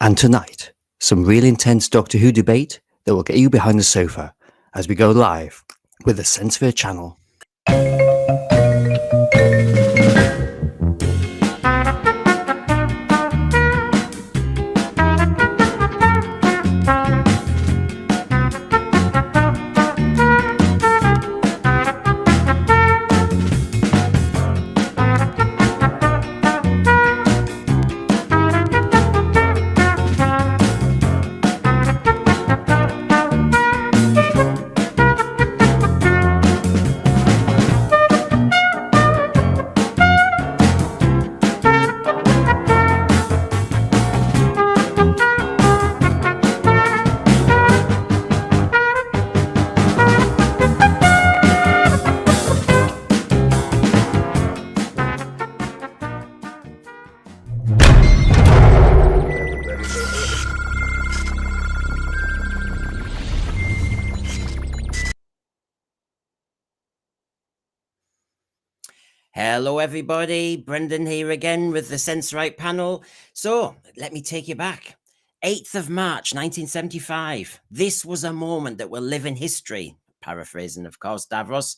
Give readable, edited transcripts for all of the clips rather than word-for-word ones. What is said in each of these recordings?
And tonight, some real intense Doctor Who debate that will get you behind the sofa as we go live with the Sensor channel. Hello everybody, Brendan here again with the Sensorite panel. So, let me take you back. 8th of March 1975. This was a moment that will live in history. Paraphrasing, of course, Davros.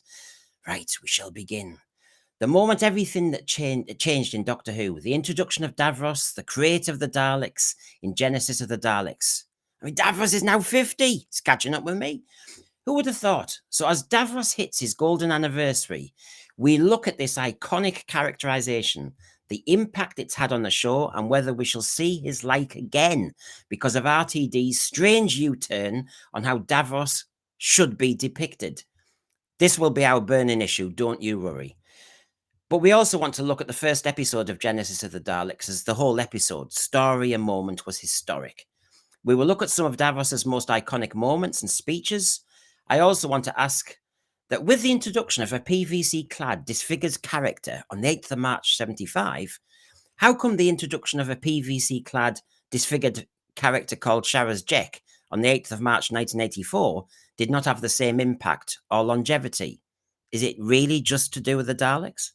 Right, we shall begin. The moment everything that changed in Doctor Who. The introduction of Davros, the creator of the Daleks, in Genesis of the Daleks. I mean, Davros is now 50. It's catching up with me. Who would have thought? So as Davros hits his golden anniversary, we look at this iconic characterization, the impact it's had on the show, and whether we shall see his like again because of RTD's strange U-turn on how Davros should be depicted. This will be our burning issue, don't you worry. But we also want to look at the first episode of Genesis of the Daleks, as the whole episode, story and moment, was historic. We will look at some of Davros's most iconic moments and speeches. I also want to ask that with the introduction of a PVC-clad disfigured character on the 8th of March 75, how come the introduction of a PVC-clad disfigured character called Sharaz Jek on the 8th of March 1984 did not have the same impact or longevity? Is it really just to do with the Daleks?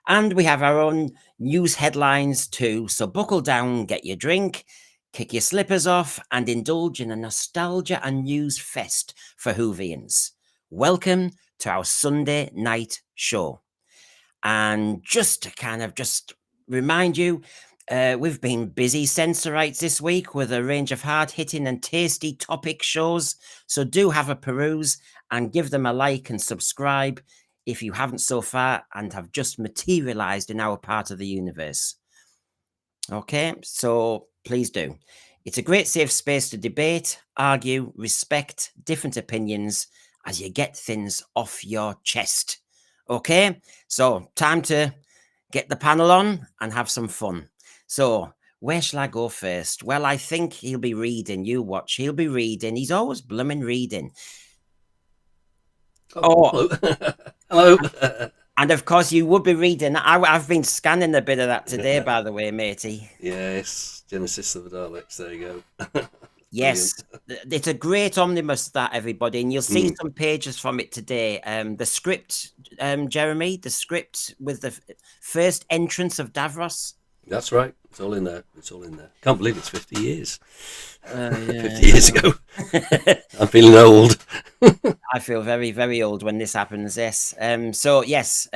And we have our own news headlines too, so buckle down, get your drink, kick your slippers off, and indulge in a nostalgia and news fest for Whovians. Welcome to our Sunday night show. And just to kind of just remind you, we've been busy Sensorites this week with a range of hard-hitting and tasty topic shows. So do have a peruse and give them a like and subscribe if you haven't so far and have just materialized in our part of the universe. Okay, so please do. It's a great safe space to debate, argue, respect different opinions as you get things off your chest. Okay, so time to get the panel on and have some fun. So where shall I go first? Well, I think he'll be reading. You watch, he'll be reading. He's always blooming reading. Hello. Hello. And of course, you would be reading. I've been scanning a bit of that today, by the way, matey. Yes, Genesis of the Daleks. There you go. Yes, it's a great omnibus, that, everybody, and you'll see some pages from it today. The script, Jeremy, the script with the first entrance of Davros. That's right. It's all in there. It's all in there. Can't believe it's 50 years. Yeah, 50 years ago. I'm feeling old. I feel very, very old when this happens, yes. So, yes,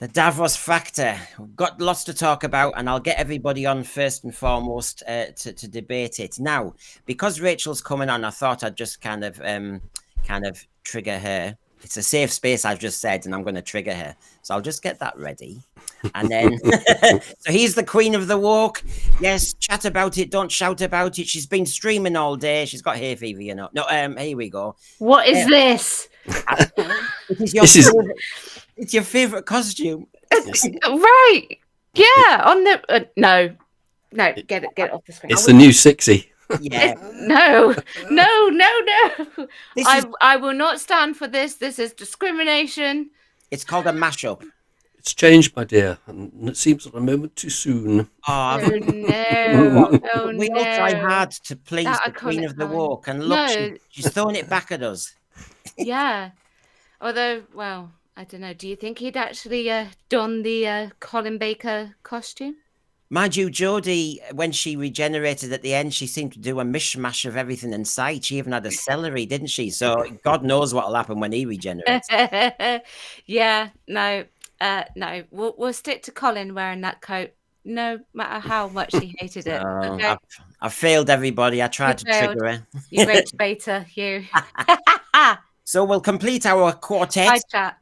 the Davros factor. We've got lots to talk about, and I'll get everybody on first and foremost to debate it. Now, because Rachel's coming on, I thought I'd just kind of trigger her. It's a safe space, I've just said, and I'm going to trigger her. So I'll just get that ready. And then, so he's the queen of the walk. Yes, chat about it, don't shout about it. She's been streaming all day. She's got hay fever, you know. No, here we go. What is this? It's your favorite costume. Right. Yeah. On the no, get it off the screen. It's the new 60. Yeah. No. I will not stand for this. This is discrimination. It's called a mashup. It's changed, my dear, and it seems like a moment too soon. Oh no! We all try hard to please the queen of the walk, and look, she's throwing it back at us. Yeah. Although, well, I don't know. Do you think he'd actually don the Colin Baker costume? Mind you, Jodie, when she regenerated at the end, she seemed to do a mishmash of everything in sight. She even had a celery, didn't she? So God knows what'll happen when he regenerates. Yeah, no, no. We'll stick to Colin wearing that coat, no matter how much he hated it. Oh, Okay, I've failed everybody. I you tried to failed. trigger her. You rage baiter, you. So we'll complete our quartet Hi, chat.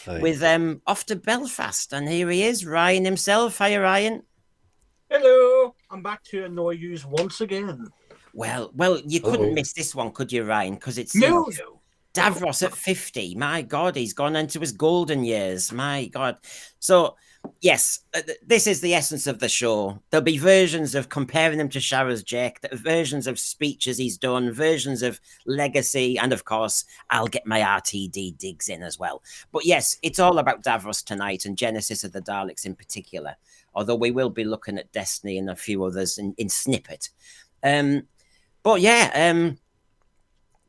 with off to Belfast, and here he is, Ryan himself. Hiya, Ryan. Hello, I'm back to annoy you once again. Well, you couldn't miss this one, could you, Ryan? Because it's No. Davros at 50. My God, he's gone into his golden years. My God. So, yes, this is the essence of the show. There'll be versions of comparing him to Sharaz Jek, versions of speeches he's done, versions of legacy, and of course, I'll get my RTD digs in as well. But yes, it's all about Davros tonight and Genesis of the Daleks in particular, although we will be looking at Destiny and a few others in snippet. But yeah,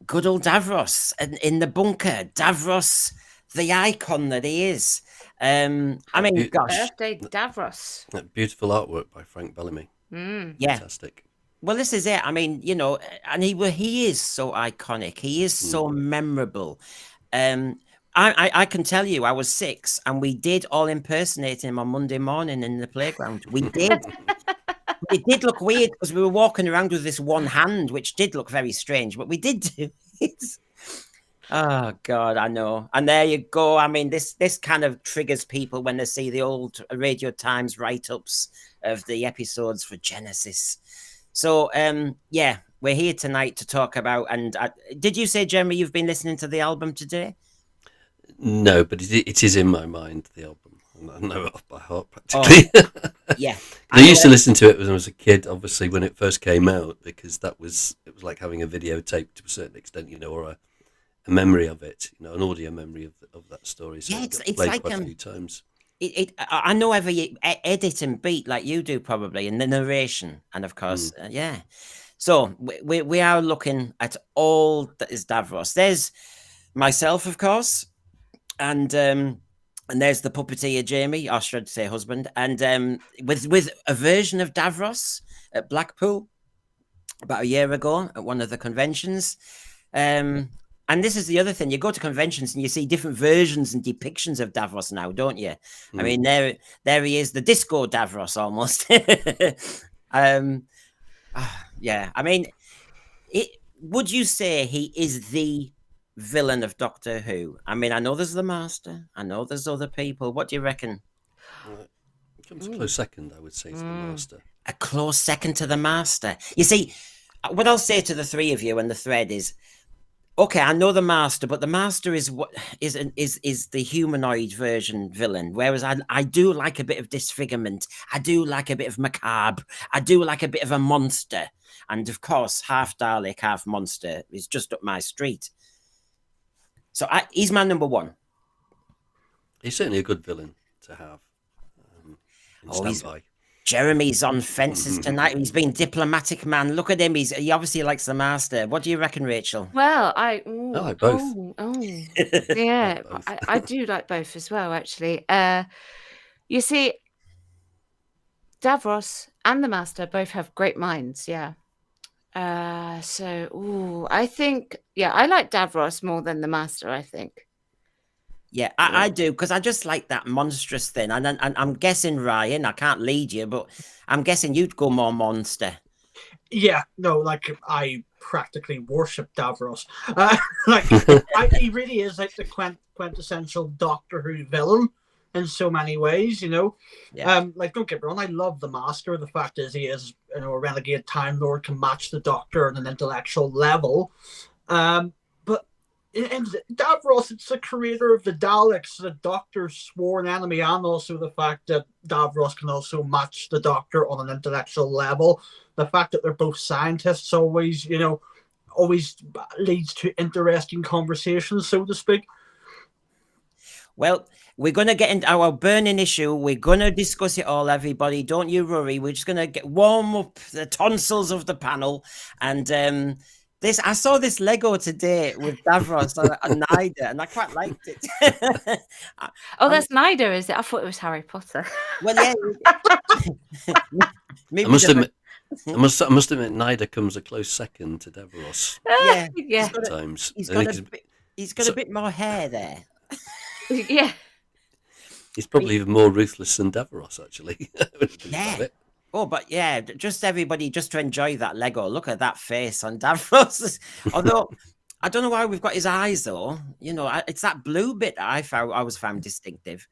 good old Davros in the bunker. Davros, the icon that he is. I mean, gosh. Birthday Davros. That beautiful artwork by Frank Bellamy. Yeah. Fantastic. Well, this is it. I mean, you know, and he is so iconic. He is so memorable. I can tell you, I was 6 and we did all impersonate him on Monday morning in the playground. We did. It did look weird because we were walking around with this one hand, which did look very strange, but we did do it. Oh God, I know. And there you go. I mean, this kind of triggers people when they see the old Radio Times write-ups of the episodes for Genesis. So yeah, we're here tonight to talk about. And did you say, Jeremy, you've been listening to the album today? No, but it is in my mind, the album. I know it off by heart practically. Oh, yeah. I used to listen to it when I was a kid, obviously, when it first came out, because it was like having a videotape to a certain extent, you know, or a memory of it, you know, an audio memory of that story. So Yeah, it got it's played like quite a few times. I know every edit and beat like you do probably, and the narration, and of course, yeah. So we are looking at all that is Davros. There's myself, of course, and there's the puppeteer Jamie, or should I say husband, and with a version of Davros at Blackpool about a year ago at one of the conventions. And this is the other thing. You go to conventions and you see different versions and depictions of Davros now, don't you? I mean, there he is, the disco Davros almost. Yeah, I mean, would you say he is the villain of Doctor Who? I mean, I know there's the Master. I know there's other people. What do you reckon? It comes a close second, I would say, to the Master. A close second to the Master. You see, what I'll say to the three of you and the thread is, okay, I know the Master, but the Master is what is the humanoid version villain. Whereas I do like a bit of disfigurement. I do like a bit of macabre. I do like a bit of a monster. And of course, half Dalek, half monster is just up my street. So he's my number one. He's certainly a good villain to have. Jeremy's on fences tonight. He's been diplomatic, man. Look at him. He obviously likes the Master. What do you reckon, Rachel? Well, I like both. Yeah, I do like both as well, actually. You see, Davros and the Master both have great minds, yeah. So, I think, yeah, I like Davros more than the Master, I think. Yeah, I do, because I just like that monstrous thing. And I'm guessing, Ryan, I can't lead you, but I'm guessing you'd go more monster. Yeah, no, like I practically worship Davros. He really is like the quintessential Doctor Who villain in so many ways, you know. Yeah. Like, don't get me wrong, I love the Master. The fact is, he is, you know, a renegade Time Lord, can match the Doctor on an intellectual level. And Davros, it's the creator of the Daleks, the Doctor's sworn enemy, and also the fact that Davros can also match the Doctor on an intellectual level. The fact that they're both scientists always leads to interesting conversations, so to speak. Well, we're going to get into our burning issue. We're going to discuss it all, everybody. Don't you worry. We're just going to warm up the tonsils of the panel. And I saw this Lego today with Davros and Nida, and I quite liked it. Oh, that's Nida, is it? I thought it was Harry Potter. Well, yeah. Maybe I must the- admit, I must admit, Nida comes a close second to Davros yeah, Yeah. at times. he's I got think he's got a bit more hair there. Yeah. he's probably even more ruthless than Davros, actually. when you think about Yeah. it. Oh, but yeah, just everybody just to enjoy that Lego. Look at that face on Davros. Although I don't know why we've got his eyes though. You know, it's that blue bit that I always found distinctive.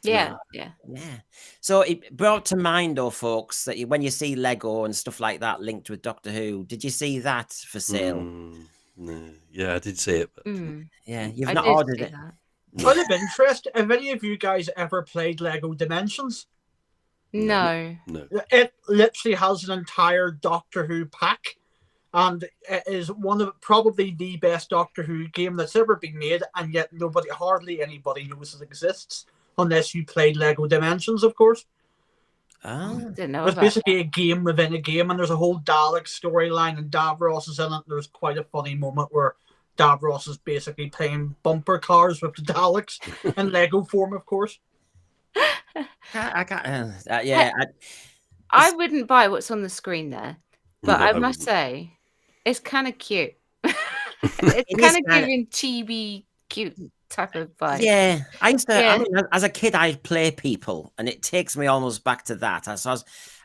Yeah. Yeah. Yeah. So it brought to mind, though, folks, that when you see Lego and stuff like that linked with Doctor Who, did you see that for sale? No. Yeah, I did see it, but Yeah, you've I not did ordered see it. that. Out of interest, have any of you guys ever played Lego Dimensions? No. no. It literally has an entire Doctor Who pack, and it is one of probably the best Doctor Who game that's ever been made, and yet hardly anybody knows it exists, unless you played Lego Dimensions, of course. Ah, Didn't know It's about basically a game within a game, and there's a whole Dalek storyline, and Davros is in it. There's quite a funny moment where Davros is basically playing bumper cars with the Daleks in Lego form, of course. I can't. Yeah, I wouldn't buy what's on the screen there, but No, I I must wouldn't. say, it's kind of cute. It It's is kind of kinda- giving chibi cute type of vibe. yeah. I used to. Yeah. I mean, as a kid, I'd play people, and it takes me almost back to that. I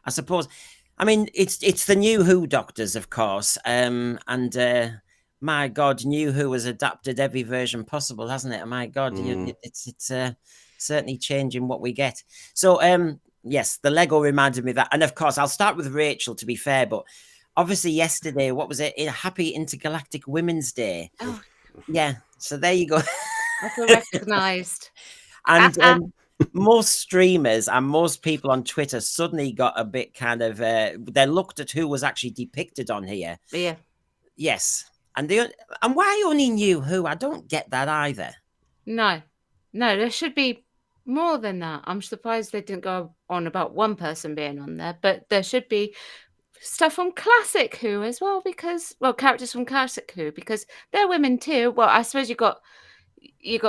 suppose. I mean, it's the new Who Doctors, of course, and my God, New Who has adapted every version possible, hasn't it? My God, it's certainly changing what we get. So, yes, the Lego reminded me of that, and of course, I'll start with Rachel. To be fair, but obviously, yesterday, what was it? Happy Intergalactic Women's Day. Oh. Yeah. So there you go. I feel recognised. And most streamers and most people on Twitter suddenly got a bit kind of they looked at who was actually depicted on here. Yeah. Yes. And why only New Who? I don't get that either. No, there should be more than that. I'm surprised they didn't go on about one person being on there, but there should be stuff from Classic Who as well, because characters from Classic Who, because they're women too. Well, I suppose you got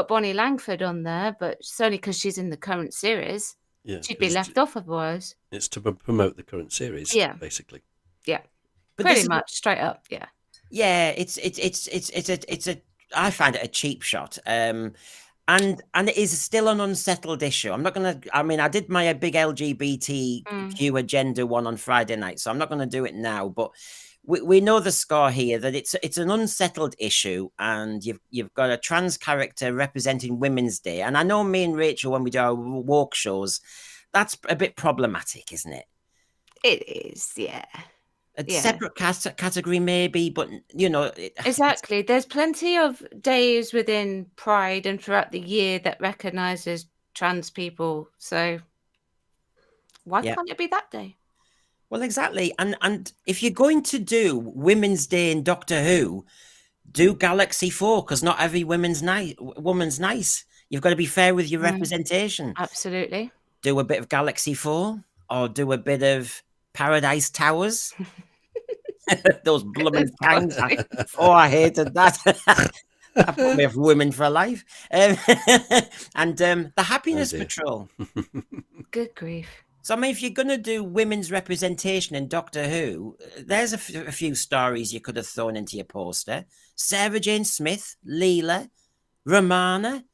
Bonnie Langford on there, but it's only because she's in the current series. Yeah, She'd be left off otherwise. It's to promote the current series, Yeah. basically. Yeah, But pretty much straight up. Yeah. Yeah, it's a I find it a cheap shot. And it is still an unsettled issue. I'm not gonna. I mean, I did my big LGBTQ agenda one on Friday night, so I'm not gonna do it now. But we know the score here, that it's an unsettled issue, and you've got a trans character representing Women's Day. And I know me and Rachel, when we do our walk shows, that's a bit problematic, isn't it? It is. Yeah. A separate category maybe, but Exactly. There's plenty of days within Pride and throughout the year that recognises trans people. So why can't it be that day? Well, exactly. And if you're going to do Women's Day in Doctor Who, do Galaxy 4, because not every woman's nice. You've got to be fair with your representation. Absolutely. Do a bit of Galaxy 4, or do a bit of Paradise Towers. Those blooming tanks. I hated that. That put me off Women for Life. And the Happiness Patrol. Good grief. So, I mean, if you're going to do women's representation in Doctor Who, there's a few stories you could have thrown into your poster. Sarah Jane Smith, Leela, Romana.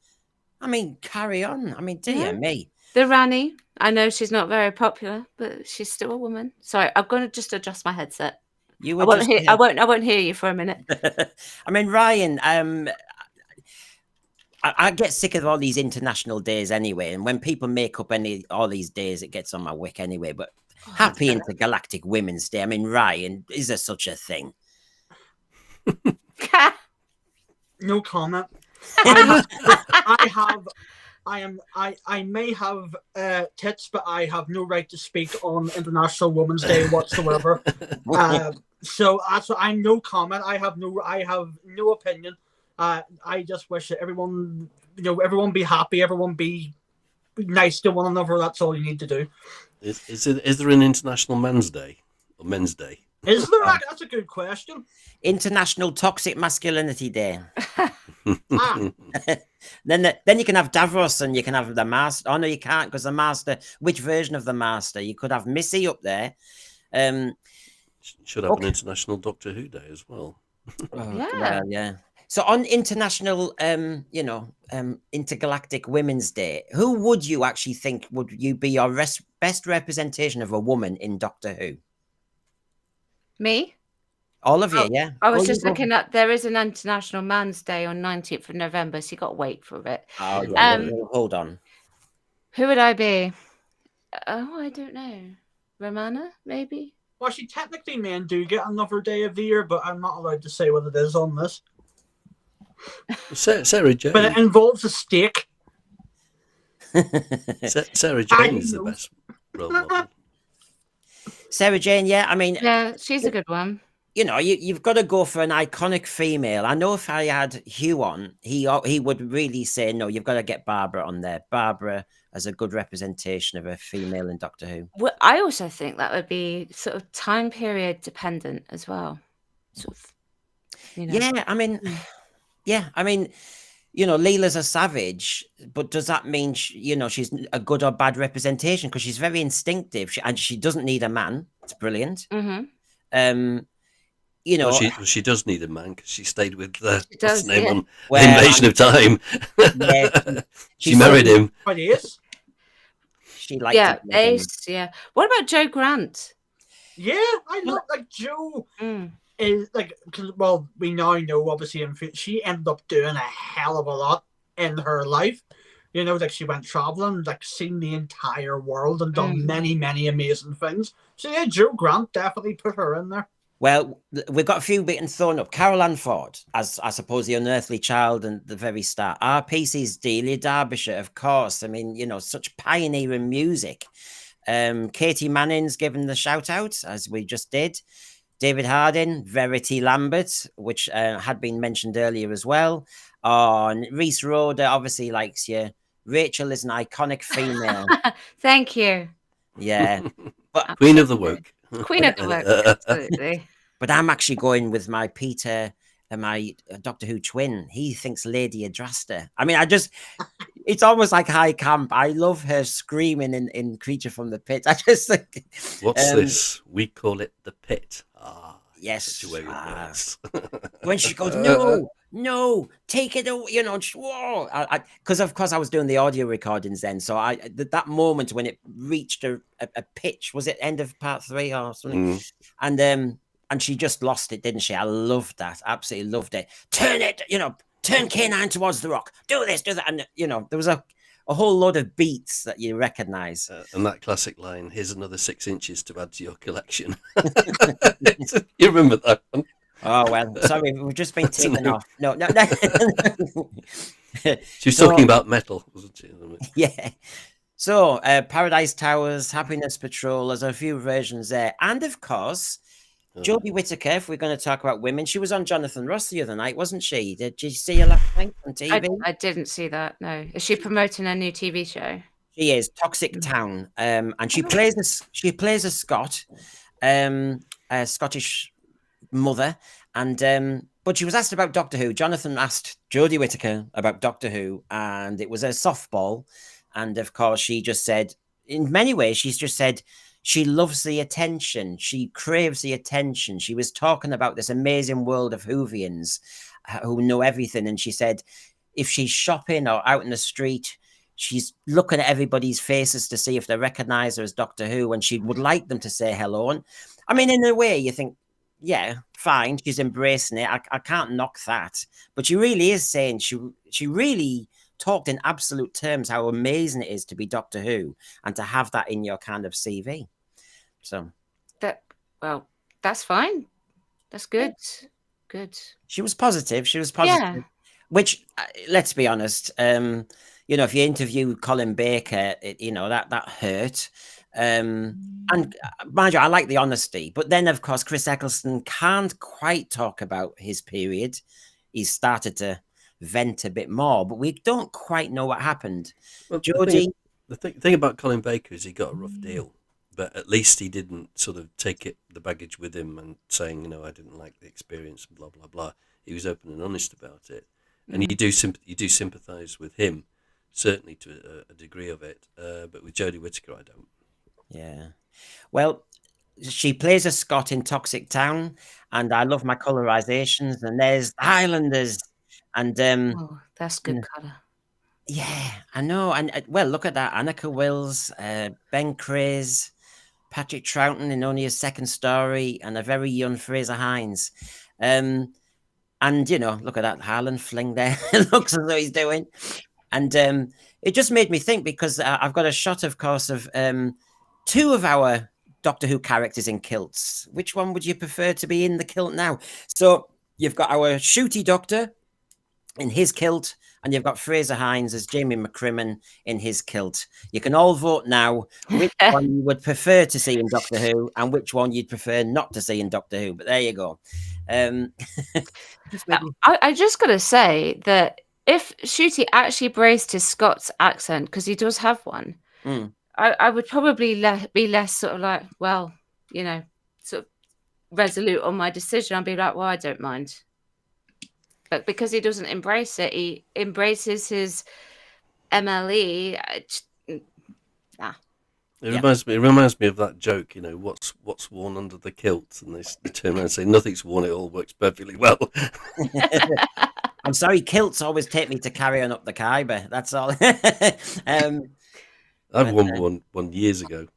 I mean, carry on. I mean, dear me. The Rani. I know she's not very popular, but she's still a woman. Sorry, I'm going to just adjust my headset. I won't hear you for a minute. I mean, Ryan, I get sick of all these international days anyway, and when people make up all these days, it gets on my wick anyway. But happy Intergalactic Women's Day. I mean, Ryan, is there such a thing? No comment. I may have tits, but I have no right to speak on International Women's Day whatsoever. So I'm no comment. I have no opinion. I just wish that everyone be happy, everyone be nice to one another. That's all you need to do. Is there an International Men's Day or Men's Day? Is there? That's a good question. International Toxic Masculinity Day. Ah, Then you can have Davros and you can have the Master. Oh no, you can't, because the Master. Which version of the Master? You could have Missy up there. Should have Okay. an International Doctor Who Day as well. Yeah. Well, yeah. So on International, Intergalactic Women's Day, who would you actually think would you be your best representation of a woman in Doctor Who? Me? All of you, Oh, yeah. I was Oh, you just go. looking at, there is an International Man's Day on 19th of November, so you got to wait for it. Oh, yeah. Um, Well, hold on. Who would I be? Oh, I don't know. Romana, maybe? well, actually, technically, men do get another day of the year, but I'm not allowed to say what it is on this. Sarah Jane. But it involves a steak. Sarah I Jane is the know. best role model. Sarah Jane, yeah. I mean, Yeah, she's a good one. you've got to go for an iconic female. I know if I had Hugh on, he would really say, no, you've got to get Barbara on there. Barbara as a good representation of a female in Doctor Who. Well, I also think that would be sort of time period dependent as well. Sort of, Yeah, I mean, Leela's a savage, but does that mean she's a good or bad representation? Because she's very instinctive, and she doesn't need a man. It's brilliant. Mm-hmm. She does need a man because she stayed with what's does, his name yeah. on Well, The Invasion of Time. Yeah, she married him. But it is. She liked Yeah, it more than- Ace, yeah. What about Joe Grant? Yeah, I love Joe. Is well, we now know obviously she ended up doing a hell of a lot in her life. She went traveling, seen the entire world and done many, many amazing things. So yeah, Joe Grant definitely put her in there. Well, we've got a few being thrown up. Carol Ann Ford, as I suppose the unearthly child and the very start. RPC's Delia Derbyshire, of course. I mean, such pioneering music. Katie Manning's given the shout out, as we just did. David Harding, Verity Lambert, which had been mentioned earlier as well. And Reese Roder obviously likes you. Rachel is an iconic female. Thank you. Yeah. But Queen of the Woke. Queen of the Work, absolutely. But I'm actually going with my Peter and my Doctor Who twin. He thinks Lady Adrasta. I mean, it's almost like high camp. I love her screaming in Creature from the Pit. I just think. What's this? We call it the Pit. Yes. Such a way with words. When she goes, no, take it away, whoa. Because of course I was doing the audio recordings then. So that moment when it reached a pitch, was it end of part 3 or something? And she just lost it, didn't she? I loved that. Absolutely loved it. Turn it, turn K9 towards the rock. Do this, do that. And, there was a whole load of beats that you recognize. And that classic line, here's another 6 inches to add to your collection. You remember that one? Oh, well, sorry, we've just been taken off. No. She was talking about metal, wasn't she? Yeah. So, Paradise Towers, Happiness Patrol, there's a few versions there. And, of course, Jodie Whittaker, if we're going to talk about women, she was on Jonathan Ross the other night, wasn't she? Did you see her last night on TV? I didn't see that, no. Is she promoting a new TV show? She is, Toxic Town. And she plays a Scot, a Scottish mother. And but she was asked about Doctor Who. Jonathan asked Jodie Whittaker about Doctor Who, and it was a softball. And of course, she just said, in many ways, she's just said she loves the attention. She craves the attention. She was talking about this amazing world of Whovians who know everything. And she said, if she's shopping or out in the street, she's looking at everybody's faces to see if they recognize her as Doctor Who, and she would like them to say hello. And I mean, in a way, you think, yeah, fine, she's embracing it. I can't knock that. But she really is saying she really talked in absolute terms how amazing it is to be Doctor Who and to have that in your kind of CV. So that's fine. That's good. Good. She was positive. Yeah. Which, let's be honest, if you interview Colin Baker, that hurt. And mind you, I like the honesty. But then, of course, Chris Eccleston can't quite talk about his period. He's started to vent a bit more, but we don't quite know what happened. Well, Jodie, the thing about Colin Baker is he got a rough deal but at least he didn't sort of take the baggage with him and saying, I didn't like the experience, blah blah blah. He was open and honest about it, and you do sympathise with him, certainly to a degree of it. But with Jodie Whittaker, I don't. Yeah. Well, she plays a Scot in Toxic Town, and I love my colorizations. And there's the Highlanders, and Oh, that's good colour. yeah, I know. And well, look at that: Annika Wills, Ben Craze, Patrick Troughton in only his second story, and a very young Fraser Hines. And look at that Harlan fling there. It looks as though he's doing. And it just made me think, because I've got a shot, of course, of two of our Doctor Who characters in kilts. Which one would you prefer to be in the kilt now? So you've got our shooty Doctor in his kilt, and you've got Fraser Hines as Jamie McCrimmon in his kilt. You can all vote now which one you would prefer to see in Doctor Who and which one you'd prefer not to see in Doctor Who. But there you go. I just got to say that if Shooty actually braced his Scots accent, because he does have one, I would probably be less sort of like, well, sort of resolute on my decision. I'd be like, well, I don't mind. But because he doesn't embrace it, he embraces his MLE. It reminds me of that joke, what's worn under the kilt, and they turn around and say nothing's worn. It all works perfectly well. I'm sorry, kilts always take me to carry on up the Khyber. That's all. I've won one years ago.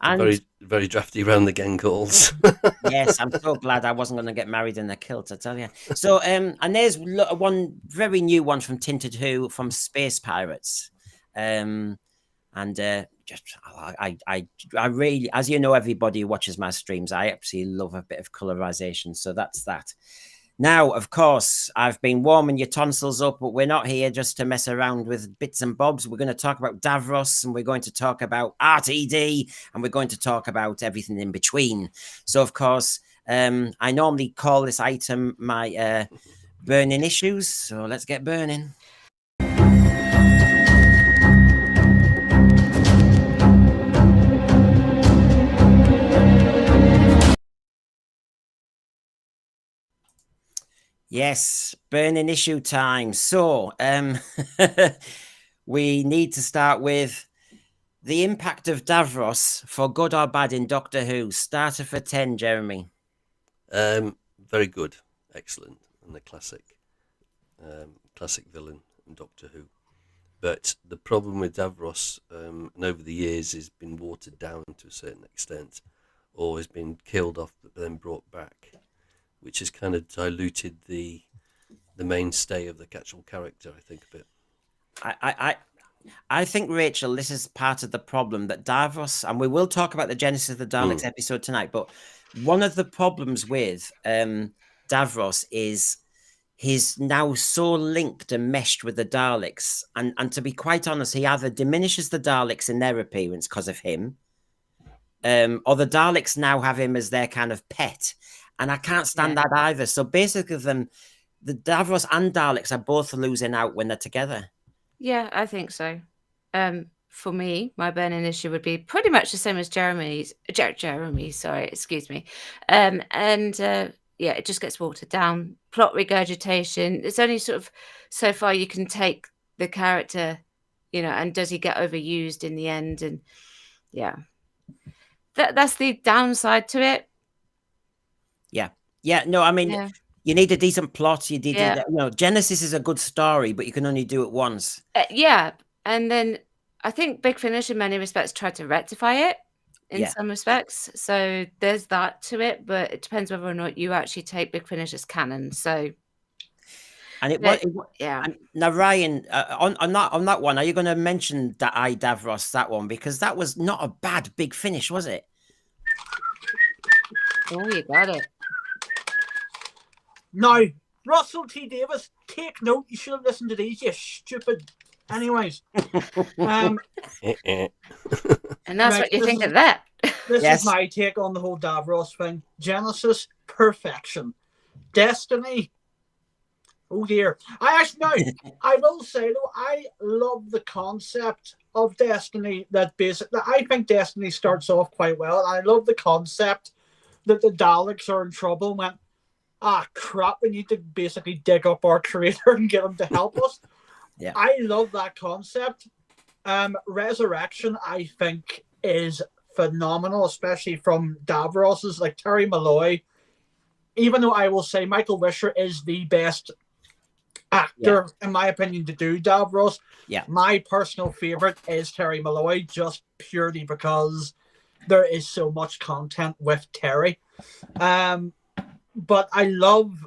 And very, very drafty around the gang calls. Yes, I'm so glad I wasn't going to get married in a kilt, I tell you. So, and there's one very new one from Tinted Who, from Space Pirates. I really, as you know, everybody who watches my streams, I absolutely love a bit of colorization. So that's that. Now, of course, I've been warming your tonsils up, but we're not here just to mess around with bits and bobs. We're going to talk about Davros, and we're going to talk about RTD, and we're going to talk about everything in between. So, of course, I normally call this item my burning issues. So let's get burning. Yes, burning issue time. So we need to start with the impact of Davros, for good or bad, in Doctor Who. Starter for 10, Jeremy. Very good, excellent, and the classic villain in Doctor Who. But the problem with Davros, and over the years, has been watered down to a certain extent, or has been killed off but then brought back, which has kind of diluted the mainstay of the actual character, I think, a bit. I think, Rachel, this is part of the problem, that Davros, and we will talk about the Genesis of the Daleks episode tonight, but one of the problems with Davros is he's now so linked and meshed with the Daleks, and to be quite honest, he either diminishes the Daleks in their appearance because of him, or the Daleks now have him as their kind of pet. And I can't stand that either. So basically, the Davros and Daleks are both losing out when they're together. Yeah, I think so. For me, my burning issue would be pretty much the same as Jeremy's. Jeremy, sorry, excuse me. It just gets watered down. Plot regurgitation. It's only sort of so far you can take the character, and does he get overused in the end? And that's the downside to it. Yeah, no, I mean, you need a decent plot. You need, Genesis is a good story, but you can only do it once. And then I think Big Finish, in many respects, tried to rectify it in some respects. So there's that to it, but it depends whether or not you actually take Big Finish as canon. So, and now, Ryan, on that one, are you going to mention that Davros, that one, because that was not a bad Big Finish, was it? Oh, you got it. Now, Russell T. Davis, take note. You should have listened to these, you stupid. Anyways. And that's what you think of that. This is my take on the whole Davros thing. Genesis, perfection. Destiny, Oh dear. I will say though, I love the concept of Destiny. I think Destiny starts off quite well. And I love the concept that the Daleks are in trouble and went, crap, we need to basically dig up our creator and get him to help us. Yeah. I love that concept. Resurrection, I think, is phenomenal, especially from Davros's, like Terry Malloy. Even though I will say Michael Wisher is the best actor, in my opinion, to do Davros. Yeah. My personal favorite is Terry Malloy, just purely because there is so much content with Terry. But I love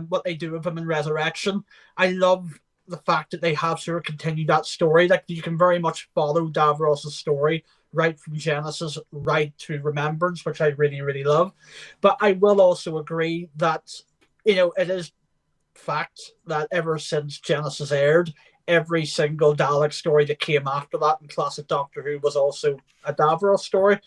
what they do with him in Resurrection. I love the fact that they have sort of continued that story. Like, you can very much follow Davros's story right from Genesis right to Remembrance, which I really, really love. But I will also agree that, it is fact that ever since Genesis aired, every single Dalek story that came after that in classic Doctor Who was also a Davros story.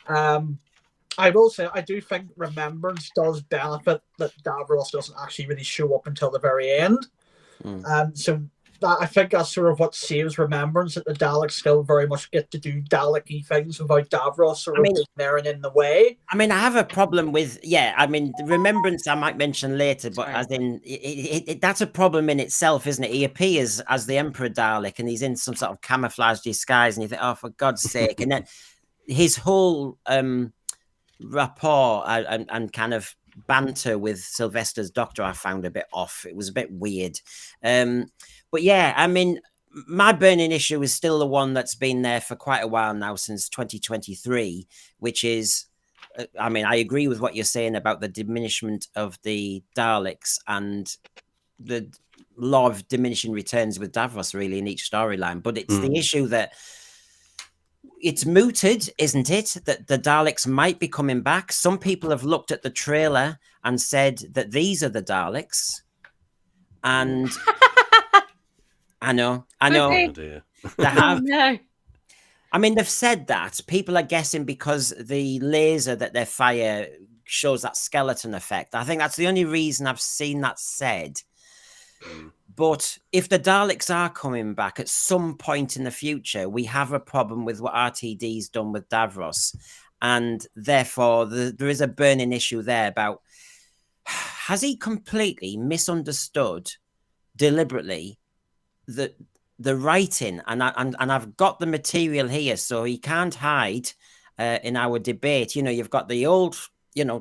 I will say I do think Remembrance does benefit that Davros doesn't actually really show up until the very end. So I think that's sort of what saves Remembrance, that the Daleks still very much get to do Dalek-y things without Davros sort of being there and in the way. I mean, I have a problem with, the Remembrance I might mention later, but as in, that's a problem in itself, isn't it? He appears as the Emperor Dalek and he's in some sort of camouflage disguise and you think, oh, for God's sake. And then his whole rapport and kind of banter with Sylvester's Doctor I found a bit off. It was a bit weird. But yeah, I mean, my burning issue is still the one that's been there for quite a while now, since 2023, which is, I agree with what you're saying about the diminishment of the Daleks and the law of diminishing returns with Davros, really, in each storyline. But it's the issue that it's mooted, isn't it, that the Daleks might be coming back. Some people have looked at the trailer and said that these are the Daleks. And I know. Oh dear. They have. No. I mean, they've said that. People are guessing because the laser that they fire shows that skeleton effect. I think that's the only reason I've seen that said. But if the Daleks are coming back at some point in the future, we have a problem with what RTD's done with Davros. And therefore, there is a burning issue there about, has he completely misunderstood deliberately the writing? And I've got the material here, so he can't hide in our debate. You've got the old,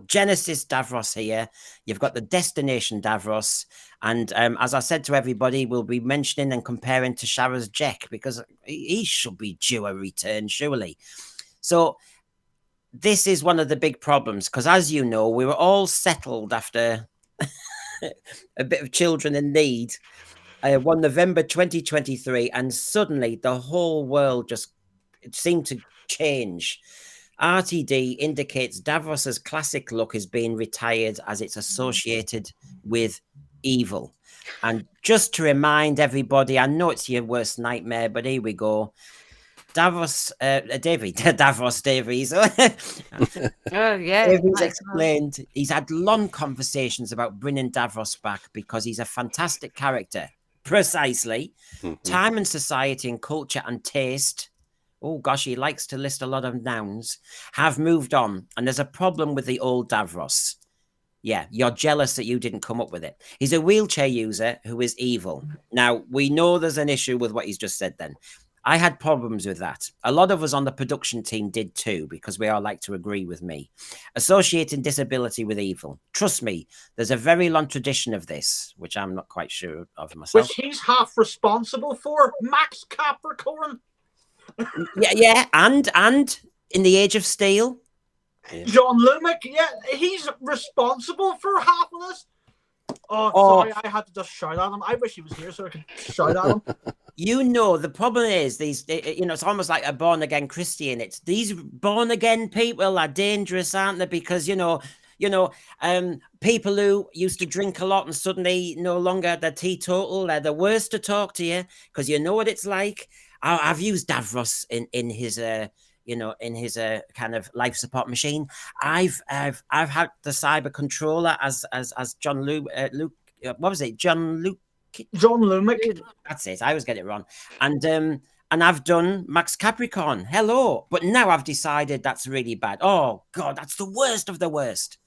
Genesis Davros here. You've got the Destination Davros. And as I said to everybody, we'll be mentioning and comparing to Sharaz Jek, because he should be due a return, surely. So this is one of the big problems, because as you know, we were all settled after a bit of children in need. 1 November 2023, and suddenly the whole world just seemed to change. RTD indicates Davros's classic look is being retired as it's associated with evil. And just to remind everybody, I know it's your worst nightmare, but here we go. Davros Davies. Oh, yeah. Davies explained he's had long conversations about bringing Davros back because he's a fantastic character. Precisely. Time and society and culture and taste, oh gosh, he likes to list a lot of nouns, have moved on. And there's a problem with the old Davros. Yeah, you're jealous that you didn't come up with it. He's a wheelchair user who is evil. Now, we know there's an issue with what he's just said then. I had problems with that. A lot of us on the production team did too, because we all like to agree with me. Associating disability with evil. Trust me, there's a very long tradition of this, which I'm not quite sure of myself. Which he's half responsible for. Max Capricorn. Yeah, and in the Age of Steel. Yeah. John Lumick, he's responsible for half of this. Oh, sorry, I had to just shout at him. I wish he was here so I could shout at him. The problem is it's almost like a born-again Christian. It's these born-again people are dangerous, aren't they? Because, people who used to drink a lot and suddenly no longer they're teetotal, they're the worst to talk to you because you know what it's like. I've used Davros in his in his kind of life support machine. I've had the cyber controller as John Luke what was it? John Luke. John Lumick. That's it. I always get it wrong. And I've done Max Capricorn. Hello. But now I've decided that's really bad. Oh God, that's the worst of the worst.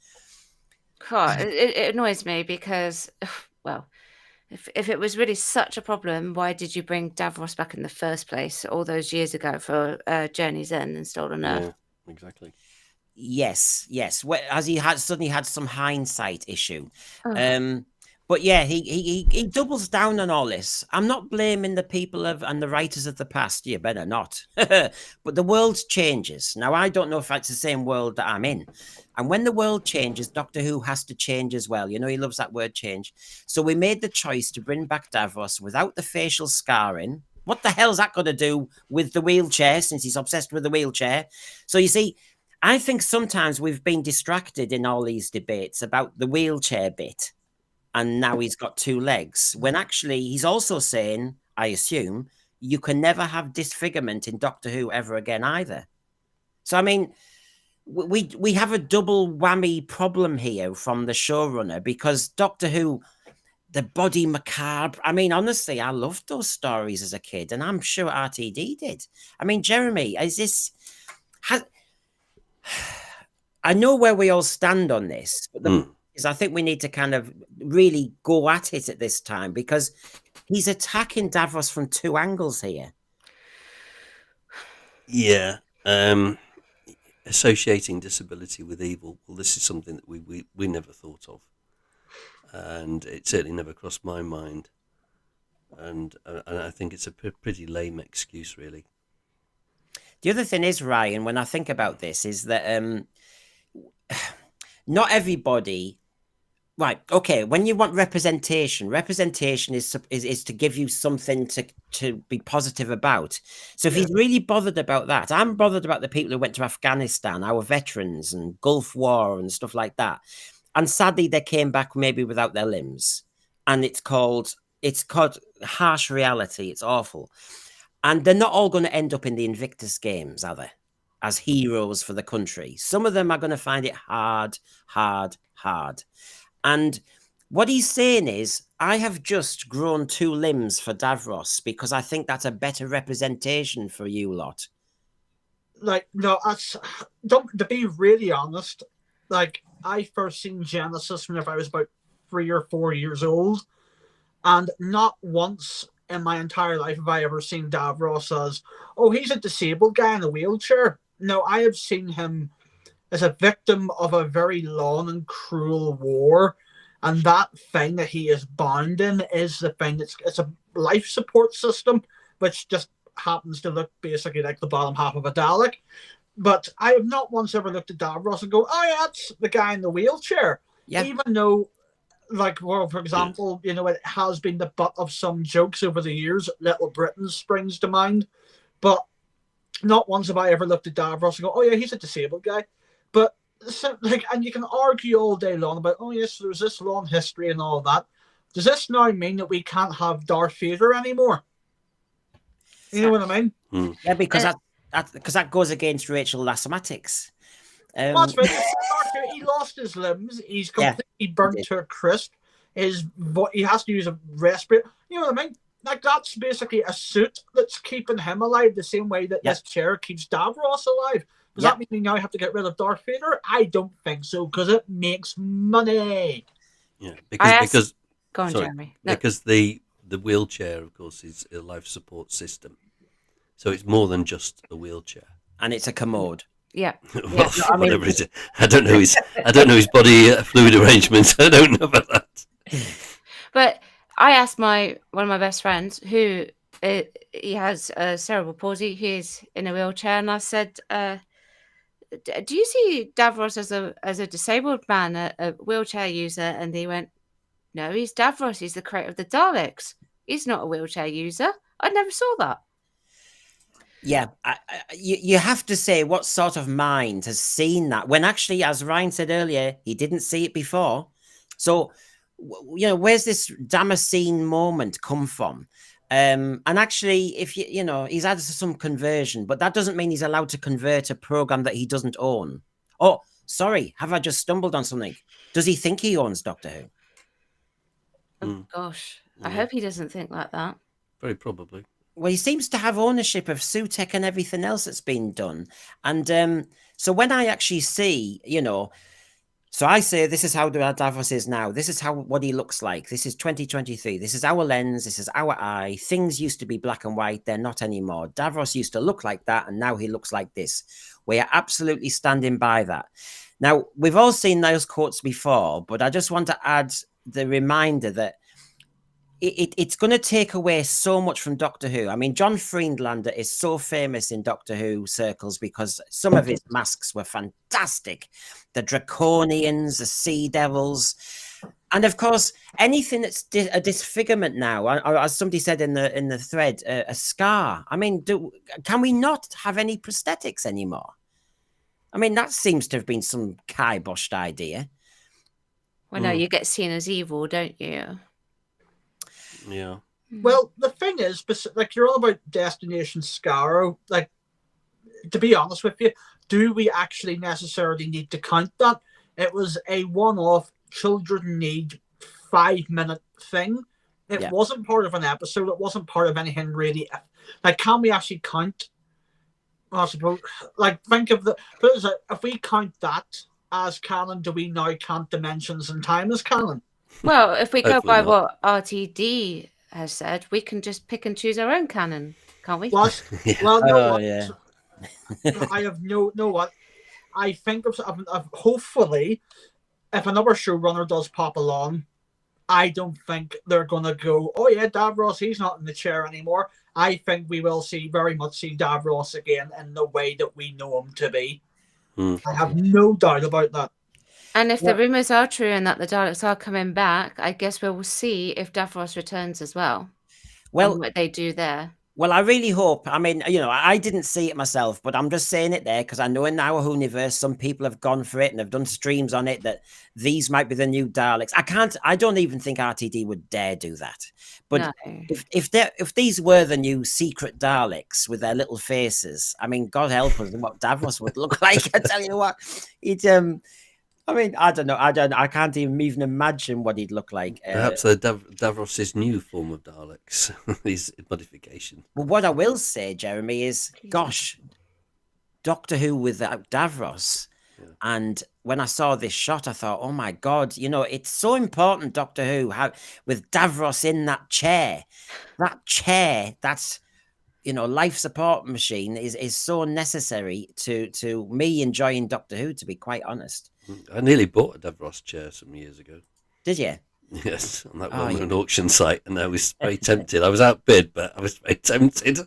God, it annoys me because, well, if it was really such a problem, why did you bring Davros back in the first place all those years ago for Journey's End and Stolen Earth? Yeah, exactly. Yes. Well, as he suddenly had some hindsight issue. Oh. But yeah, he doubles down on all this. I'm not blaming the people and the writers of the past. You better not. But the world changes. Now, I don't know if it's the same world that I'm in. And when the world changes, Doctor Who has to change as well. You know, he loves that word change. So we made the choice to bring back Davros without the facial scarring. What the hell's that got to do with the wheelchair, since he's obsessed with the wheelchair? So you see, I think sometimes we've been distracted in all these debates about the wheelchair bit. And now he's got 2 legs, when actually he's also saying, I assume, you can never have disfigurement in Doctor Who ever again either. So, I mean, we have a double whammy problem here from the showrunner, because Doctor Who, the body macabre, I mean, honestly, I loved those stories as a kid, and I'm sure RTD did. I mean, Jeremy, I know where we all stand on this, but I think we need to kind of really go at it at this time, because he's attacking Davros from 2 angles here. Yeah. Associating disability with evil. Well, this is something that we never thought of. And it certainly never crossed my mind. And I think it's a pretty lame excuse, really. The other thing is, Ryan, when I think about this, is that not everybody... Right. Okay. When you want representation is to give you something to be positive about. So if he's really bothered about that, I'm bothered about the people who went to Afghanistan, our veterans, and Gulf War and stuff like that. And sadly, they came back maybe without their limbs, and it's called harsh reality. It's awful, and they're not all going to end up in the Invictus Games, are they? As heroes for the country. Some of them are going to find it hard. And what he's saying is, I have just grown 2 limbs for Davros because I think that's a better representation for you lot. Like, no, to be really honest, like, I first seen Genesis whenever I was about 3 or 4 years old, and not once in my entire life have I ever seen Davros as, oh, he's a disabled guy in a wheelchair. No, I have seen him as a victim of a very long and cruel war, and that thing that he is bound in is the thing it's a life support system, which just happens to look basically like the bottom half of a Dalek. But I have not once ever looked at Davros and go, oh yeah, that's the guy in the wheelchair. Yeah. Even though, like, well, for example, you know, it has been the butt of some jokes over the years. Little Britain springs to mind, but not once have I ever looked at Davros and go, oh yeah, he's a disabled guy. But so, like, and you can argue all day long about, oh yes, there's this long history and all that. Does this now mean that we can't have Darth Vader anymore? You know what I mean? Yeah, because that goes against Rachel Lassomatics. That's right. He lost his limbs. He's completely burnt to a crisp. He has to use a respirator. You know what I mean? Like, that's basically a suit that's keeping him alive, the same way that this chair keeps Davros alive. Does that mean we now have to get rid of Darth Vader? I don't think so, because it makes money. Yeah, because go on, Jeremy. No. Because the wheelchair, of course, is a life support system, so it's more than just a wheelchair, and it's a commode. Yeah. Well, whatever it is, I don't know his body fluid arrangements. I don't know about that. But I asked one of my best friends who he has cerebral palsy. He's in a wheelchair, and I said, do you see Davros as a disabled man, a wheelchair user? And he went, no, he's Davros. He's the creator of the Daleks. He's not a wheelchair user. I never saw that. Yeah, you have to say what sort of mind has seen that, when actually, as Ryan said earlier, he didn't see it before. So, you know, where's this Damascene moment come from? And actually, if you know, he's had some conversion, but that doesn't mean he's allowed to convert a program that he doesn't own. Oh, sorry, have I just stumbled on something? Does he think he owns Doctor Who? Oh gosh, I Yeah. hope he doesn't think like that. Very probably. Well, he seems to have ownership of Sutek and everything else that's been done. And so when I actually see, so I say this is how Davros is now. This is what he looks like. This is 2023. This is our lens. This is our eye. Things used to be black and white. They're not anymore. Davros used to look like that, and now he looks like this. We are absolutely standing by that. Now, we've all seen those quotes before, but I just want to add the reminder that it's going to take away so much from Doctor Who. I mean, John Friedlander is so famous in Doctor Who circles because some of his masks were fantastic. The Draconians, the Sea Devils, and of course, anything that's a disfigurement now, or as somebody said in the thread, a scar. I mean, can we not have any prosthetics anymore? I mean, that seems to have been some kiboshed idea. Well, no, you get seen as evil, don't you? Yeah. Well, the thing is, like, you're all about Destination Scarrow. Like, to be honest with you, do we actually necessarily need to count that? It was a one-off, children need 5-minute thing. It wasn't part of an episode. It wasn't part of anything really. Like, can we actually count? I suppose, like, think of if we count that as canon, do we now count dimensions and time as canon? Well, if we go Hopefully by not. what RTD has said, we can just pick and choose our own canon, can't we? Plus, Yeah. well, no, Oh, what? yeah. I have know what? I think of hopefully, if another showrunner does pop along, I don't think they're going to go, oh yeah, Davros, he's not in the chair anymore. I think we will very much see Davros again in the way that we know him to be. I have no doubt about that. And if the rumours are true and that the Daleks are coming back, I guess we will see if Davros returns as well. Well, and what they do there. Well, I really hope. I mean, I didn't see it myself, but I'm just saying it there because I know in our universe some people have gone for it and have done streams on it that these might be the new Daleks. I don't even think RTD would dare do that. But No. if these were the new secret Daleks with their little faces, I mean, God help us, what Davros would look like. I tell you what, I mean, I don't know. I can't even imagine what he'd look like. Perhaps Davros's new form of Daleks, his modification. But what I will say, Jeremy, is, gosh, Doctor Who without Davros. Yeah. And when I saw this shot, I thought, oh my God, it's so important, Doctor Who, with Davros in that chair. That chair, that's, life support machine is so necessary to me enjoying Doctor Who, to be quite honest. I nearly bought a Davros chair some years ago. Did you? Yes, on that well-known auction site, and I was very tempted. I was outbid, but I was very tempted.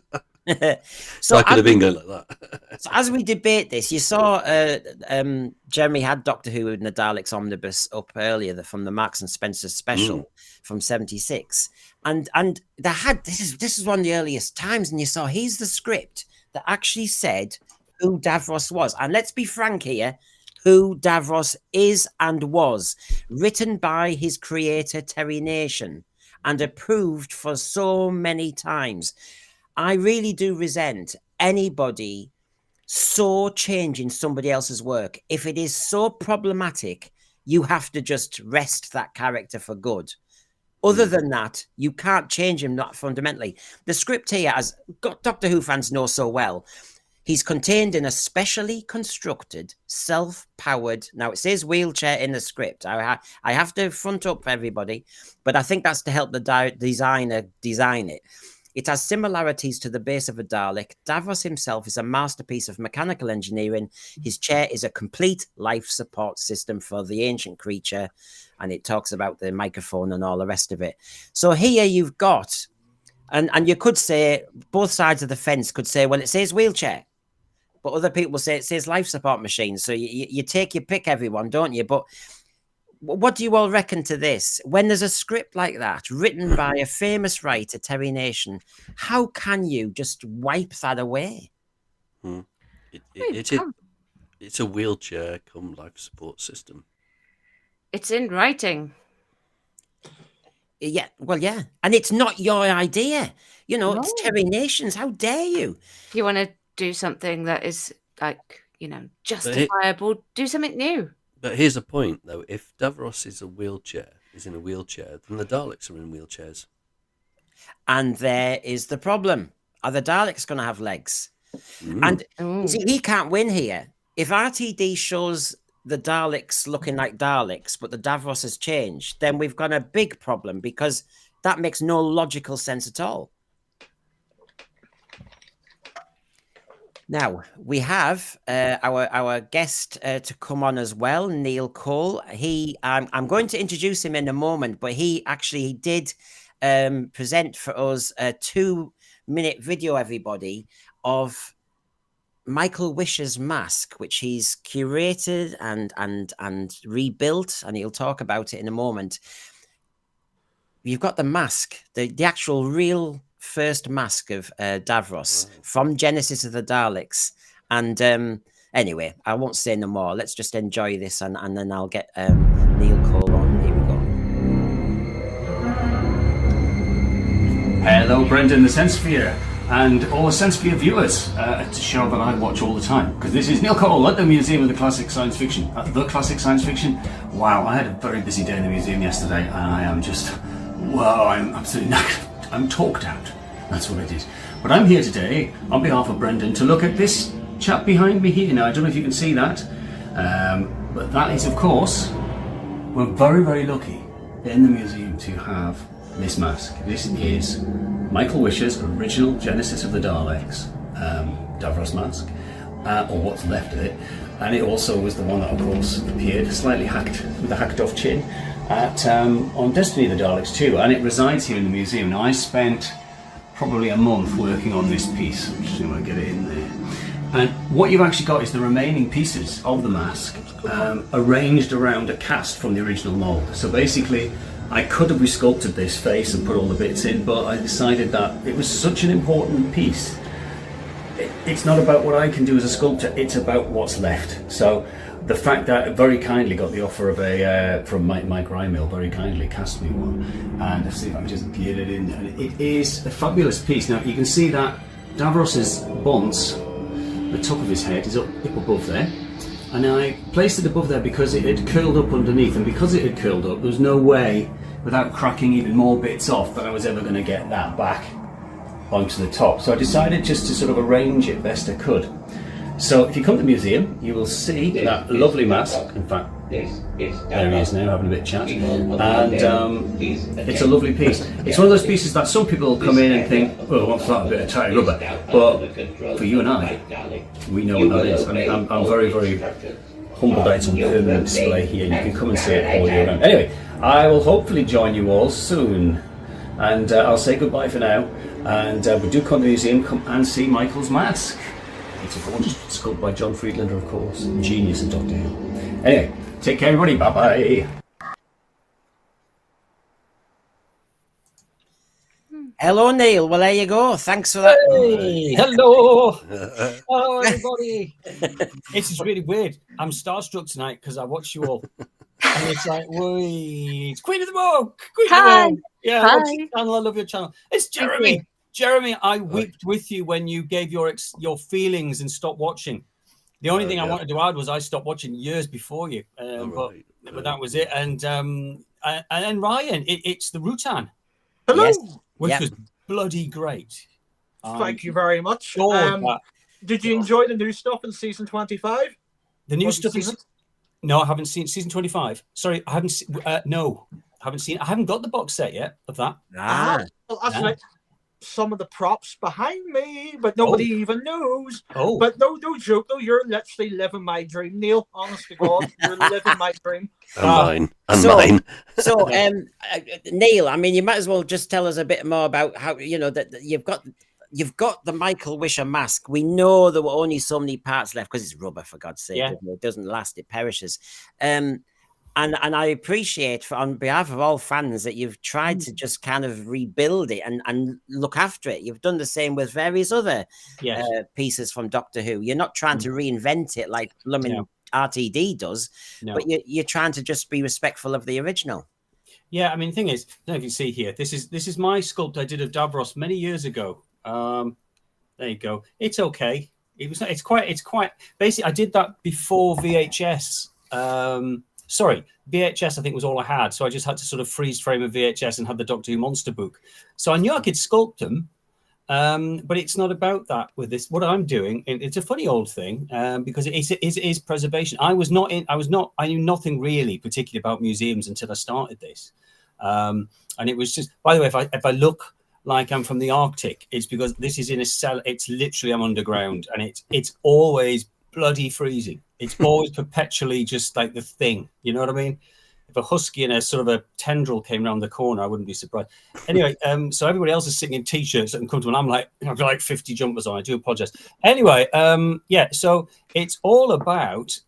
So I could have been going like that. So as we debate this, you saw Jeremy had Doctor Who in the Daleks Omnibus up earlier from the Marks and Spencer special from '76, and they had this is one of the earliest times, and you saw here's the script that actually said who Davros was, and let's be frank here. Who Davros is and was, written by his creator Terry Nation and approved for so many times. I really do resent anybody so changing somebody else's work. If it is so problematic, you have to just rest that character for good. Other than that, you can't change him not fundamentally. The script here, as Doctor Who fans know so well, he's contained in a specially constructed, self-powered. Now, it says wheelchair in the script. I have to front up everybody, but I think that's to help the designer design it. It has similarities to the base of a Dalek. Davros himself is a masterpiece of mechanical engineering. His chair is a complete life support system for the ancient creature, and it talks about the microphone and all the rest of it. So here you've got, and you could say, both sides of the fence could say, well, it says wheelchair. But other people will say it says life support machine. So you take your pick, everyone, don't you? But what do you all reckon to this? When there's a script like that written by a famous writer, Terry Nation, how can you just wipe that away? It's a wheelchair come life support system. It's in writing. Yeah, well, yeah. And it's not your idea. No. It's Terry Nation's. How dare you? If you want to do something that is justifiable, do something new. But here's the point, though. If Davros is a wheelchair, is in a wheelchair, then the Daleks are in wheelchairs. And there is the problem. Are the Daleks going to have legs? And you see, he can't win here. If RTD shows the Daleks looking like Daleks, but the Davros has changed, then we've got a big problem because that makes no logical sense at all. Now, we have our guest to come on as well, Neil Cole. I'm going to introduce him in a moment, but he did present for us a 2-minute video, everybody, of Michael Wisher's mask, which he's curated and rebuilt, and he'll talk about it in a moment. You've got the mask, the actual real first mask of Davros from Genesis of the Daleks. And anyway, I won't say no more. Let's just enjoy this, and then I'll get Neil Cole on. Here we go. Hello, Brendan the Sensephere, and all the Sensephere viewers. It's a show that I watch all the time, because this is Neil Cole at the Museum of the Classic Science Fiction. The Classic Science Fiction. Wow, I had a very busy day in the museum yesterday, and I am just... Wow, I'm absolutely knackered. I'm talked out. That's what it is. But I'm here today on behalf of Brendan to look at this chap behind me here. Now, I don't know if you can see that, but that is, of course, we're very, very lucky in the museum to have this mask. This is Michael Wisher's original Genesis of the Daleks Davros mask, or what's left of it. And it also was the one that, of course, appeared slightly hacked with a hacked off chin at on Destiny of the Daleks 2, and it resides here in the museum. Now, I spent probably a month working on this piece. I'm just going to get it in there. And what you've actually got is the remaining pieces of the mask arranged around a cast from the original mould. So basically, I could have resculpted this face and put all the bits in, but I decided that it was such an important piece. It's not about what I can do as a sculptor, it's about what's left. So the fact that I very kindly got the offer of from Mike Rymill, very kindly cast me one, and let's see if I can just get it in. And it is a fabulous piece. Now you can see that Davros's bonce, the top of his head, is up above there, and I placed it above there because it had curled up underneath, and because it had curled up, there was no way, without cracking even more bits off, that I was ever going to get that back onto the top. So I decided just to sort of arrange it best I could. So if you come to the museum, you will see that lovely mask. In fact, there he is now, having a bit of chat. And it's a lovely piece. It's one of those pieces that some people come in and think, oh, what's that, a bit of tight rubber? But for you and I, we know what that is. I mean, I'm very, very humbled that it's on permanent display here. You can come and see it all year round. Anyway, I will hopefully join you all soon. And I'll say goodbye for now. And we do come to the museum, come and see Michael's mask. It's a gorgeous sculpt by John Friedlander, of course, genius of Doctor Who. Anyway, take care, everybody. Bye bye. Hello, Neil. Well, there you go. Thanks for that. Hey, hello. Hello, everybody. This is really weird. I'm starstruck tonight because I watch you all. And it's like, wait, it's Queen of the Moog. Queen Hi. of the Moog. Yeah, Hi. I watch your channel. I love your channel. It's Jeremy. Jeremy, I wept with you when you gave your feelings and stopped watching. The only thing I wanted to add was I stopped watching years before you, but that was it. And then Ryan, it's the Rutan. Hello. Yes. Which was bloody great. Thank you very much. That. Did you enjoy the new stuff in season 25? The new Have you stuff seen is... it? No, I haven't seen season 25. Sorry, I haven't seen... no, haven't seen... I haven't got the box set yet of that. Well, that's right. Some of the props behind me, but nobody even knows. Oh. But no joke though, you're literally living my dream, Neil. Honest to God, you're living my dream. And mine. So, Neil, I mean, you might as well just tell us a bit more about how, you know, that you've got the Michael Wisher mask. We know there were only so many parts left because it's rubber, for God's sake. Yeah. It doesn't last, it perishes. And I appreciate, on behalf of all fans, that you've tried to just kind of rebuild it and look after it. You've done the same with various other pieces from Doctor Who. You're not trying to reinvent it like RTD does, but you're trying to just be respectful of the original. Yeah, I mean, the thing is, I don't know if you see here, this is my sculpt I did of Davros many years ago. There you go. It's okay. It's quite basically I did that before VHS. Sorry, VHS, I think, was all I had. So I just had to sort of freeze frame a VHS and have the Doctor Who monster book. So I knew I could sculpt them. But it's not about that with this. What I'm doing, it's a funny old thing, because it is preservation. I knew nothing really particularly about museums until I started this. And it was just, by the way, if I look like I'm from the Arctic, it's because this is in a cell. It's literally, I'm underground, and it's always bloody freezing. It's always perpetually just like the thing. You know what I mean? If a husky and a sort of a tendril came around the corner, I wouldn't be surprised. Anyway, so everybody else is sitting in t-shirts and comes when I'm like, I've got like 50 jumpers on. I do apologize. Anyway, yeah, so it's all about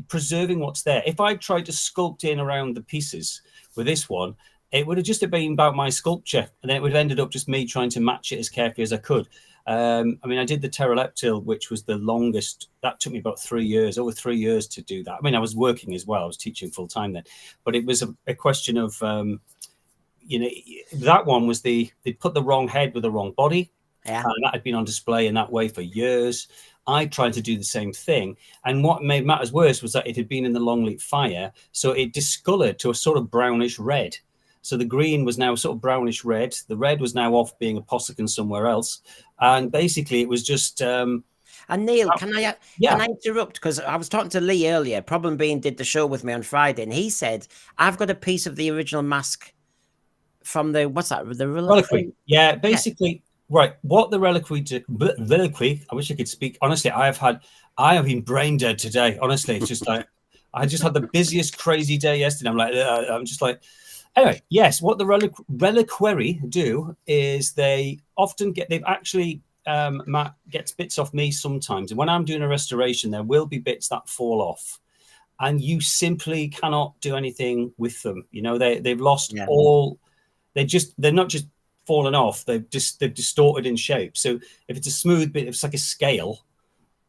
preserving what's there. If I tried to sculpt in around the pieces with this one, it would have just been about my sculpture, and then it would have ended up just me trying to match it as carefully as I could. I mean, I did the pteroleptil, which was the longest. That took me about 3 years, over 3 years to do that. I mean, I was working as well. I was teaching full time then, but it was a question of, you know, that one was they put the wrong head with the wrong body. Yeah. And that had been on display in that way for years. I tried to do the same thing. And what made matters worse was that it had been in the Longleat fire. So it discolored to a sort of brownish red. So the green was now sort of brownish red. The red was now off being a Posicon somewhere else. And basically it was just... and Neil, can I interrupt? Because I was talking to Lee earlier, Problem Being did the show with me on Friday, and he said, I've got a piece of the original mask from the, what's that? The reliquary. Yeah, basically, right. What the reliquary did, reliquary, I wish I could speak. Honestly, I have been brain dead today. Honestly, it's just like, I just had the busiest, crazy day yesterday. I'm just like, anyway, yes, what the reliquary do is they've actually, Matt gets bits off me sometimes. And when I'm doing a restoration, there will be bits that fall off. And you simply cannot do anything with them. You know, they've lost all, they're not just fallen off, they've distorted in shape. So if it's a smooth bit, if it's like a scale,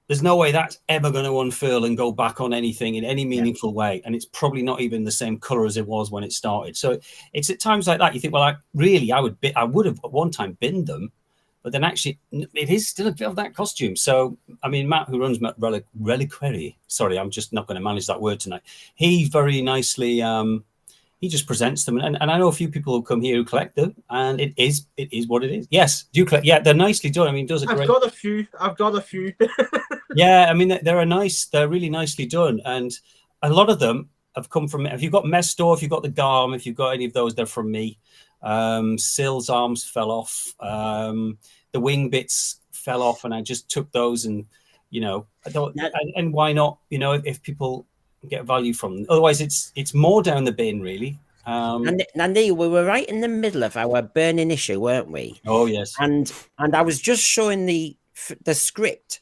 there's no way that's ever going to unfurl and go back on anything in any meaningful way. And it's probably not even the same color as it was when it started. So it's at times like that you think, well, I would have at one time binned them, but then actually it is still a bit of that costume. So, I mean, Matt, who runs Reliquary, sorry, I'm just not going to manage that word tonight. He very nicely, he just presents them. And I know a few people who come here who collect them, and it is what it is. Yes, do you collect? Yeah, they're nicely done. I mean, I've got a few. Yeah, I mean, they're really nicely done. And a lot of them have come from, if you've got Mestor, if you've got the Garm, if you've got any of those, they're from me. Sill's arms fell off. The wing bits fell off, and I just took those, and, you know, I thought, and why not, you know, if people get value from them. Otherwise, it's more down the bin, really. And Neil, we were right in the middle of our burning issue, weren't we? Oh, yes. And I was just showing the script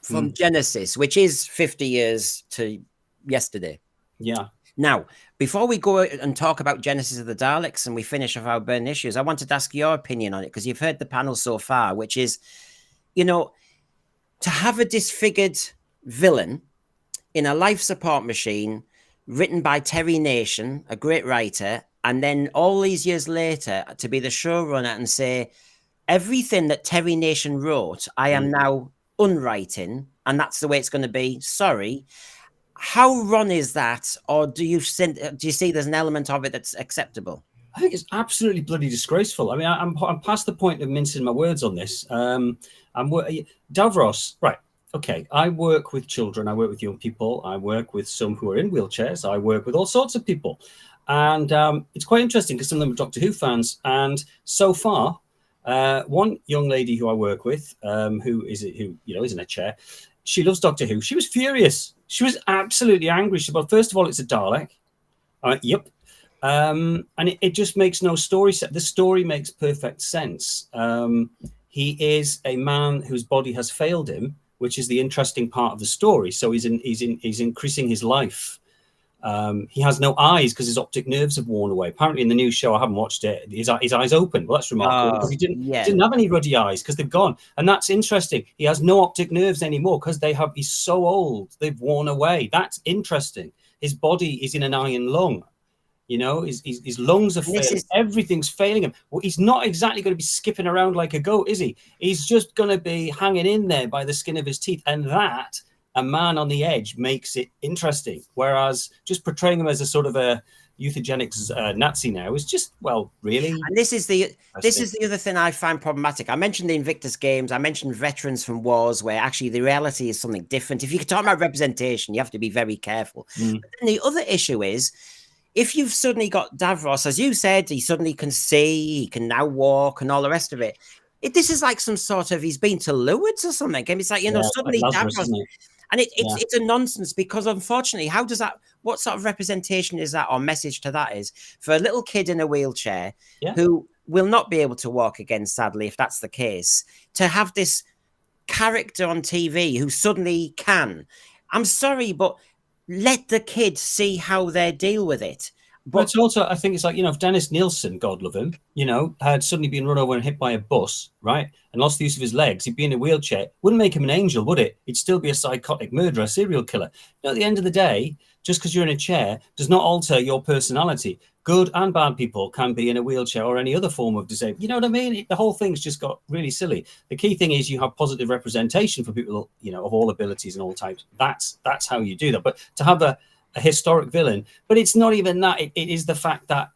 from Genesis, which is 50 years to yesterday. Yeah. Now, before we go and talk about Genesis of the Daleks and we finish off our burning issues, I wanted to ask your opinion on it, because you've heard the panel so far, which is, you know, to have a disfigured villain in a life support machine written by Terry Nation, a great writer, and then all these years later to be the showrunner and say, everything that Terry Nation wrote, I am now unwriting, and that's the way it's going to be. Sorry. How wrong is that? Or do you see there's an element of it that's acceptable? I think it's absolutely bloody disgraceful. I mean, I'm past the point of mincing my words on this. Davros, right. Okay, I work with children, I work with young people, I work with some who are in wheelchairs, I work with all sorts of people. And it's quite interesting because some of them are Doctor Who fans. And so far, one young lady who I work with, who is in a chair, she loves Doctor Who. She was furious. She was absolutely angry. She said, well, first of all, it's a Dalek. Yep. And it just makes no story sense. The story makes perfect sense. He is a man whose body has failed him, which is the interesting part of the story. So he's increasing his life. He has no eyes because his optic nerves have worn away. Apparently in the new show, I haven't watched it, his eyes open. Well, that's remarkable because he didn't have any ruddy eyes because they've gone. And that's interesting. He has no optic nerves anymore because he's so old. They've worn away. That's interesting. His body is in an iron lung. You know, his lungs are failing. Everything's failing him. Well, he's not exactly going to be skipping around like a goat, is he? He's just going to be hanging in there by the skin of his teeth. And that a man on the edge makes it interesting. Whereas just portraying him as a sort of a eugenics Nazi now is just, well, really. And this is the other thing I find problematic. I mentioned the Invictus Games. I mentioned veterans from wars where actually the reality is something different. If you talk about representation, you have to be very careful. But then the other issue is, if you've suddenly got Davros, as you said, he suddenly can see, he can now walk and all the rest of it. This is like some sort of, he's been to Lourdes or something. It's like, suddenly like Lazarus, Davros. And it's a nonsense, because unfortunately, what sort of representation is that, or message to that is, for a little kid in a wheelchair who will not be able to walk again, sadly, if that's the case, to have this character on TV who suddenly can. I'm sorry, but let the kid see how they deal with it. But it's also, I think it's like, if Dennis Nielsen, God love him, had suddenly been run over and hit by a bus, right, and lost the use of his legs, he'd be in a wheelchair. Wouldn't make him an angel, would it? He'd still be a psychotic murderer, serial killer. At the end of the day, just because you're in a chair does not alter your personality. Good and bad people can be in a wheelchair or any other form of disabled. You know what I mean? The whole thing's just got really silly. The key thing is you have positive representation for people, of all abilities and all types. That's how you do that. But to have a historic villain, but it's not even that. It is the fact that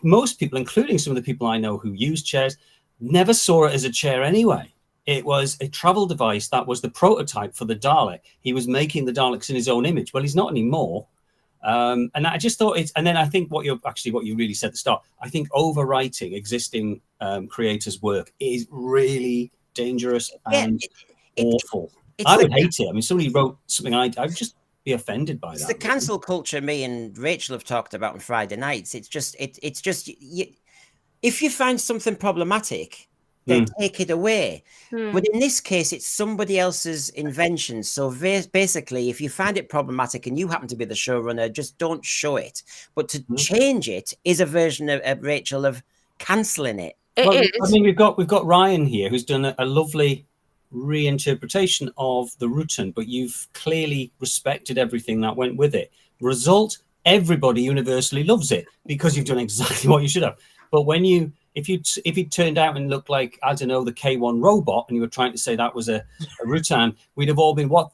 most people, including some of the people I know who use chairs, never saw it as a chair anyway. It was a travel device that was the prototype for the Dalek. He was making the Daleks in his own image. Well, he's not anymore. And I just thought and then I think what you really said at the start, I think overwriting existing creators' work is really dangerous and awful. I would hate it. I mean, somebody wrote something, I'd just be offended by that. It's the cancel culture me and Rachel have talked about on Friday nights. It's just if you find something problematic, then take it away. But in this case, it's somebody else's invention. So basically, if you find it problematic and you happen to be the showrunner, just don't show it. But to change it is a version of Rachel of cancelling it. I mean, we've got Ryan here who's done a lovely reinterpretation of the Rutan, but you've clearly respected everything that went with it. Result, everybody universally loves it because you've done exactly what you should have. But if it turned out and looked like, I don't know, the K1 robot, and you were trying to say that was a Rutan, we'd have all been, what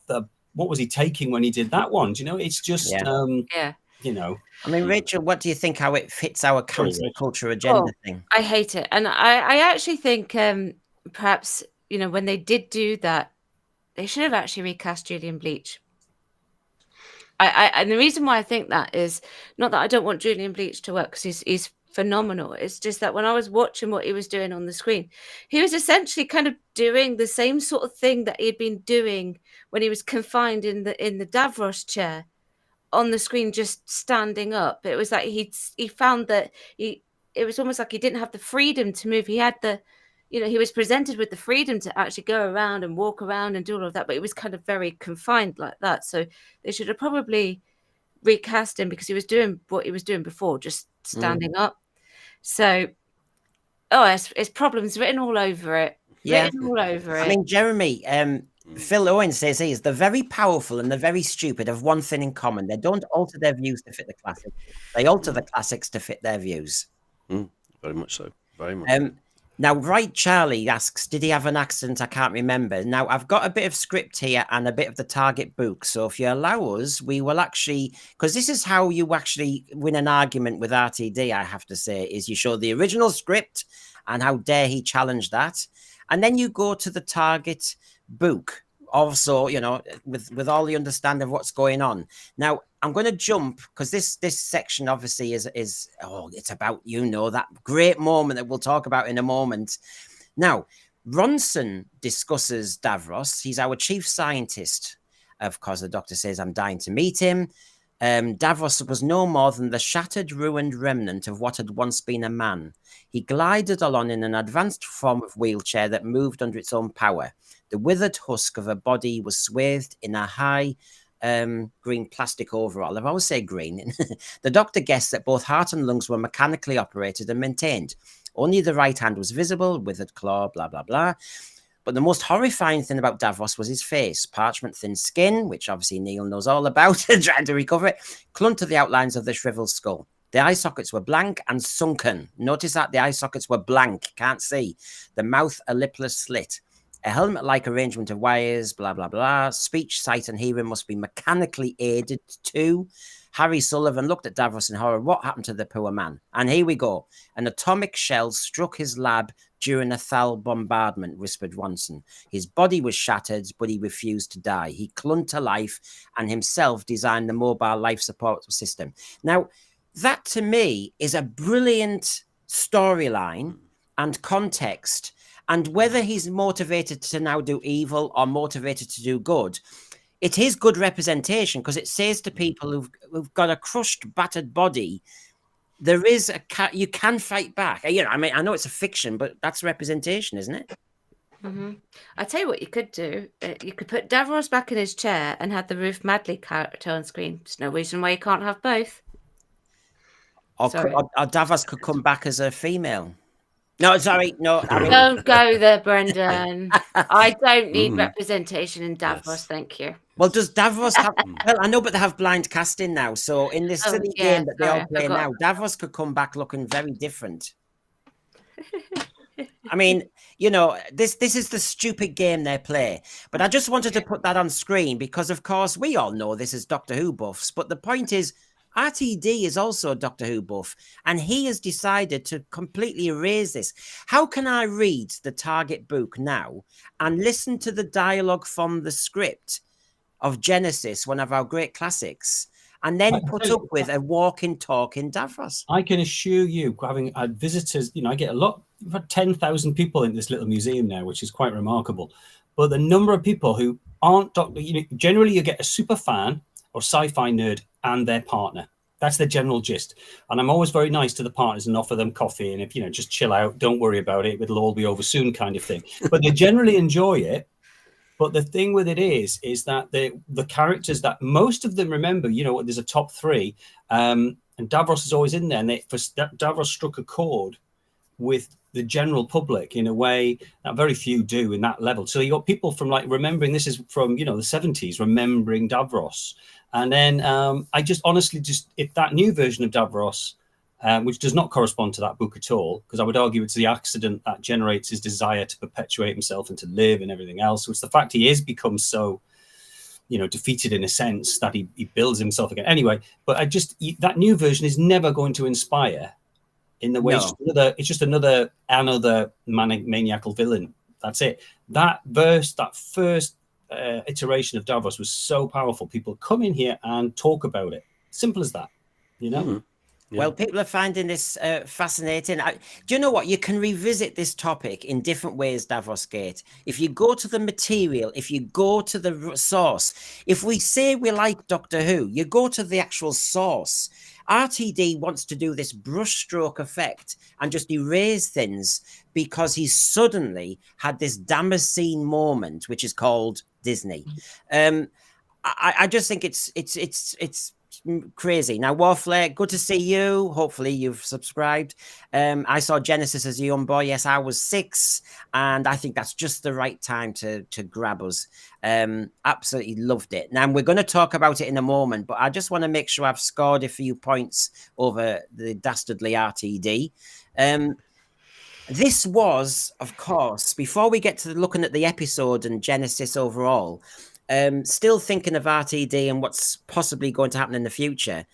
was he taking when he did that one? Do you know? It's just I mean, Rachel, what do you think, how it fits our cancel culture agenda thing? I hate it. And I actually think perhaps when they did do that, they should have actually recast Julian Bleach. And the reason why I think that is not that I don't want Julian Bleach to work, because he's phenomenal. It's just that when I was watching what he was doing on the screen, he was essentially kind of doing the same sort of thing that he had been doing when he was confined in the Davros chair on the screen, just standing up. It was like he found that it was almost like he didn't have the freedom to move. He had he was presented with the freedom to actually go around and walk around and do all of that, but it was kind of very confined like that. So they should have probably recast him, because he was doing what he was doing before, just standing up. So, it's problems written all over it. Yeah. Written all over it. I mean, Jeremy, Phil Owen says he's the very powerful and the very stupid have one thing in common. They don't alter their views to fit the classic. They alter the classics to fit their views. Very much so. Very much. Now, Right Charlie asks, did he have an accident? I can't remember. Now, I've got a bit of script here and a bit of the target book. So if you allow us, we will actually, because this is how you actually win an argument with RTD, I have to say, is you show the original script and how dare he challenge that. And then you go to the target book. Also, with all the understanding of what's going on. Now, I'm going to jump, because this section obviously is it's about that great moment that we'll talk about in a moment. Now, Ronson discusses Davros. He's our chief scientist. Of course, the doctor says, I'm dying to meet him. Davros was no more than the shattered, ruined remnant of what had once been a man. He glided along in an advanced form of wheelchair that moved under its own power. The withered husk of a body was swathed in a high green plastic overall. I've always said green. The doctor guessed that both heart and lungs were mechanically operated and maintained. Only the right hand was visible, withered claw, blah, blah, blah. But the most horrifying thing about Davros was his face. Parchment thin skin, which obviously Neil knows all about, trying to recover it, clung to the outlines of the shriveled skull. The eye sockets were blank and sunken. Notice that the eye sockets were blank, can't see. The mouth a lipless slit. A helmet-like arrangement of wires, blah, blah, blah. Speech, sight, and hearing must be mechanically aided too. Harry Sullivan looked at Davros in horror. What happened to the poor man? And here we go. An atomic shell struck his lab during a Thal bombardment, whispered Ronson. His body was shattered, but he refused to die. He clung to life and himself designed the mobile life support system. Now, that to me is a brilliant storyline and context. And whether he's motivated to now do evil or motivated to do good, it is good representation because it says to people who've got a crushed, battered body, there is you can fight back. You know, I mean, I know it's a fiction, but that's representation, isn't it? Mm-hmm. I tell you what you could do. You could put Davros back in his chair and have the Ruth Madley character on screen. There's no reason why you can't have both. Or Davros could come back as a female. No, sorry, no. I mean... Don't go there, Brendan. I don't need representation in Davros, thank you. Well, does Davros have... Well, I know, but they have blind casting now. So in this silly game that they all play now, Davros could come back looking very different. I mean, you know, this is the stupid game they play. But I just wanted to put that on screen because, of course, we all know this is Doctor Who buffs. But the point is, RTD is also a Doctor Who buff, and he has decided to completely erase this. How can I read the Target book now and listen to the dialogue from the script of Genesis, one of our great classics, and then put up with a walking, talking Davros? I can assure you, having had visitors, you know, I get a lot, we've had 10,000 people in this little museum now, which is quite remarkable. But the number of people who aren't Doctor, you know, generally you get a super fan or sci-fi nerd and their partner. That's the general gist. And I'm always very nice to the partners and offer them coffee. And if, you know, just chill out, don't worry about it. It'll all be over soon kind of thing. But they generally enjoy it. But the thing with it is that the characters that most of them remember, you know, there's a top three, and Davros is always in there. And Davros struck a chord with the general public in a way that very few do in that level. So you got people from like remembering, this is from, you know, the 70s, remembering Davros. And then I just honestly if that new version of Davros, which does not correspond to that book at all, because I would argue it's the accident that generates his desire to perpetuate himself and to live and everything else. So it's the fact he is become so, you know, defeated in a sense that he builds himself again. Anyway, but that new version is never going to inspire in the way it's just another maniacal villain. That's it. That first iteration of Davros was so powerful. People come in here and talk about it. Simple as that, you know. Yeah. Well, people are finding this fascinating. Do you know what? You can revisit this topic in different ways, Davros Gate. If you go to the material, if you go to the source, if we say we like Doctor Who, you go to the actual source. RTD wants to do this brushstroke effect and just erase things because he's suddenly had this Damascene moment, which is called Disney. I just think it's crazy. Now, Warflare, good to see you. Hopefully you've subscribed. I saw Genesis as a young boy. Yes, I was 6, and I think that's just the right time to grab us. Absolutely loved it. Now, we're going to talk about it in a moment, but I just want to make sure I've scored a few points over the dastardly RTD. This was, of course, before we get to looking at the episode and Genesis overall, still thinking of RTD and what's possibly going to happen in the future.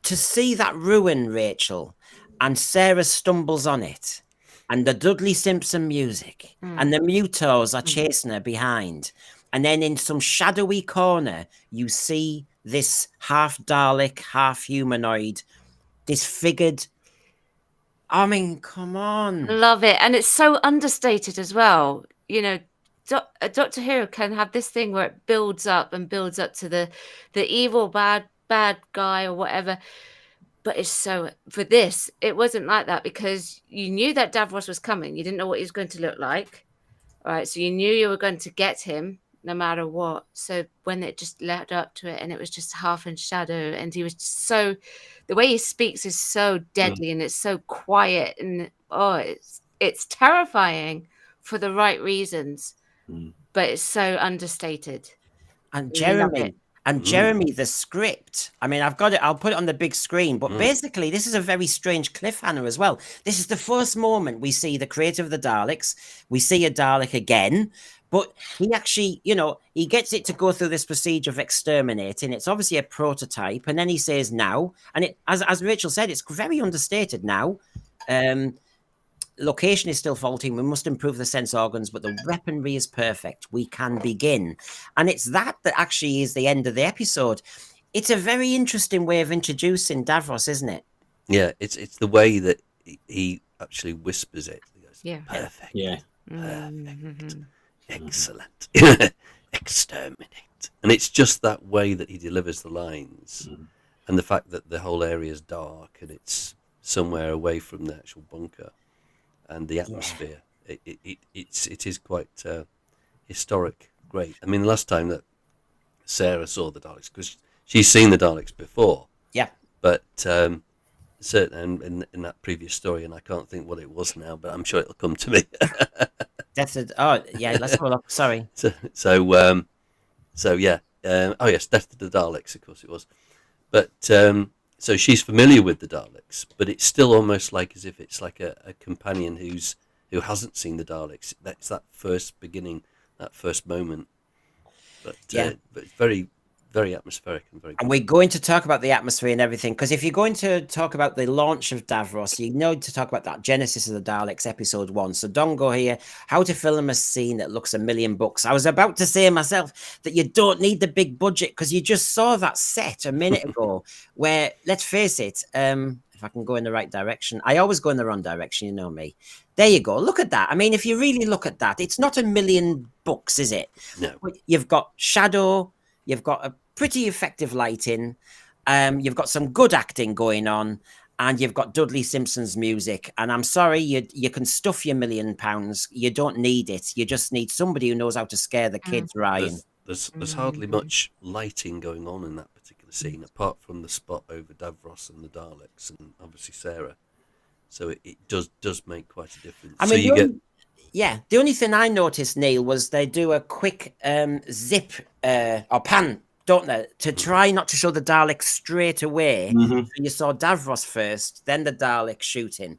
To see that ruin, Rachel, and Sarah stumbles on it, and the Dudley Simpson music, and the Mutos are chasing her behind, and then in some shadowy corner, you see this half Dalek, half humanoid, disfigured. I mean, come on. Love it. And it's so understated as well. You know, Doctor Who can have this thing where it builds up to the evil bad guy or whatever, but it's so, for this it wasn't like that because you knew that Davros was coming. You didn't know what he was going to look like, all right? So you knew you were going to get him no matter what. So when it just led up to it and it was just half in shadow, and he was just so, the way he speaks is so deadly and it's so quiet, and it's terrifying for the right reasons. But it's so understated. And Jeremy, And Jeremy, the script, I mean, I've got it, I'll put it on the big screen, but basically this is a very strange cliffhanger as well. This is the first moment we see the creator of the Daleks. We see a Dalek again, but he actually, you know, he gets it to go through this procedure of exterminating. It's obviously a prototype. And then he says now, and it, as Rachel said, it's very understated now. Location is still faulty. We must improve the sense organs, but the weaponry is perfect. We can begin. And it's that actually is the end of the episode. It's a very interesting way of introducing Davros, isn't it? Yeah, it's the way that he actually whispers it. He goes, Yeah. perfect. Yeah. Perfect. Excellent. Exterminate. And it's just that way that he delivers the lines. And the fact that the whole area is dark and it's somewhere away from the actual bunker. And the atmosphere, it is quite historic, great. I mean, the last time that Sarah saw the Daleks, because she's seen the Daleks before. Yeah. But certain in that previous story, and I can't think what it was now, but I'm sure it'll come to me. Let's have a look. Sorry. So yeah. Oh yes, Death to the Daleks, of course it was. But so she's familiar with the Daleks, but it's still almost like as if it's like a companion who hasn't seen the Daleks. That's that first beginning, that first moment. But but it's very, very atmospheric and very good. And we're going to talk about the atmosphere and everything, because if you're going to talk about the launch of Davros, you need to talk about that Genesis of the Daleks, episode 1. So don't go here. How to film a scene that looks $1 million. I was about to say myself that you don't need the big budget, because you just saw that set a minute ago where, let's face it, if I can go in the right direction, I always go in the wrong direction, you know me. There you go. Look at that. I mean, if you really look at that, it's not $1 million, is it? No. You've got shadow, you've got a pretty effective lighting, you've got some good acting going on, and you've got Dudley Simpson's music. And I'm sorry, you can stuff your £1 million. You don't need it. You just need somebody who knows how to scare the kids, Ryan. There's hardly much lighting going on in that particular scene, apart from the spot over Davros and the Daleks, and obviously Sarah. So it does make quite a difference. I mean, the only thing I noticed, Neil, was they do a quick zip or pan, don't they, to try not to show the Daleks straight away. So you saw Davros first, then the Dalek shooting.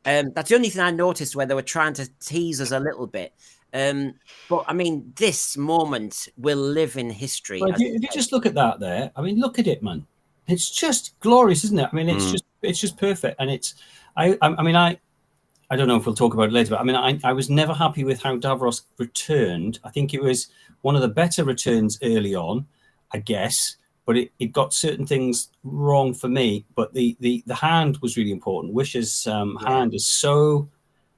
That's the only thing I noticed, where they were trying to tease us a little bit. But I mean, this moment will live in history. Well, if you just look at that there, I mean, look at it, man. It's just glorious, isn't it? I mean, it's just perfect, and it's. I mean, I don't know if we'll talk about it later, but I mean, I was never happy with how Davros returned. I think it was one of the better returns early on, I guess, but it got certain things wrong for me. But the hand was really important. Wish's hand is so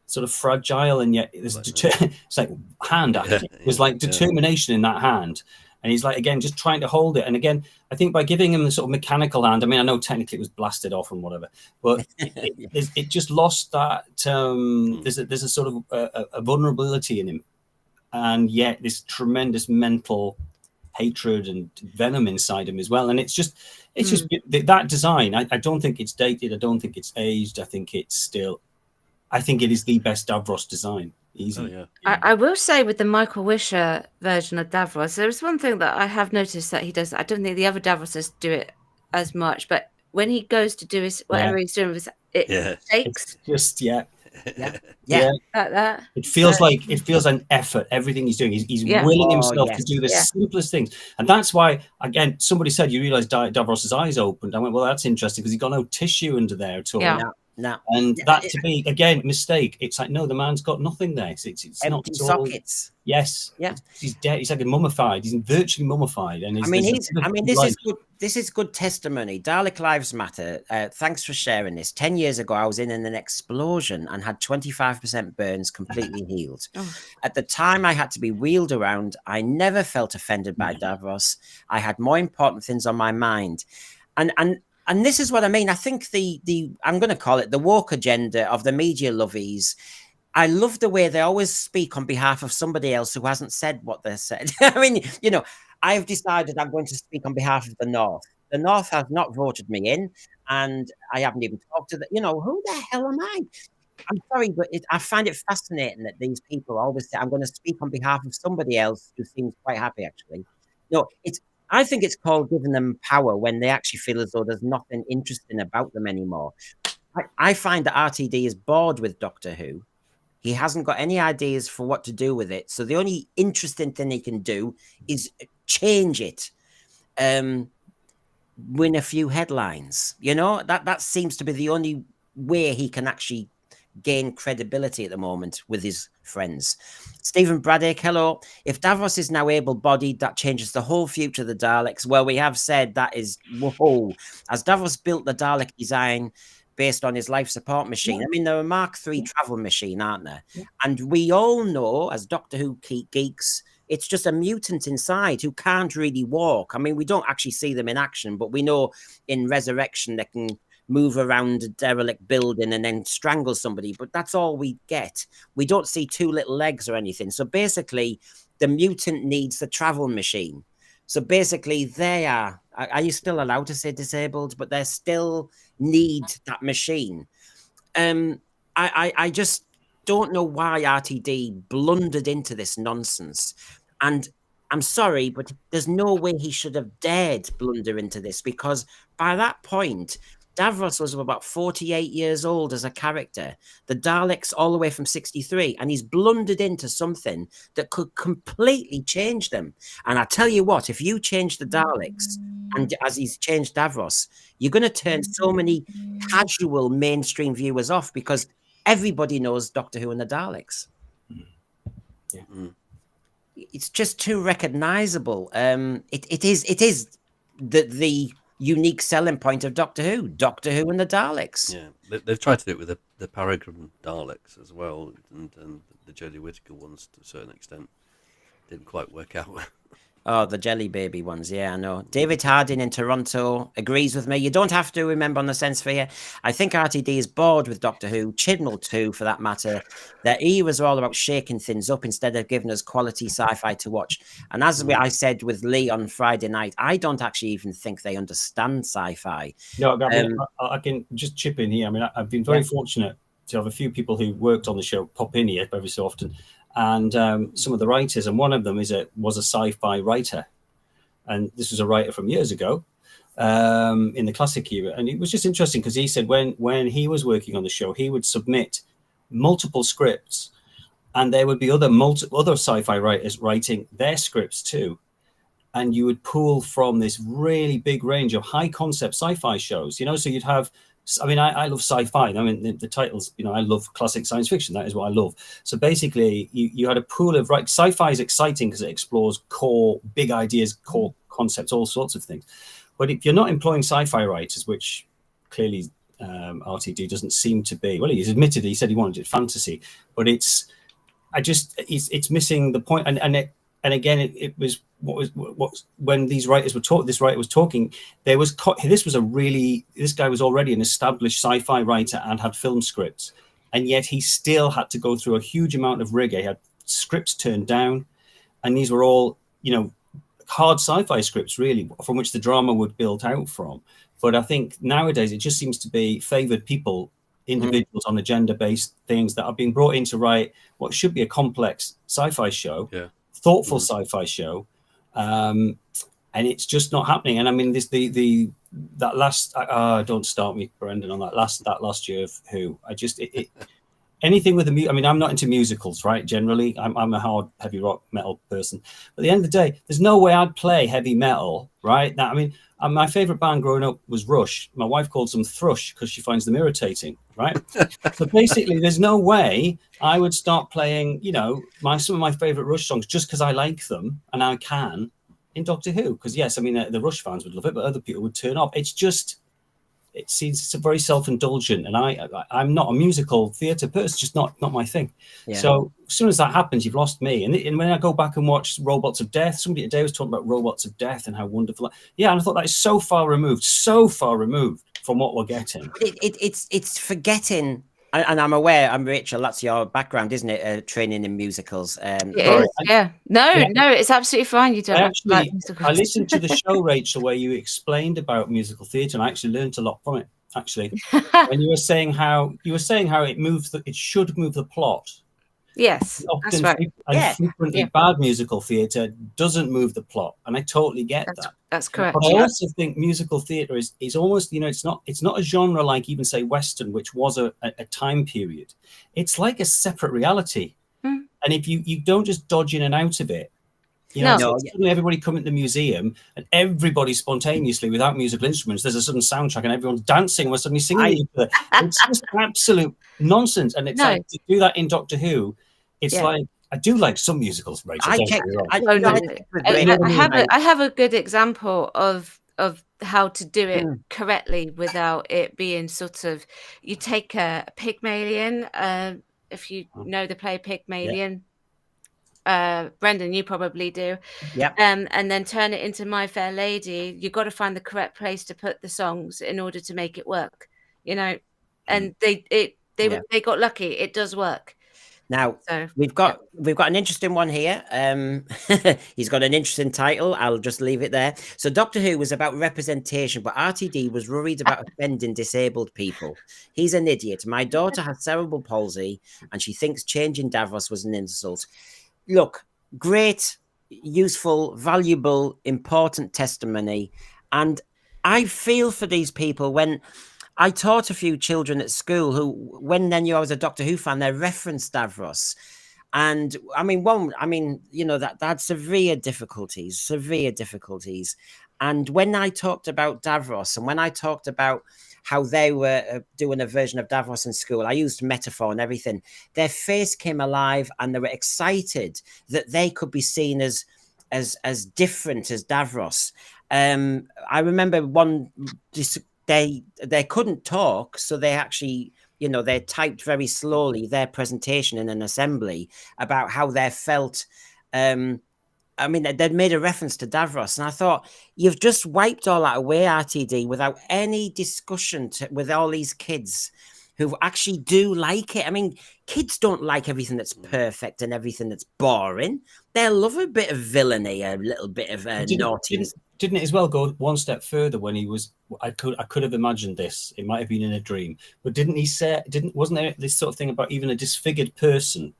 sort of fragile, and yet it's like hand acting. There's like determination in that hand. And he's like, again, just trying to hold it. And again, I think by giving him the sort of mechanical hand, I mean, I know technically it was blasted off and whatever, but it just lost that. There's a sort of a vulnerability in him. And yet this tremendous mental hatred and venom inside him as well. And it's just that design. I don't think it's dated. I don't think it's aged. I think it is the best Davros design. Easy. Oh, yeah. I will say, with the Michael Wisher version of Davros, there is one thing that I have noticed that he does. I don't think the other Davroses do it as much, but when he goes to do his whatever he's doing, it shakes. It's just yeah. Like that. It feels an effort. Everything he's doing, he's willing himself to do the simplest things, and that's why, again, somebody said you realise Davros's eyes opened. I went, well, that's interesting, because he's got no tissue under there at all. Yeah. No. And that, to me, again, mistake. It's like, no, the man's got nothing there. It's not empty sockets. Yes. Yeah. He's dead. He's like mummified. He's virtually mummified. And this is good testimony. Dalek Lives Matter. Thanks for sharing this. 10 years ago, I was in an explosion and had 25% burns completely healed. At the time, I had to be wheeled around. I never felt offended by Davros. I had more important things on my mind. And this is what I mean. I think I'm going to call it the woke agenda of the media lovies. I love the way they always speak on behalf of somebody else who hasn't said what they said. I mean, you know, I've decided I'm going to speak on behalf of the North. The North has not voted me in, and I haven't even talked to them. You know, who the hell am I? I'm sorry, but I find it fascinating that these people always say, I'm going to speak on behalf of somebody else who seems quite happy, actually. No, I think it's called giving them power when they actually feel as though there's nothing interesting about them anymore. I find that RTD is bored with Doctor Who. He hasn't got any ideas for what to do with it. So the only interesting thing he can do is change it, win a few headlines. You know, that seems to be the only way he can actually gain credibility at the moment with his friends. Stephen Braddock, hello. If Davros is now able-bodied, that changes the whole future of the Daleks. Well, we have said that is, whoa. As Davros built the Dalek design based on his life support machine. I mean, they're a Mark III travel machine, aren't they? And we all know, as Doctor Who geeks, it's just a mutant inside who can't really walk. I mean, we don't actually see them in action, but we know in Resurrection they can move around a derelict building and then strangle somebody, but that's all we get. We don't see two little legs or anything. So basically, the mutant needs the travel machine. So basically, they are you still allowed to say disabled? But they still need that machine. I just don't know why RTD blundered into this nonsense. And I'm sorry, but there's no way he should have dared blunder into this, because by that point, Davros was about 48 years old as a character. The Daleks all the way from 63, and he's blundered into something that could completely change them. And I tell you what, if you change the Daleks, and as he's changed Davros, you're going to turn so many casual mainstream viewers off, because everybody knows Doctor Who and the Daleks. Yeah. It's just too recognizable. It is the unique selling point of Doctor Who and the Daleks. Yeah, they've tried to do it with the Paragon Daleks as well, and the Jodie Whittaker ones to a certain extent. Didn't quite work out. Oh, the Jelly Baby ones. Yeah, I know. David Harding in Toronto agrees with me. You don't have to remember on the Sense Sphere. I think RTD is bored with Doctor Who, Chibnall too, for that matter. Their eras are all about shaking things up instead of giving us quality sci-fi to watch. And as I said with Lee on Friday night, I don't actually even think they understand sci-fi. No, I can just chip in here. I mean, I've been very fortunate to have a few people who worked on the show pop in here every so often. And some of the writers, and one of them was a sci-fi writer, and this was a writer from years ago in the classic era. And it was just interesting because he said when he was working on the show, he would submit multiple scripts, and there would be other sci-fi writers writing their scripts too, and you would pull from this really big range of high concept sci-fi shows. You know, so you'd have. I mean, I love sci-fi. I mean, the titles, you know, I love classic science fiction. That is what I love. So basically, you had a pool of, right, sci-fi is exciting because it explores core, big ideas, core concepts, all sorts of things. But if you're not employing sci-fi writers, which clearly RTD doesn't seem to be, well, he's admitted, he said he wanted it fantasy, but it's missing the point. And again, it was when these writers were talking. This writer was talking. This guy was already an established sci-fi writer and had film scripts, and yet he still had to go through a huge amount of rigor. He had scripts turned down, and these were all, you know, hard sci-fi scripts, really, from which the drama would build out from. But I think nowadays it just seems to be favoured people, individuals on agenda-based things that are being brought in to write what should be a complex sci-fi show. Yeah. Thoughtful sci-fi show, and it's just not happening. And I mean, that last don't start me, Brendan, on that last year of Who. I just anything with I mean, I'm not into musicals, right? Generally, I'm a hard heavy rock metal person. But at the end of the day, there's no way I'd play heavy metal, right? Now, I mean, my favorite band growing up was Rush. My wife calls them thrush because she finds them irritating, right? So basically, there's no way I would start playing, you know, some of my favorite Rush songs just because I like them and I can in Doctor Who. Because yes, I mean, the Rush fans would love it, but other people would turn off. It seems it's a very self-indulgent, and I'm not a musical theatre person. It's just not my thing. Yeah. So as soon as that happens, you've lost me. And when I go back and watch Robots of Death, somebody today was talking about Robots of Death and how wonderful. Yeah, and I thought that is so far removed from what we're getting. It's forgetting. And I'm aware, Rachel, that's your background, isn't it? Training in musicals. It is, yeah. No, it's absolutely fine. You don't have to like musicals. I listened to the show, Rachel, where you explained about musical theatre, and I actually learned a lot from it, actually. And you were saying how it should move the plot. Yes, that's right. Frequently bad musical theatre doesn't move the plot, and I totally get that. That's correct. But I also think musical theatre is almost, it's not a genre like even say Western, which was a time period. It's like a separate reality, and if you don't just dodge in and out of it, suddenly everybody come into the museum and everybody spontaneously, without musical instruments, there's a sudden soundtrack and everyone's dancing and we're suddenly singing each other. It's just absolute nonsense. And it's like to do that in Doctor Who, it's like, I do like some musicals, Rachel. I have a good example of how to do it correctly without it being sort of, you take a Pygmalion, if you know the play Pygmalion. Brendan, you probably do. Yeah. And then turn it into My Fair Lady. You've got to find the correct place to put the songs in order to make it work. And they got lucky. It does work. Now we've got an interesting one here. He's got an interesting title. I'll just leave it there. So Doctor Who was about representation, but RTD was worried about offending disabled people. He's an idiot. My daughter has cerebral palsy, and she thinks changing Davros was an insult. Look, great, useful, valuable, important testimony. And I feel for these people. When I taught a few children at school who, when they knew I was a Doctor Who fan, they referenced Davros. And that had severe difficulties. And when I talked about Davros and when I talked about how they were doing a version of Davros in school, I used metaphor and everything. Their face came alive and they were excited that they could be seen as different as Davros. I remember they couldn't talk, so they actually, they typed very slowly their presentation in an assembly about how they felt. They'd made a reference to Davros, and I thought, you've just wiped all that away, RTD, without any discussion with all these kids who actually do like it. I mean, kids don't like everything that's perfect and everything that's boring. They love a bit of villainy, a little bit of naughtiness. Didn't it as well go one step further when he was? I could have imagined this. It might have been in a dream, but wasn't there this sort of thing about even a disfigured person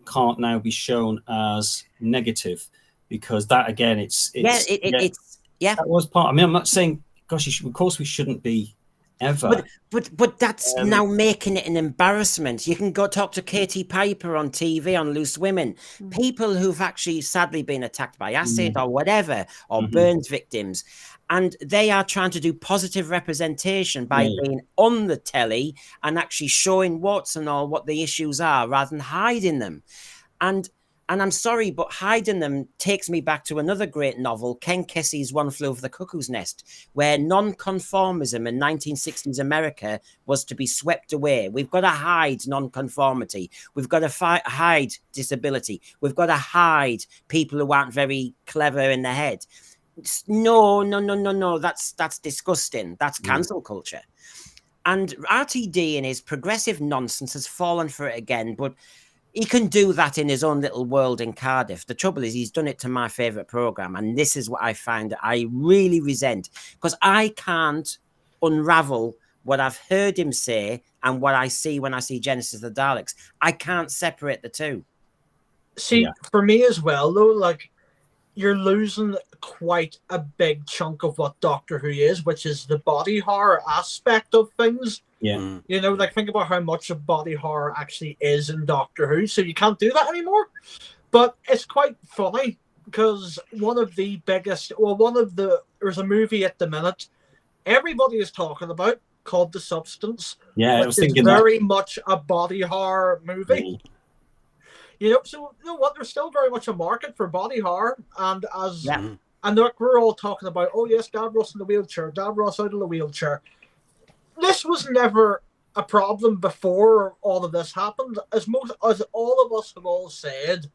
can't now be shown as negative? Because that again, that was part. I mean, I'm not saying, gosh, of course we shouldn't be ever. But that's now making it an embarrassment. You can go talk to Katie Piper on TV on Loose Women, people who've actually sadly been attacked by acid or whatever, or burns victims, and they are trying to do positive representation by being on the telly and actually showing what's and all what the issues are rather than hiding them. And I'm sorry, but hiding them takes me back to another great novel, Ken Kesey's One Flew Over the Cuckoo's Nest, where nonconformism in 1960s America was to be swept away. We've got to hide nonconformity. We've got to hide disability. We've got to hide people who aren't very clever in the head. No. That's disgusting. That's cancel culture. And RTD in his progressive nonsense has fallen for it again, but he can do that in his own little world in Cardiff. The trouble is he's done it to my favourite programme, and this is what I find that I really resent, because I can't unravel what I've heard him say and what I see when I see Genesis of the Daleks. I can't separate the two. See, for me as well, though, like, you're losing quite a big chunk of what Doctor Who is, which is the body horror aspect of things. Yeah. Think about how much of body horror actually is in Doctor Who, so you can't do that anymore. But it's quite funny because there's a movie at the minute everybody is talking about called The Substance. Yeah, which I was thinking is very much a body horror movie. So you know what? There's still very much a market for body horror, and we're all talking about, oh yes, Davros in the wheelchair, Davros out of the wheelchair. This was never a problem before all of this happened. As all of us have all said,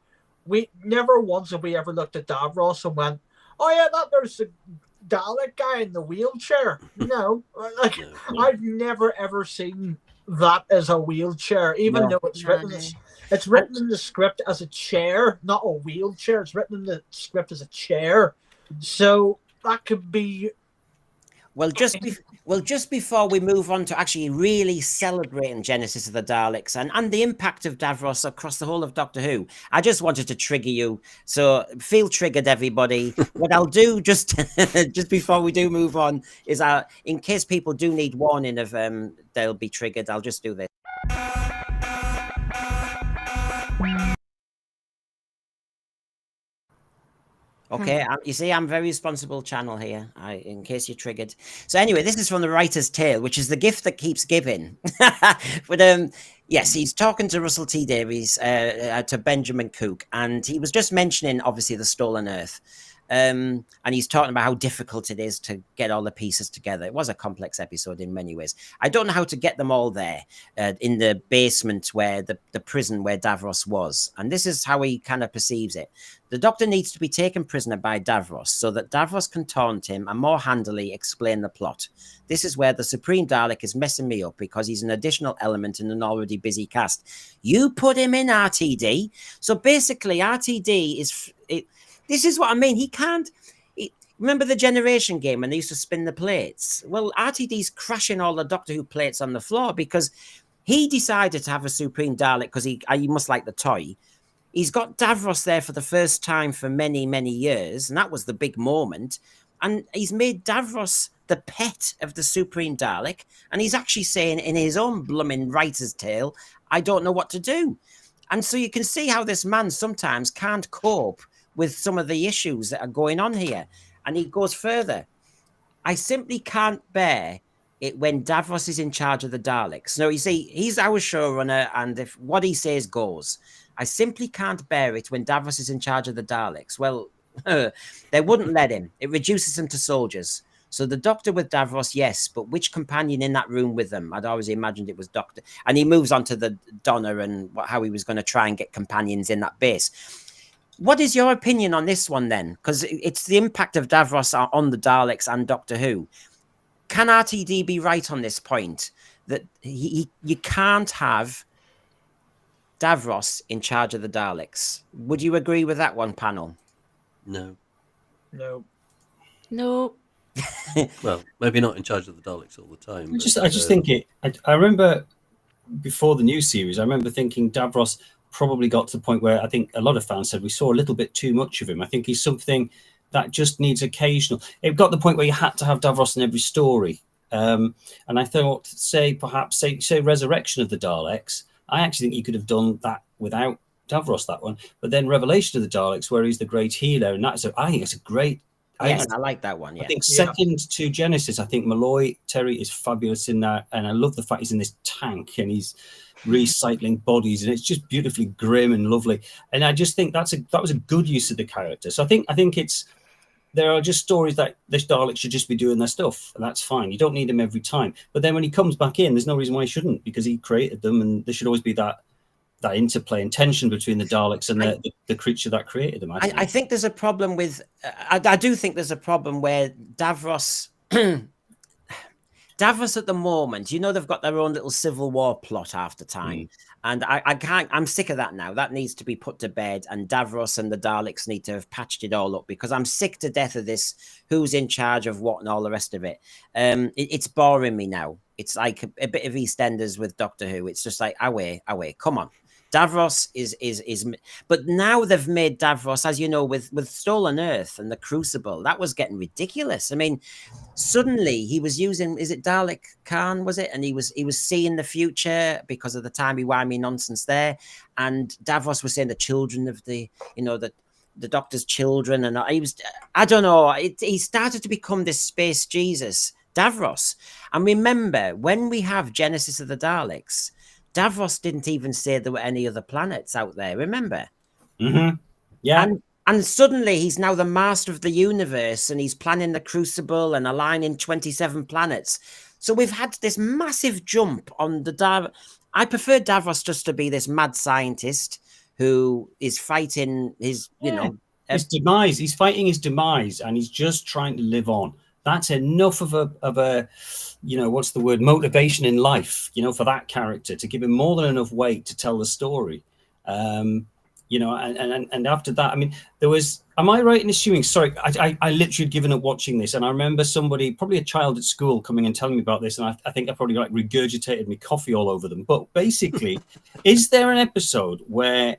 we never once have we ever looked at Davros and went, "Oh yeah, there's the Dalek guy in the wheelchair." No, I've never ever seen that as a wheelchair, even though it's written in the script as a chair, not a wheelchair. It's written in the script as a chair, so that could be. Well, just before we move on to actually really celebrating Genesis of the Daleks and the impact of Davros across the whole of Doctor Who, I just wanted to trigger you. So feel triggered, everybody. What I'll do just before we do move on is, in case people do need warning of they'll be triggered, I'll just do this. Okay, you see, I'm very responsible channel here, in case you're triggered. So anyway, this is from The Writer's Tale, which is the gift that keeps giving. But yes, he's talking to Russell T Davies, to Benjamin Cook, and he was just mentioning, obviously, the Stolen Earth. And he's talking about how difficult it is to get all the pieces together. It was a complex episode in many ways. I don't know how to get them all there in the basement where the prison where Davros was. And this is how he kind of perceives it. The Doctor needs to be taken prisoner by Davros so that Davros can taunt him and more handily explain the plot. This is where the Supreme Dalek is messing me up because he's an additional element in an already busy cast. You put him in, RTD. So basically, RTD is... This is what I mean. He can't... remember the Generation game when they used to spin the plates? Well, RTD's crashing all the Doctor Who plates on the floor because he decided to have a Supreme Dalek because he must like the toy. He's got Davros there for the first time for many, many years, and that was the big moment. And he's made Davros the pet of the Supreme Dalek, and he's actually saying in his own blooming writer's tale, I don't know what to do. And so you can see how this man sometimes can't cope with some of the issues that are going on here. And he goes further. I simply can't bear it when Davros is in charge of the Daleks. Now, you see, he's our showrunner, and if what he says goes. I simply can't bear it when Davros is in charge of the Daleks. Well, they wouldn't let him. It reduces him to soldiers. So the Doctor with Davros, yes, but which companion in that room with them? I'd always imagined it was Doctor. And he moves on to the Donna and how he was going to try and get companions in that base. What is your opinion on this one then? Because it's the impact of Davros on the Daleks and Doctor Who. Can RTD be right on this point? That you can't have Davros in charge of the Daleks. Would you agree with that one, panel? No. Well, maybe not in charge of the Daleks all the time. I just think it. I remember before the new series, I remember thinking Davros probably got to the point where I think a lot of fans said we saw a little bit too much of him. I think he's something that just needs occasional. It got to the point where you had to have Davros in every story. And I thought, say Resurrection of the Daleks, I actually think you could have done that without Davros, that one. But then Revelation of the Daleks, where he's the great healer, and I think it's a great... Yes, I like that one. Yeah. I think second to Genesis, I think Malloy Terry is fabulous in that, and I love the fact he's in this tank and he's recycling bodies, and it's just beautifully grim and lovely. And I just think that was a good use of the character. So I think there are just stories that this Dalek should just be doing their stuff, and that's fine. You don't need him every time. But then when he comes back in, there's no reason why he shouldn't, because he created them, and there should always be that interplay and tension between the Daleks and the creature that created them. I think there's a problem with... I do think there's a problem where Davros... Davros at the moment, they've got their own little civil war plot half the time. And I'm sick of that now. That needs to be put to bed, and Davros and the Daleks need to have patched it all up, because I'm sick to death of this, who's in charge of what and all the rest of it. It's boring me now. It's like a bit of EastEnders with Doctor Who. It's just like, away, come on. Davros is, but now they've made Davros, as you know, with Stolen Earth and the Crucible, that was getting ridiculous. I mean, suddenly he was using, is it Dalek Khan, was it? And he was seeing the future because of the timey-wimey nonsense there. And Davros was saying the children of the Doctor's children, and I don't know, he started to become this space Jesus, Davros. And remember, when we have Genesis of the Daleks, Davros didn't even say there were any other planets out there, remember? Mm-hmm. Yeah. And suddenly he's now the master of the universe, and he's planning the Crucible and aligning 27 planets. So we've had this massive jump on the I prefer Davros just to be this mad scientist who is fighting his, his demise. He's fighting his demise, and he's just trying to live on. That's enough of a what's the word, motivation in life, for that character, to give him more than enough weight to tell the story. you know, and after that, I mean, there was, am I right in assuming, sorry, I literally had given up watching this, and I remember somebody, probably a child at school, coming and telling me about this, and I think I probably like regurgitated me coffee all over them. But basically, is there an episode where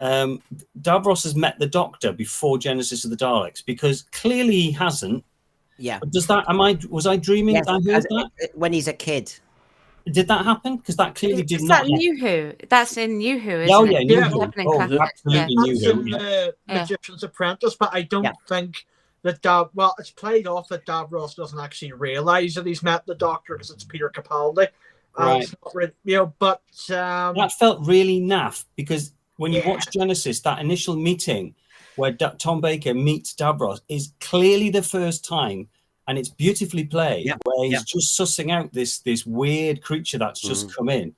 Davros has met the Doctor before Genesis of the Daleks? Because clearly he hasn't. Yeah. Does that, was I dreaming? Yes, I heard that? when he's a kid. Did that happen? Because that clearly did Is not. that New Who? That's in New Who, isn't Oh, it? yeah, New Yeah. Who. Happening Oh, classic. absolutely Yeah. New That's Who. in Yeah. Magician's Apprentice, but I don't think that well, it's played off that Davros doesn't actually realise that he's met the Doctor because it's Peter Capaldi. Right. It's not really, you know, but That felt really naff, because when you watch Genesis, that initial meeting where Tom Baker meets Davros is clearly the first time, and it's beautifully played, where he's just sussing out this weird creature that's just come in.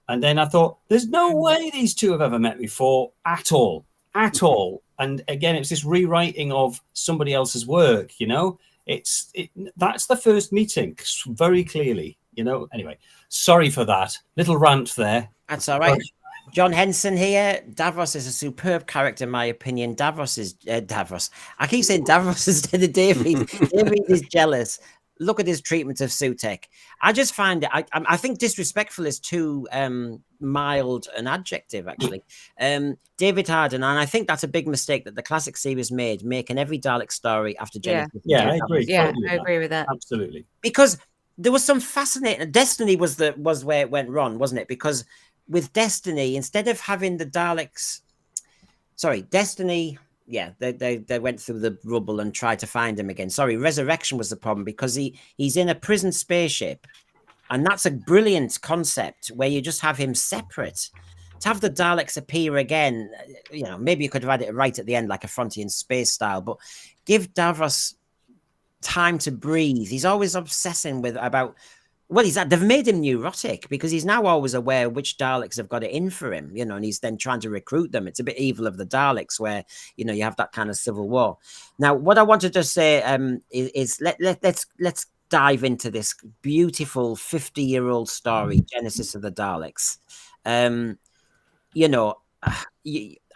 And then I thought, there's no way these two have ever met before at all. And again, it's this rewriting of somebody else's work, you know. That's the first meeting, very clearly, you know. Anyway, sorry for that little rant there. That's all right. John Henson here. Davros is a superb character, in my opinion. Davros is Davros. I keep saying Davros instead of David. David is jealous. Look at his treatment of Sutek. I just find it. I think disrespectful is too mild an adjective, actually. David Harden, and I think that's a big mistake that the classic series made, making every Dalek story after Genesis. Yeah, I agree. Yeah, Totally I agree with that. Absolutely. Because there was some fascinating. Destiny was where it went wrong, wasn't it? Because with Destiny, instead of having the Daleks, Destiny, they went through the rubble and tried to find him again. Resurrection was the problem, because he's in a prison spaceship, and that's a brilliant concept where you just have him separate. To have the Daleks appear again, you know, maybe you could have had it right at the end, like a Frontier Space style, but give Davros time to breathe. He's always obsessing about. Well, they've made him neurotic, because he's now always aware which Daleks have got it in for him, you know, and he's then trying to recruit them. It's a bit evil of the Daleks, where, you know, you have that kind of civil war. Now, what I wanted to say is let's dive into this beautiful 50-year-old story, Genesis of the Daleks. You know,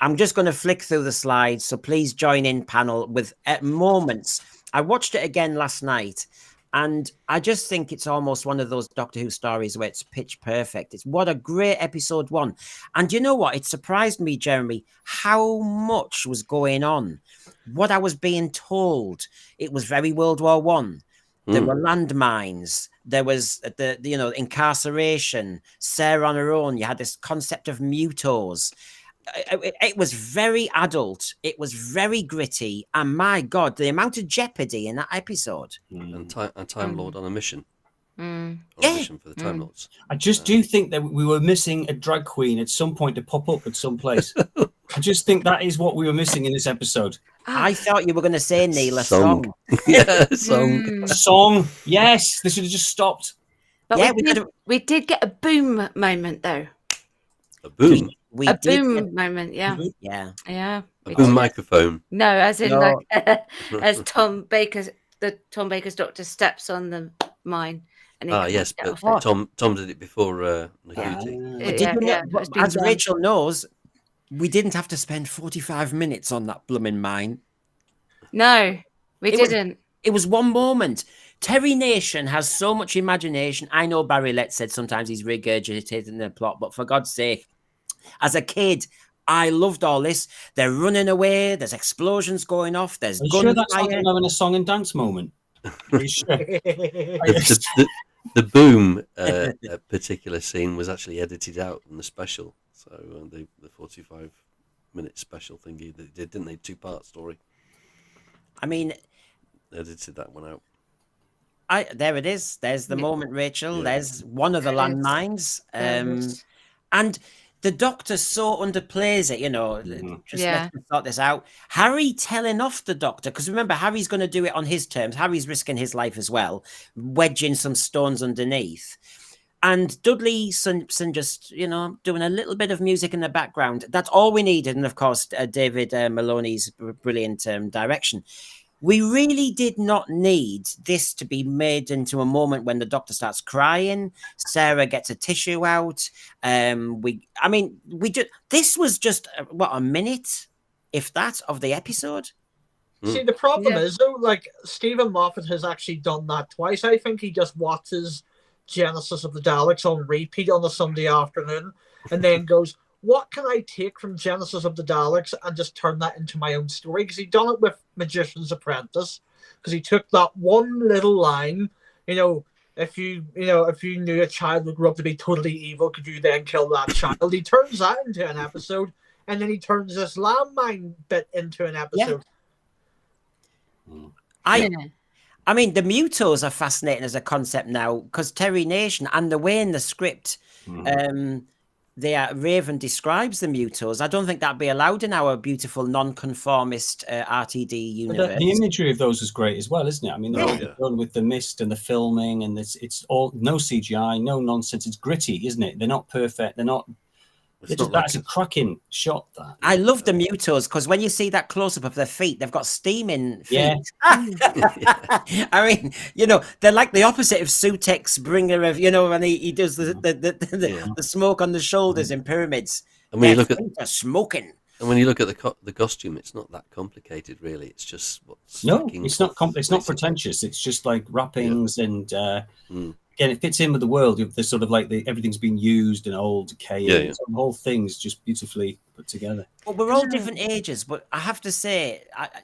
I'm just going to flick through the slides, so please join in, panel, with moments. I watched it again last night, and I just think it's almost one of those Doctor Who stories where it's pitch perfect. It's what a great episode 1. And you know what? It surprised me, Jeremy, how much was going on. What I was being told. It was very World War One. There were landmines. There was the incarceration. Sarah on her own. You had this concept of mutos. It was very adult. It was very gritty, and my God, the amount of jeopardy in that episode. And Time Lord on a mission. Yeah. Mission for the Time Lords. I just do think that we were missing a drag queen at some point to pop up at some place. I just think that is what we were missing in this episode. I thought you were going to say, Neil, a song. Yeah, song. A song. Yes, they should have just stopped. But Yeah, we did get a boom moment, though. A boom. We A did boom moment, yeah. Yeah. Yeah. A boom microphone. No, as in No. like as Tom Baker's Doctor steps on the mine. And he can't Yes, get but off it. Tom did it before Yeah. Nahudi. But did you know, it's been as done. Rachel knows, we didn't have to spend 45 minutes on that blooming mine. No, we It was- didn't. It was one moment. Terry Nation has so much imagination. I know Barry Letts said sometimes he's regurgitating the plot, but for God's sake, as a kid, I loved all this. They're running away. There's explosions going off. There's Are you sure that's not gunfire. them having a song and dance moment? Are you sure? The boom particular scene was actually edited out in the special. So the 45-minute special thingy they did, didn't they? 2-part story. I mean, They edited that one out. there it is. There's the moment, Rachel. Yeah. There's one of the There it is. landmines. There it is. And the Doctor so underplays it, just Yeah. let's sort this out. Harry telling off the Doctor, because remember, Harry's going to do it on his terms. Harry's risking his life as well, wedging some stones underneath. And Dudley Simpson just, doing a little bit of music in the background. That's all we needed. And of course, David Maloney's brilliant direction. We really did not need this to be made into a moment when the Doctor starts crying. Sarah gets a tissue out. This was just a minute, if that, of the episode. See, the problem is though, like Stephen Moffat has actually done that twice. I think he just watches Genesis of the Daleks on repeat on a Sunday afternoon, and then goes, what can I take from Genesis of the Daleks and just turn that into my own story? Because he done it with Magician's Apprentice. Because he took that one little line, if you knew a child would grow up to be totally evil, could you then kill that child? He turns that into an episode, and then he turns this landmine bit into an episode. I mean, the Mutos are fascinating as a concept now because Terry Nation and the way in the script, Raven describes the Mutos. I don't think that'd be allowed in our beautiful non-conformist RTD universe. The imagery of those is great as well, isn't it? I mean, they're all done with the mist and the filming, and it's all no CGI, no nonsense. It's gritty, isn't it? They're not perfect. They're not. That's a cracking shot. That I love the Mutos because when you see that close up of their feet, they've got steaming feet. I mean, they're like the opposite of Sutek's bringer of, when he does the smoke on the shoulders in Pyramids. And when you look at smoking. And when you look at the costume, it's not that complicated, really. It's just it's not it's not pretentious. It's just like wrappings and. Again, it fits in with the world. There's sort of like everything's been used and old, decaying. So the whole thing's just beautifully put together. Well, we're all different ages, but I have to say,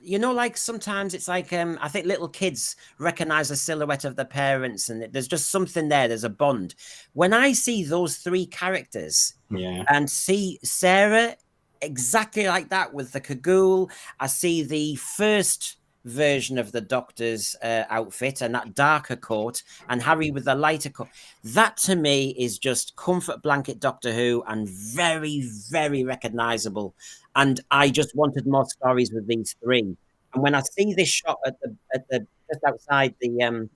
like sometimes it's like I think little kids recognize the silhouette of their parents, and there's just something there. There's a bond. When I see those three characters, and see Sarah exactly like that with the cagoule, I see the first version of the Doctor's outfit and that darker coat, and Harry with the lighter coat. That to me is just comfort blanket Doctor Who and very, very recognizable. And I just wanted more stories with these three. And when I see this shot at the just outside the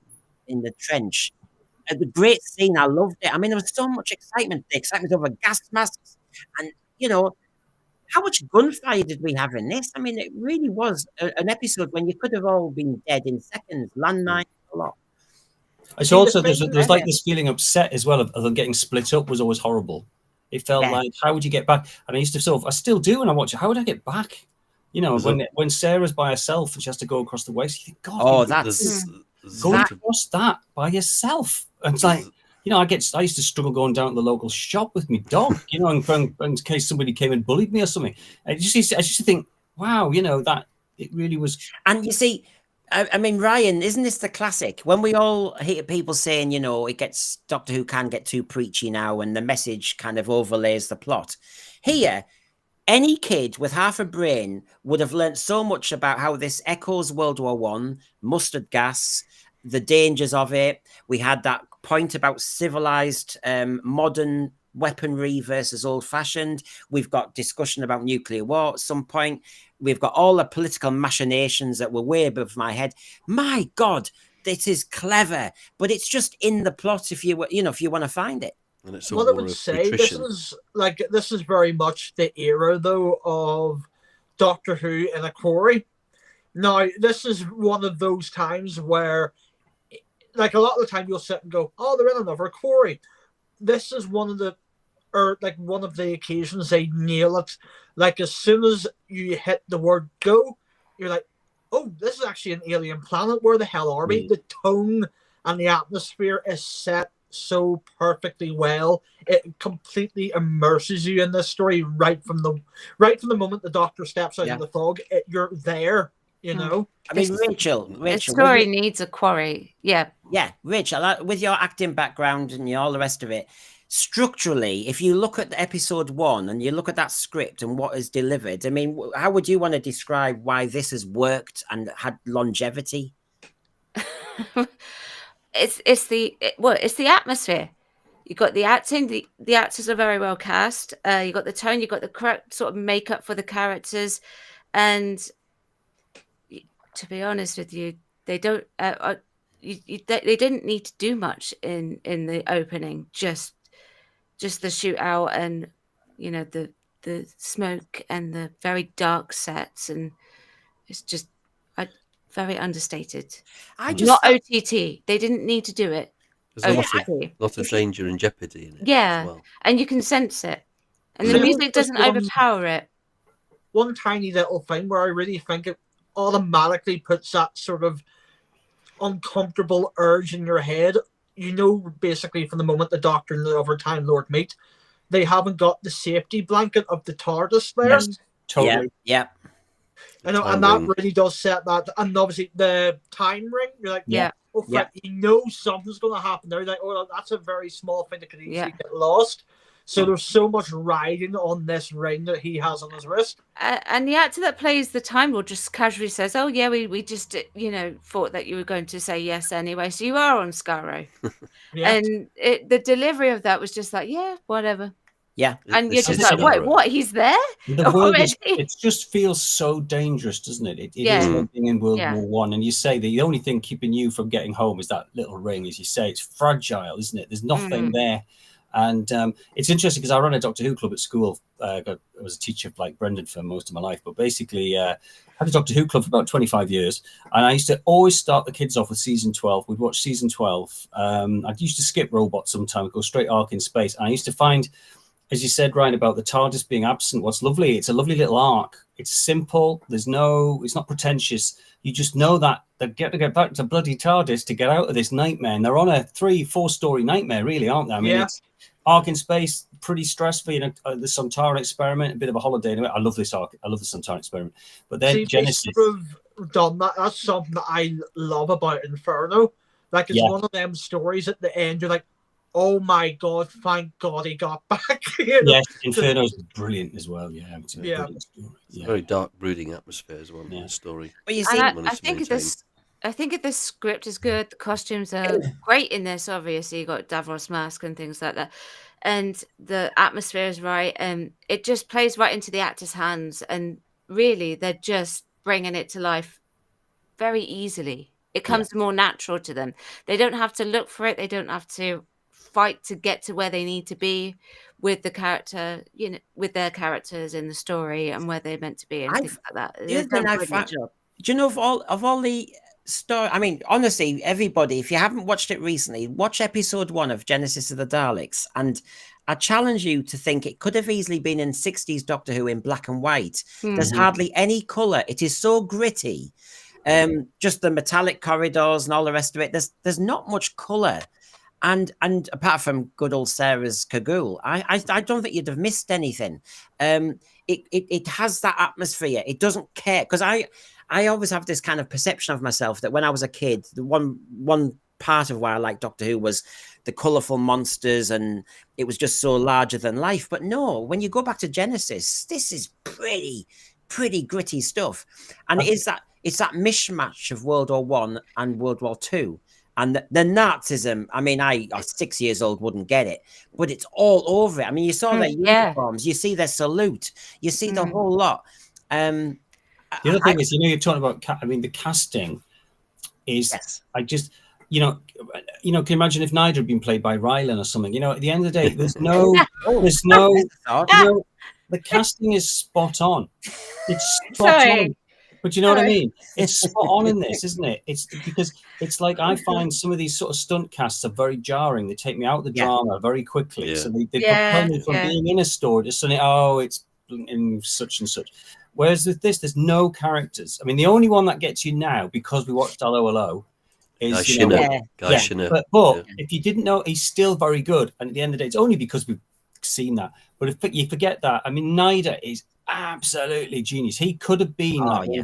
in the trench, the great scene, I loved it. I mean, there was so much excitement. The excitement over gas masks, and how much gunfire did we have in this? I mean, it really was an episode when you could have all been dead in seconds. Landmines, a lot. It's also there's like this feeling upset as well of them getting split up was always horrible. It felt like, how would you get back? And I used to I still do when I watch it. How would I get back? When Sarah's by herself and she has to go across the waste, you think, God, go across that by yourself. And it's like. I used to struggle going down to the local shop with my dog, in case somebody came and bullied me or something. I just used to think, wow, that it really was. And you see, I mean, Ryan, isn't this the classic? When we all hear people saying, Doctor Who can get too preachy now and the message kind of overlays the plot. Here, any kid with half a brain would have learnt so much about how this echoes World War I, mustard gas, the dangers of it. We had that point about civilized modern weaponry versus old-fashioned. We've got discussion about nuclear war at some point. We've got all the political machinations that were way above my head. My God, this is clever, but it's just in the plot if you want to find it. And it's what I would say, this is very much the era though of Doctor Who in a quarry. Now, this is one of those times where, like, a lot of the time you'll sit and go, oh, they're in another quarry. This is one of the occasions they nail it. Like, as soon as you hit the word go, you're like, oh, this is actually an alien planet. Where the hell are we? The tone and the atmosphere is set so perfectly well. It completely immerses you in this story right from the moment the Doctor steps out of the fog. You're there. I mean, Rachel, the story needs a quarry. Yeah, Rachel, with your acting background and all the rest of it, structurally, if you look at episode 1 and you look at that script and what is delivered, I mean, how would you want to describe why this has worked and had longevity? It's the atmosphere. You got the acting. The actors are very well cast. You got the tone. You got the correct sort of makeup for the characters, and. To be honest with you, they don't. They didn't need to do much in the opening. Just the shootout and the smoke and the very dark sets, and it's just very understated. I just Not felt- OTT. They didn't need to do it. There's OTT. a lot of danger and jeopardy in it Yeah, as well. and you can sense it, and the There was music just doesn't overpower it. one tiny little thing where I really think it automatically puts that sort of uncomfortable urge in your head. You know, basically from the moment the Doctor and the other Time Lord meet, they haven't got the safety blanket of the TARDIS there. Yes, totally. Yeah. I know, Time and that ring. really does set that. And obviously the time ring, you're like, Yeah. oh, Yeah. you know something's going to happen there. You're like, oh, that's a very small thing that could easily Yeah. get lost. So there's so much riding on this ring that he has on his wrist. And the actor that plays the Time Lord just casually says, "Oh yeah, we just thought that you were going to say yes anyway, so you are on Skaro." Yeah. And the delivery of that was just like, yeah, whatever. Yeah. And This you're is just like, Skaro. what? He's there The world is, already? it just feels so dangerous, doesn't it? It Yeah. is like being in World Yeah. War One, and you say the only thing keeping you from getting home is that little ring. As you say, it's fragile, isn't it? There's nothing there, and it's interesting because I ran a Doctor Who club at school. I was a teacher like Brendan for most of my life, but basically had a Doctor Who club for about 25 years, and I used to always start the kids off with season 12. We'd watch season 12. I used to skip Robot sometimes, go straight Ark in Space, and I used to find, as you said, Ryan, about the TARDIS being absent, what's lovely, it's a lovely little arc. It's simple. It's not pretentious. You just know that they get to get back to bloody TARDIS to get out of this nightmare. And they're on a 3-4 story nightmare, really, aren't they? I mean, it's Ark in Space, pretty stressful. The Sontaran experiment, a bit of a holiday. Anyway, I love this arc. I love the Sontaran experiment. But then See, Genesis. they sort of done that. That's something that I love about Inferno. Like, it's one of them stories at the end, you're like, oh my God, thank God he got back. Yes, Inferno's brilliant as well. Yeah, it's a brilliant story. It's a very dark, brooding atmosphere as well in the story. But you see, And I think this script is good. The costumes are great in this. Obviously, you got Davros mask and things like that, and the atmosphere is right, and it just plays right into the actors' hands. And really, they're just bringing it to life very easily. It comes more natural to them. They don't have to look for it. They don't have to fight to get to where they need to be with the character, with their characters in the story and where they're meant to be and things like that. The other thing I found, do you know, of all the story, I mean, honestly, everybody, if you haven't watched it recently, watch episode 1 of Genesis of the Daleks, and I challenge you to think it could have easily been in 60s Doctor Who in black and white. There's hardly any color. It is so gritty. Just the metallic corridors and all the rest of it. There's not much color. And apart from good old Sarah's cagoule, I don't think you'd have missed anything. It has that atmosphere. It doesn't care, because I always have this kind of perception of myself that when I was a kid, the one part of why I liked Doctor Who was the colourful monsters, and it was just so larger than life. But no, when you go back to Genesis, this is pretty gritty stuff, and it's that mishmash of World War One and World War Two. And the Nazism, I mean, I 6 years old wouldn't get it, but it's all over it. I mean, you saw their uniforms, you see their salute, you see the whole lot. The other thing is, you're talking about, the casting is, I just, can you imagine if Nigel had been played by Rylan or something? At the end of the day, the casting is spot on. It's spot on. But you know what I mean? It's spot on in this, isn't it? It's because it's like I find some of these sort of stunt casts are very jarring. They take me out of the drama very quickly. Yeah. So they propel me from being in a store to suddenly, it's in such and such. Whereas with this, there's no characters. I mean, the only one that gets you now, because we watched Hello Hello, is Guy Shinner. But if you didn't know, he's still very good. And at the end of the day, it's only because we've seen that. But if you forget that, I mean, Nida is absolutely genius. He could have been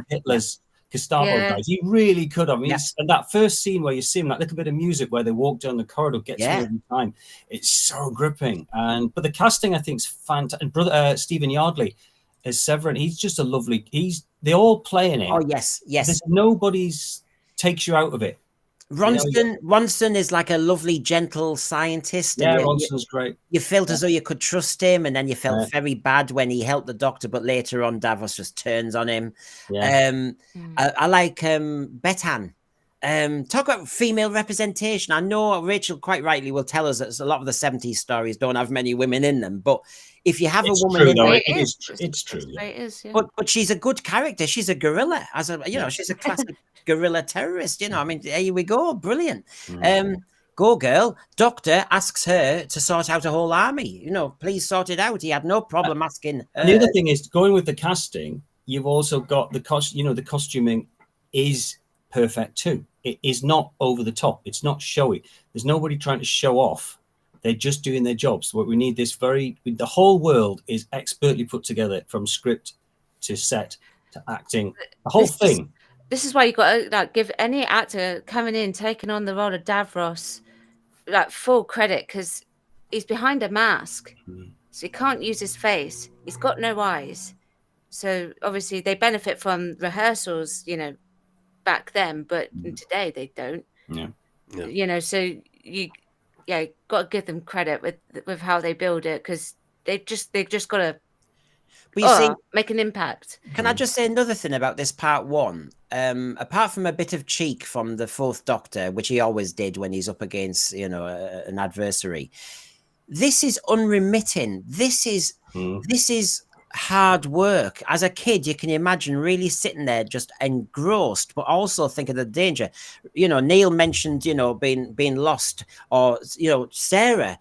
Hitler's Gestapo guys. He really could have. I mean, and that first scene where you see him, that little bit of music where they walk down the corridor gets me every time. It's so gripping. But the casting, I think, is fantastic. And brother Stephen Yardley as Severin, he's just a lovely. They all playing it. Oh yes. There's nobody's takes you out of it. Ronson is like a lovely, gentle scientist. Yeah, Ronson's great. You felt as though you could trust him, and then you felt very bad when he helped the Doctor, but later on, Davros just turns on him. Yeah. I like Bethan. talk about female representation. I know Rachel quite rightly will tell us that a lot of the 70s stories don't have many women in them, but if you have It's a woman true, in though. there, It's true. Yeah. It is, yeah. but she's a good character. She's a guerrilla, she's a classic guerrilla terrorist. I mean, here we go, brilliant. Go girl. Doctor asks her to sort out a whole army. Please sort it out. He had no problem asking her. And the other thing is, going with the casting, you've also got the the costuming is perfect too. It is not over the top. It's not showy. There's nobody trying to show off. They're just doing their jobs. What we need the whole world is expertly put together, from script to set to acting, the whole thing. This is why you got to give any actor coming in, taking on the role of Davros, full credit, because he's behind a mask. So he can't use his face. He's got no eyes. So obviously they benefit from rehearsals, back then, but today they don't. Yeah. So you got to give them credit with how they build it, because they've just got to make an impact. Can I just say another thing about this part 1? Apart from a bit of cheek from the 4th Doctor, which he always did when he's up against an adversary, this is unremitting. This is hard work. As a kid, you can imagine really sitting there just engrossed, but also thinking of the danger. Neil mentioned being lost, or Sarah.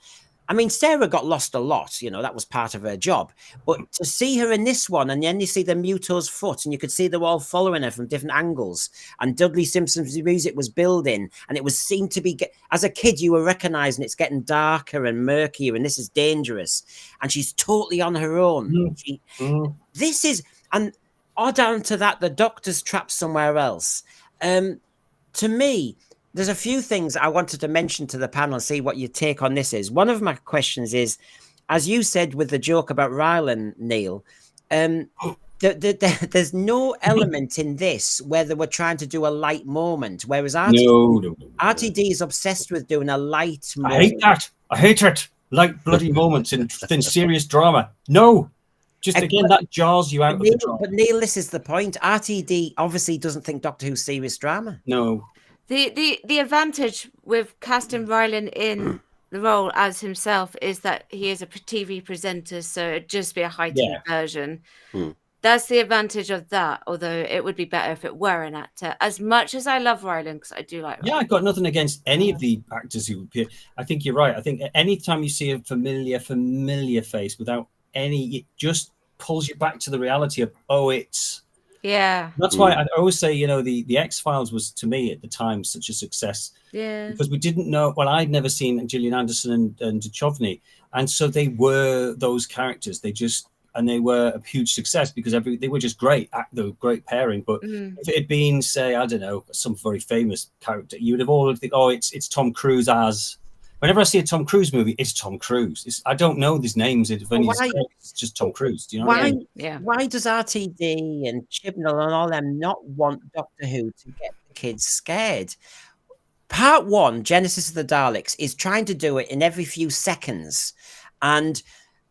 I mean, Sarah got lost a lot, that was part of her job. But to see her in this one, and then you see the Muto's foot, and you could see them all following her from different angles, and Dudley Simpson's music was building, and it seemed to be, as a kid, you were recognizing it's getting darker and murkier, and this is dangerous. And she's totally on her own. This is, and down to that, the Doctor's trapped somewhere else. To me, there's a few things I wanted to mention to the panel and see what your take on this is. One of my questions is, as you said with the joke about Rylan, Neil, there's no element in this where they were trying to do a light moment, whereas RTD is obsessed with doing a light moment. I hate that. I hate it. Light bloody moments in serious drama. No. Just again, that jars you out of the drama. But Neil, this is the point. RTD obviously doesn't think Doctor Who's serious drama. No. The advantage with casting Rylan in the role as himself is that he is a TV presenter, so it'd just be a heightened version. That's the advantage of that, although it would be better if it were an actor. As much as I love Rylan, because I do like Rylan. Yeah, I've got nothing against any of the actors who appear. I think you're right. I think anytime you see a familiar face without any, it just pulls you back to the reality of, it's... Yeah. That's why I always say, the X-Files was, to me, at the time, such a success. Yeah. Because we didn't know, I'd never seen Gillian Anderson and Duchovny. And so they were those characters. And they were a huge success because they were just great. They were great pairing. But if it had been, say, I don't know, some very famous character, you would have all think, it's Tom Cruise as... Whenever I see a Tom Cruise movie, it's Tom Cruise. I don't know these names. It's just Tom Cruise. Do you know what I mean? Yeah. Why does RTD and Chibnall and all them not want Doctor Who to get the kids scared? Part 1, Genesis of the Daleks, is trying to do it in every few seconds. And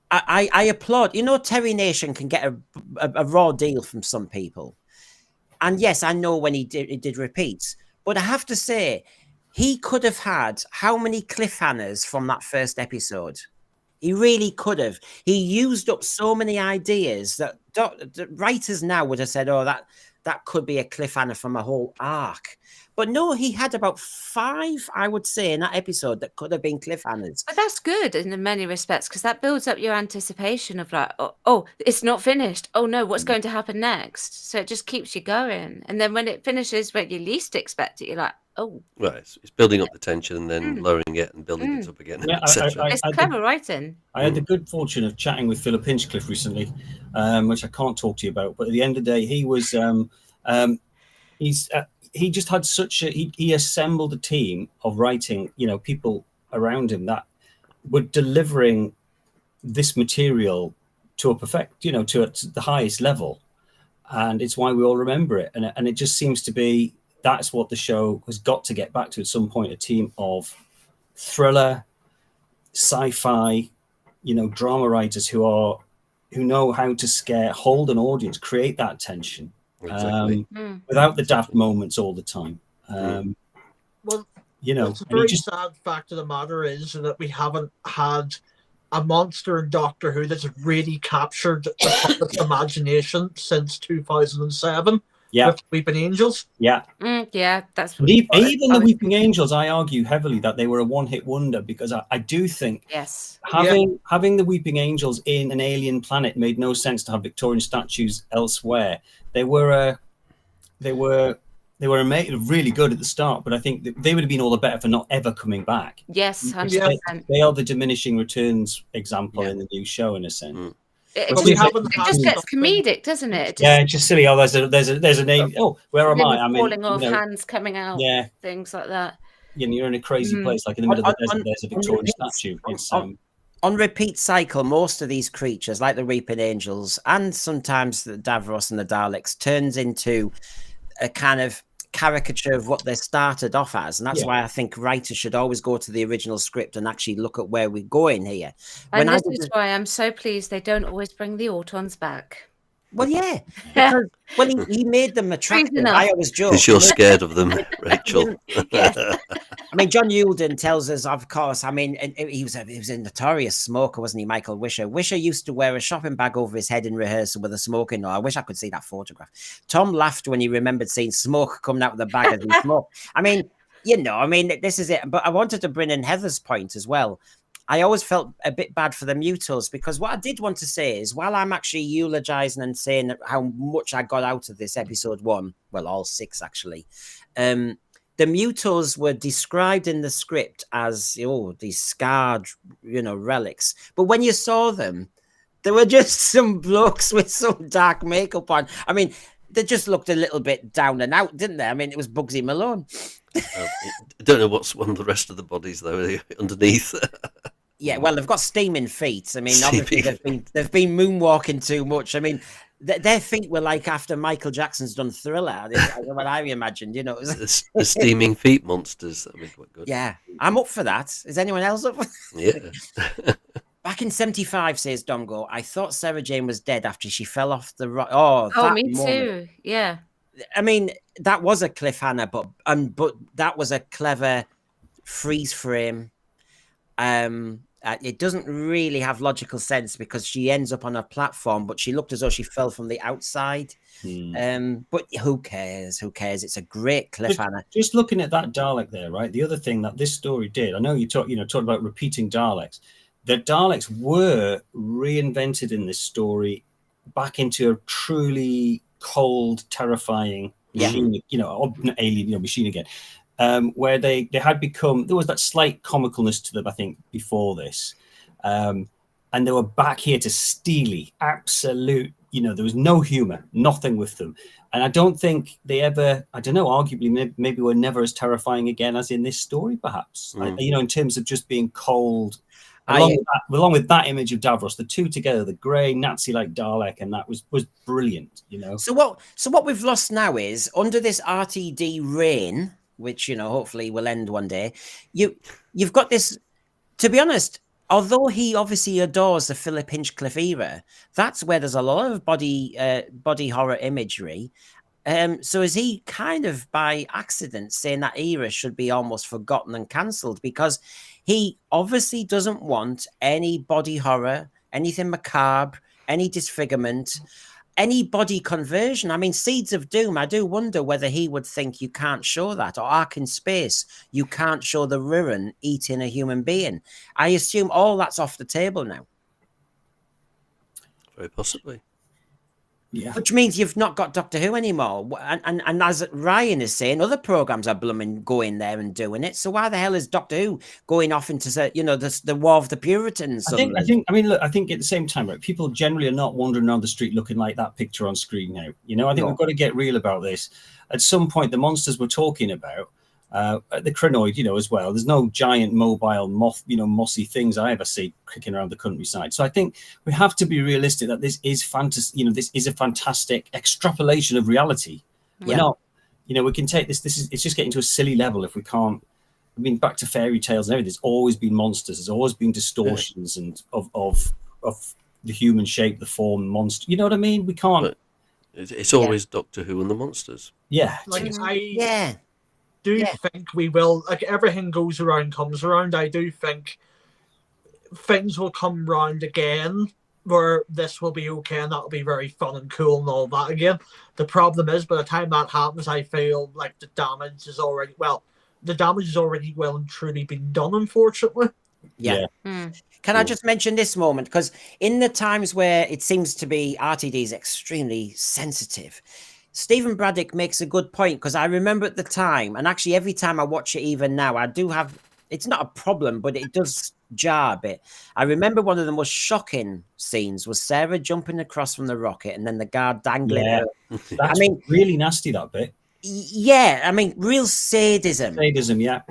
I applaud. Terry Nation can get a raw deal from some people. And yes, I know when he did repeats. But I have to say... he could have had how many cliffhangers from that first episode? He really could have. He used up so many ideas that writers now would have said, that could be a cliffhanger from a whole arc. But no, he had about 5, I would say, in that episode that could have been cliffhangers. But that's good in many respects, because that builds up your anticipation of like, it's not finished. Oh no, what's going to happen next? So it just keeps you going. And then when it finishes when you least expect it, you're like, oh. Right, it's building up the tension and then lowering it and building it up again, etc. It's clever writing. I had the good fortune of chatting with Philip Hinchcliffe recently, which I can't talk to you about. But at the end of the day, he was he just had he assembled a team of writing, people around him that were delivering this material to a perfect, to the highest level. And it's why we all remember it. And it just seems to be, that's what the show has got to get back to at some point, a team of thriller, sci-fi, drama writers who know how to hold an audience, create that tension. Exactly. Without the daft moments all the time. Well, you know, it's a very sad fact of the matter is that we haven't had a monster in Doctor Who that's really captured the public's imagination since 2007 with Weeping Angels. Yeah. Yeah, that's what even the Weeping Angels, I argue heavily that they were a one-hit wonder, because I do think having the Weeping Angels in an alien planet made no sense to have Victorian statues elsewhere. They were really good at the start, but I think they would have been all the better for not ever coming back. Yes, 100%. They are the diminishing returns example in the new show, in a sense. It just gets comedic, doesn't it? It's just silly. Oh, there's a name. Oh, where am I? I'm falling off, hands coming out. Yeah, things like that. Yeah, you're in a crazy place, like in the middle of the desert. There's a Victorian statue. It's on repeat cycle, most of these creatures, like the Reaping Angels, and sometimes the Davros and the Daleks, turns into a kind of caricature of what they started off as, and that's why I think writers should always go to the original script and actually look at where we're going here. And this is why I'm so pleased they don't always bring the Autons back. Well, yeah, because he made them attractive. I always joke because you're scared of them, Rachel. I mean, John Yulden tells us, of course. I mean, he was a notorious smoker, wasn't he, Michael Wisher? Wisher used to wear a shopping bag over his head in rehearsal with a smoking. I wish I could see that photograph. Tom laughed when he remembered seeing smoke coming out of the bag as he smoked. I mean, this is it. But I wanted to bring in Heather's point as well. I always felt a bit bad for the Mutos, because what I did want to say is, while I'm actually eulogizing and saying how much I got out of this episode 1, well, all 6 actually, the Mutos were described in the script as these scarred, relics. But when you saw them, they were just some blokes with some dark makeup on. I mean, they just looked a little bit down and out, didn't they? I mean, it was Bugsy Malone. I don't know what's one of the rest of the bodies though underneath. Yeah, well, they've got steaming feet. I mean, obviously they've been moonwalking too much. I mean, their feet were like after Michael Jackson's done Thriller. What I imagined, the steaming feet monsters. That'd be quite good. Yeah, I'm up for that. Is anyone else up? Yeah. Back in 75, says Domgo, I thought Sarah Jane was dead after she fell off the rock. Oh, me too. Yeah. I mean, that was a cliffhanger, but that was a clever freeze frame. It doesn't really have logical sense, because she ends up on a platform, but she looked as though she fell from the outside. But who cares? Who cares? It's a great cliffhanger. Just looking at that Dalek there, right? The other thing that this story did, I know you talked about repeating Daleks. The Daleks were reinvented in this story back into a truly cold, terrifying machine, alien, machine again. Where they had become, there was that slight comicalness to them, I think, before this. And they were back here to steely, absolute, there was no humor, nothing with them. And I don't think they ever, arguably maybe were never as again as in this story, perhaps. In terms of just being cold. Along with that image of Davros, the two together, the grey Nazi-like Dalek, and that was brilliant, So what we've lost now is, under this RTD reign, which hopefully will end one day, you've got this. To be honest, although he obviously adores the Philip Hinchcliffe era, that's where there's a lot of body horror imagery. So is he kind of by accident saying that era should be almost forgotten and cancelled, because he obviously doesn't want any body horror, anything macabre, any disfigurement, any body conversion? I mean, Seeds of Doom, I do wonder whether he would think you can't show that, or Ark in Space, you can't show the Rylan eating a human being. I assume all that's off the table now. Very possibly. Yeah. Which means you've not got Doctor Who anymore. And as Ryan is saying, other programs are blooming going there and doing it. So why the hell is Doctor Who going off into the War of the Puritans? I think at the same time, right, people generally are not wandering around the street looking like that picture on screen now. I think we've got to get real about this. At some point, the monsters we're talking about, the Crinoid, as well. There's no giant mobile mossy things I ever see kicking around the countryside. So I think we have to be realistic that this is fantasy. This is a fantastic extrapolation of reality. We're not, we can take this. It's just getting to a silly level if we can't. I mean, back to fairy tales and everything. There's always been monsters. There's always been distortions and of the human shape, the form, monster. You know what I mean? We can't. But it's always Doctor Who and the monsters. Yeah. do think we will, like, everything goes around, comes around. I do think things will come round again where this will be okay and that'll be very fun and cool and all that again. The problem is, by the time that happens, I feel like the damage is already well and truly been done, unfortunately. Yeah. Can I just mention this moment? Because in the times where it seems to be RTD is extremely sensitive, Stephen Braddock makes a good point, because I remember at the time, and actually every time I watch it even now, I do have, it's not a problem, but it does jar a bit. I remember one of the most shocking scenes was Sarah jumping across from the rocket and then the guard dangling her. That's really nasty, that bit. Yeah, I mean, real sadism. Sadism, yeah.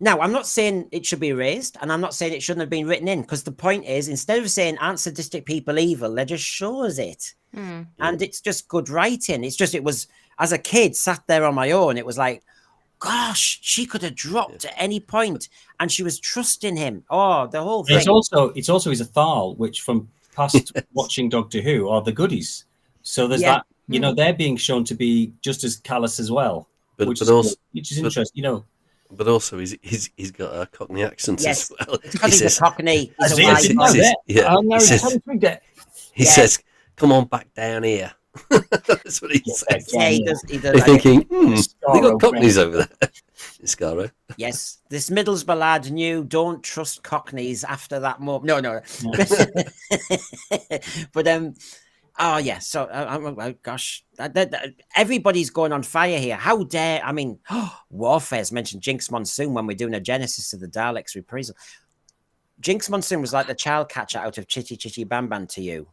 Now, I'm not saying it should be erased, and I'm not saying it shouldn't have been written in, because the point is, instead of saying aren't sadistic people evil, they just shows it. And it's just good writing. It's just, it was, as a kid, sat there on my own, it was like, gosh, she could have dropped at any point, and she was trusting him. Oh, the whole thing. It's also his Athal, which from past watching Doctor Who are the goodies. So there's that, you know, they're being shown to be just as callous as well, which is interesting, you know. But also, he's got a Cockney accent as well. Because he's a Cockney. He says, "Come on back down here." That's what he says. Yeah, he does. They're thinking, they got Cockneys over there. Scaro. Yes, this Middlesbrough lad knew don't trust Cockneys after that moment. No. But oh yeah. So gosh, everybody's going on fire here. How dare? I mean, Warfare's mentioned Jinx Monsoon when we're doing a Genesis of the Daleks reprisal. Jinx Monsoon was like the child catcher out of Chitty Chitty Bam Bam to you.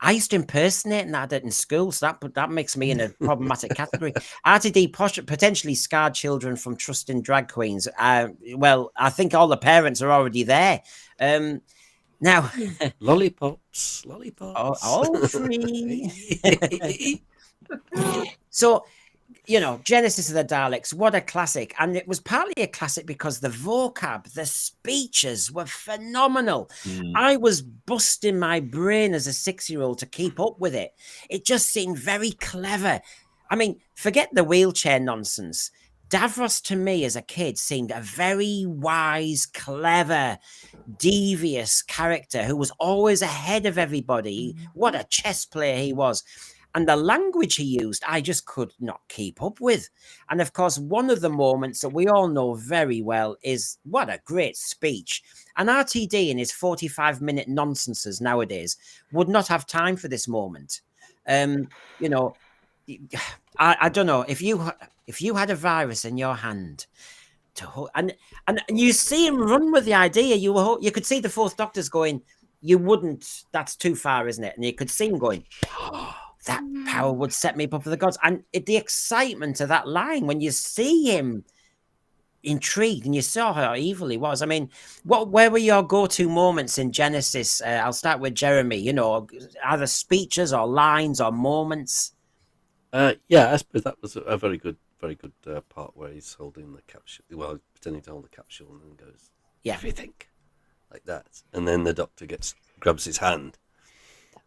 I used to impersonate and that in school, so that makes me in a problematic category. RTD potentially scarred children from trusting drag queens. Well, I think all the parents are already there. Now, lollipops. All free. So, you know, Genesis of the Daleks, what a classic. And it was partly a classic because the vocab, the speeches were phenomenal. I was busting my brain as a 6-year-old to keep up with it. It just seemed very clever. I mean, forget the wheelchair nonsense. Davros to me as a kid seemed a very wise, clever, devious character who was always ahead of everybody. What a chess player he was. And the language he used, I just could not keep up with. And of course, one of the moments that we all know very well is what a great speech. And RTD in his 45-minute nonsenses nowadays would not have time for this moment. You know, I don't know, if you had a virus in your hand, and you see him run with the idea, you could see the Fourth Doctor's going, you wouldn't, that's too far, isn't it? And you could see him going, that power would set me up for the gods. And the excitement of that line, when you see him intrigued and you saw how evil he was. I mean, where were your go-to moments in Genesis? I'll start with Jeremy, you know, either speeches or lines or moments. Yeah, I suppose that was a very good part where he's holding the capsule, well, pretending to hold the capsule and then goes, everything, like that. And then the Doctor grabs his hand.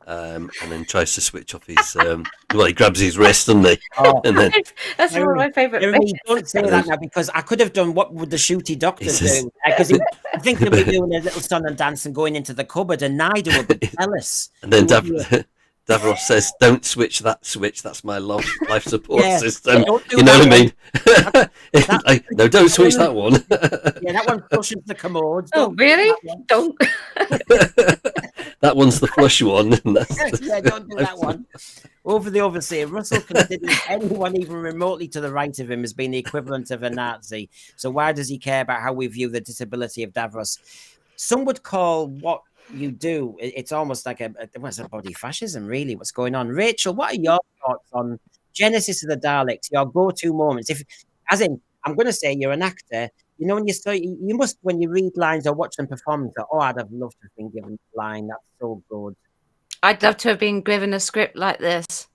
And then tries to switch off his. Well, he grabs his wrist, doesn't he? And then, that's one of my favourite bits. Don't say that now, because I could have done what would the shooty Doctor do? Because I think he'll be doing a little song and dance and going into the cupboard, and Nigel would be jealous. And then Davros says, "Don't switch that switch. That's my life support system." You know what I mean? No, don't switch that one. That one pushes the commode. Oh, really? Don't. That one's the flush one. Don't do that one. Over the overseer, Russell considers anyone even remotely to the right of him as being the equivalent of a Nazi. So why does he care about how we view the disability of Davros? Some would call what you do, it's almost like a body fascism, really, what's going on. Rachel, what are your thoughts on Genesis of the Daleks, your go-to moments? I'm going to say you're an actor, you know, when you must, when you read lines or watch them perform, go, oh, I'd have loved to have been given a line, that's so good. I'd love to have been given a script like this.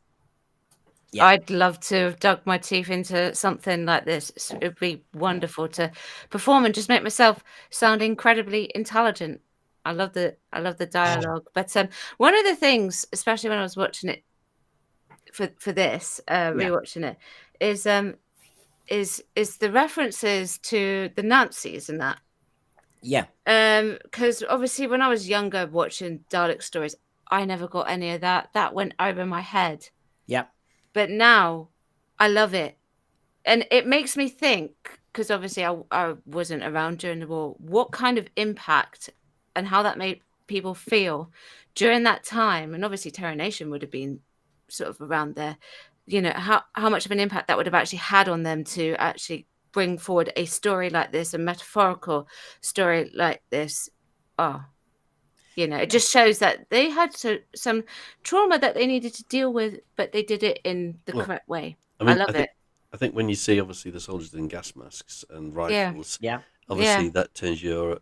Yeah. I'd love to have dug my teeth into something like this. It would be wonderful to perform and just make myself sound incredibly intelligent. I love the dialogue. But one of the things, especially when I was watching it for this, rewatching it, is is the references to the Nazis and that. Yeah. Because obviously when I was younger watching Dalek stories, I never got any of that. That went over my head. Yeah. But now I love it. And it makes me think, because obviously I wasn't around during the war, what kind of impact and how that made people feel during that time. And obviously Terror Nation would have been sort of around there. You know, how much of an impact that would have actually had on them to actually bring forward a story like this, a metaphorical story like this. Oh, you know, it just shows that they had some trauma that they needed to deal with, but they did it in the correct way. I love it. I think when you see obviously the soldiers in gas masks and rifles, obviously that turns your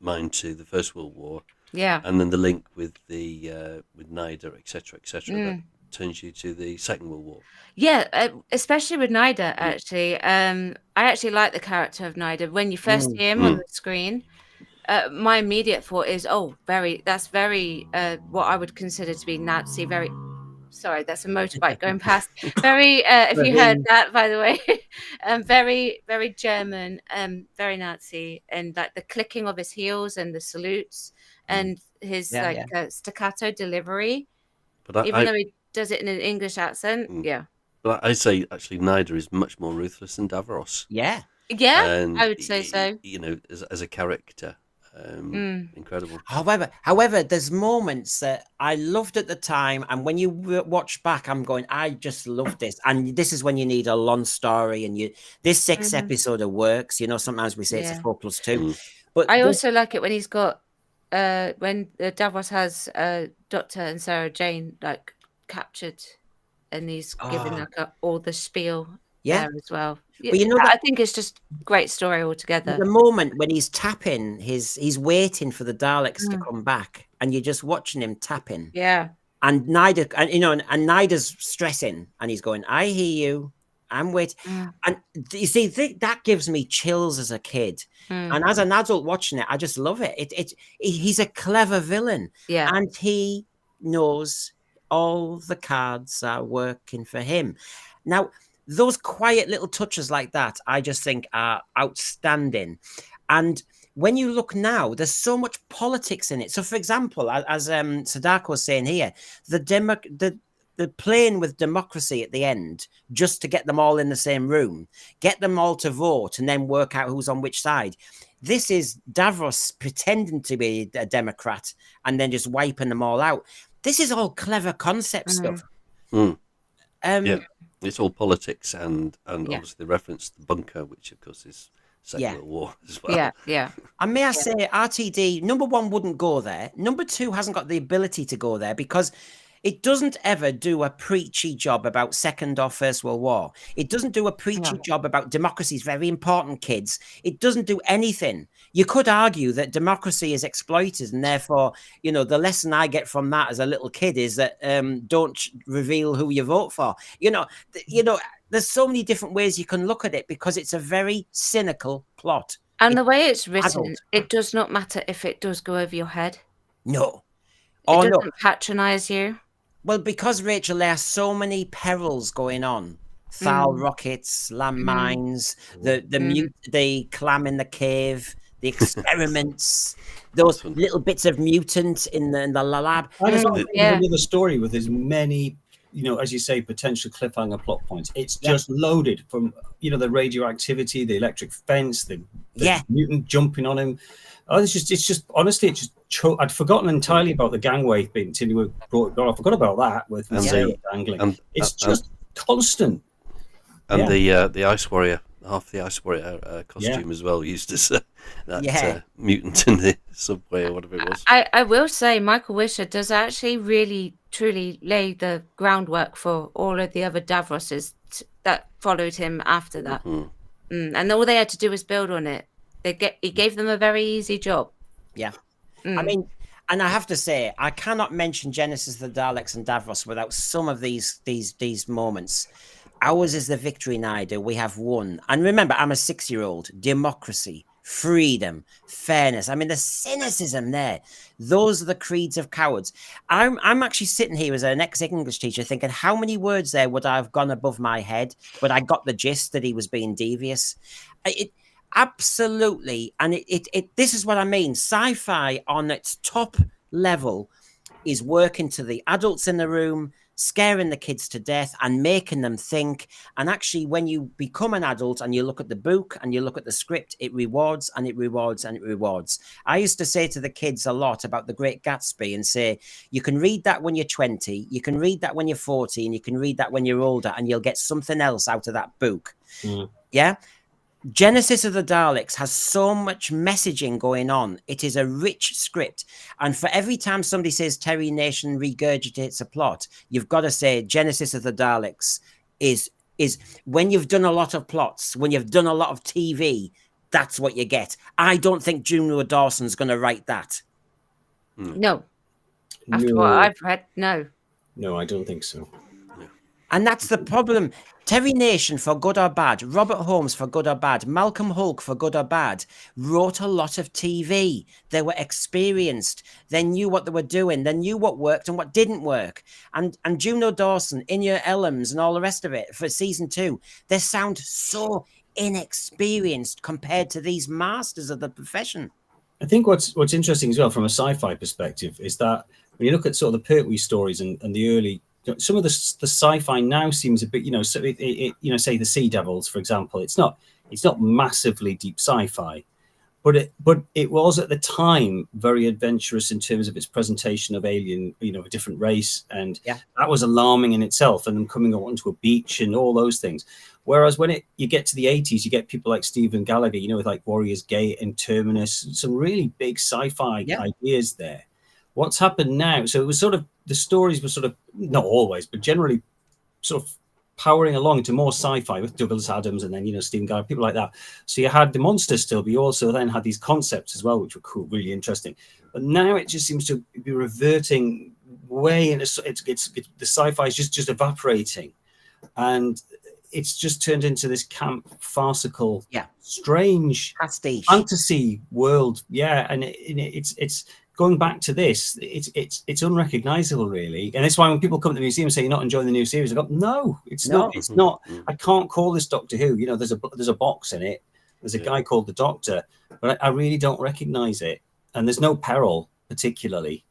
mind to the First World War. Yeah. And then the link with the with NIDA, etc., that turns you to the Second World War. Yeah, especially with NIDA, actually. I actually like the character of NIDA. When you first see him on the screen, my immediate thought is, that's very what I would consider to be Nazi, very... Sorry, that's a motorbike going past. Very, if you heard that, by the way, very, very German, very Nazi, and like the clicking of his heels and the salutes and his staccato delivery. But even though he does it in an English accent, But I say actually, NIDA is much more ruthless than Davros. Yeah, and I would say so. You know, as a character. Incredible. However, there's moments that I loved at the time, and when you watch back, I'm going, I just love this. And this is when you need a long story, and this 6 episode works. You know, sometimes we say it's a 4+2. But I also like it when he's got when Davros has Dr. and Sarah Jane like captured, and he's giving like all the spiel there as well. But you know, I think it's just great story altogether. The moment when he's tapping, he's waiting for the Daleks to come back, and you're just watching him tapping. Yeah. And NIDA, and you know, and NIDA's stressing, and he's going, "I hear you. I'm waiting." And you see, that gives me chills as a kid, and as an adult watching it, I just love it. He's a clever villain, and he knows all the cards are working for him. Now, those quiet little touches like that, I just think are outstanding. And when you look now, there's so much politics in it. So, for example, as Sadako's saying here, the playing with democracy at the end, just to get them all in the same room, get them all to vote, and then work out who's on which side. This is Davros pretending to be a Democrat and then just wiping them all out. This is all clever concept stuff. It's all politics and obviously the reference to the bunker, which of course is Second World War as well. Yeah. And may I say, RTD, number 1 wouldn't go there. Number 2 hasn't got the ability to go there because it doesn't ever do a preachy job about Second or First World War. It doesn't do a preachy job about democracy is very important, kids. It doesn't do anything. You could argue that democracy is exploited, and therefore, you know, the lesson I get from that as a little kid is that don't reveal who you vote for. You know, there's so many different ways you can look at it because it's a very cynical plot. And the way it's written, it does not matter if it does go over your head. No. It doesn't patronize you. Well, because, Rachel, there are so many perils going on. Thal rockets, landmines, the clam in the cave, the experiments, those little bits of mutant in the lab. The story with as many, you know, as you say, potential cliffhanger plot points. It's just loaded from, you know, the radioactivity, the electric fence, the mutant jumping on him. Oh, it's just honestly, I'd forgotten entirely about the gangway being until you brought it on. I forgot about that with the dangling. It's just constant. And the Ice Warrior, half the Ice Warrior costume as well, used as that mutant in the subway or whatever it was. I will say Michael Wisher does actually really, truly lay the groundwork for all of the other Davroses that followed him after that. And all they had to do was build on it. He gave them a very easy job. Yeah. I mean, and I have to say, I cannot mention Genesis of the Daleks and Davros without some of these moments. Ours is the victory, NIDA. We have won. And remember, I'm a 6-year-old. Democracy, freedom, fairness. I mean, the cynicism there. Those are the creeds of cowards. I'm actually sitting here as an ex-English teacher thinking, how many words there would I have gone above my head? But I got the gist that he was being devious. Absolutely. And this is what I mean. Sci-fi on its top level is working to the adults in the room, scaring the kids to death and making them think. And actually, when you become an adult and you look at the book and you look at the script, it rewards and it rewards and it rewards. I used to say to the kids a lot about The Great Gatsby and say, you can read that when you're 20, you can read that when you're 40, and you can read that when you're older, and you'll get something else out of that book. Yeah. Genesis of the Daleks has so much messaging going on. It is a rich script. And for every time somebody says Terry Nation regurgitates a plot, you've got to say Genesis of the Daleks is when you've done a lot of plots, when you've done a lot of TV, that's what you get. I don't think Juno Dawson's going to write that. No. After what I've read, no. No, I don't think so. And that's the problem. Terry Nation, for good or bad, Robert Holmes, for good or bad, Malcolm Hulke, for good or bad, wrote a lot of TV. They were experienced. They knew what they were doing. They knew what worked and what didn't work. And Juno Dawson, Inya Ellams, and all the rest of it for season 2, they sound so inexperienced compared to these masters of the profession. I think what's interesting as well from a sci-fi perspective is that when you look at sort of the Pertwee stories and the early, some of the sci-fi now seems a bit, so say the Sea Devils, for example, it's not massively deep sci-fi, but it was at the time very adventurous in terms of its presentation of alien, a different race, and that was alarming in itself, and them coming onto a beach and all those things. Whereas when you get to the 80s, you get people like Stephen Gallagher, with like Warriors Gate and Terminus, some really big sci-fi ideas there. What's happened now? So it was sort of, the stories were sort of, not always, but generally sort of powering along to more sci-fi with Douglas Adams and then, Stephen Gallagher, people like that. So you had the monsters still, but you also then had these concepts as well, which were cool, really interesting. But now it just seems to be reverting way into, the sci-fi is just evaporating. And it's just turned into this camp, farcical, strange pastiche fantasy world. Yeah, and it's going back to this, it's unrecognizable, really. And that's why when people come to the museum and say you're not enjoying the new series, I go, no, it's not. It's not. I can't call this Doctor Who. There's a box in it. There's a guy called the Doctor, but I really don't recognize it. And there's no peril particularly,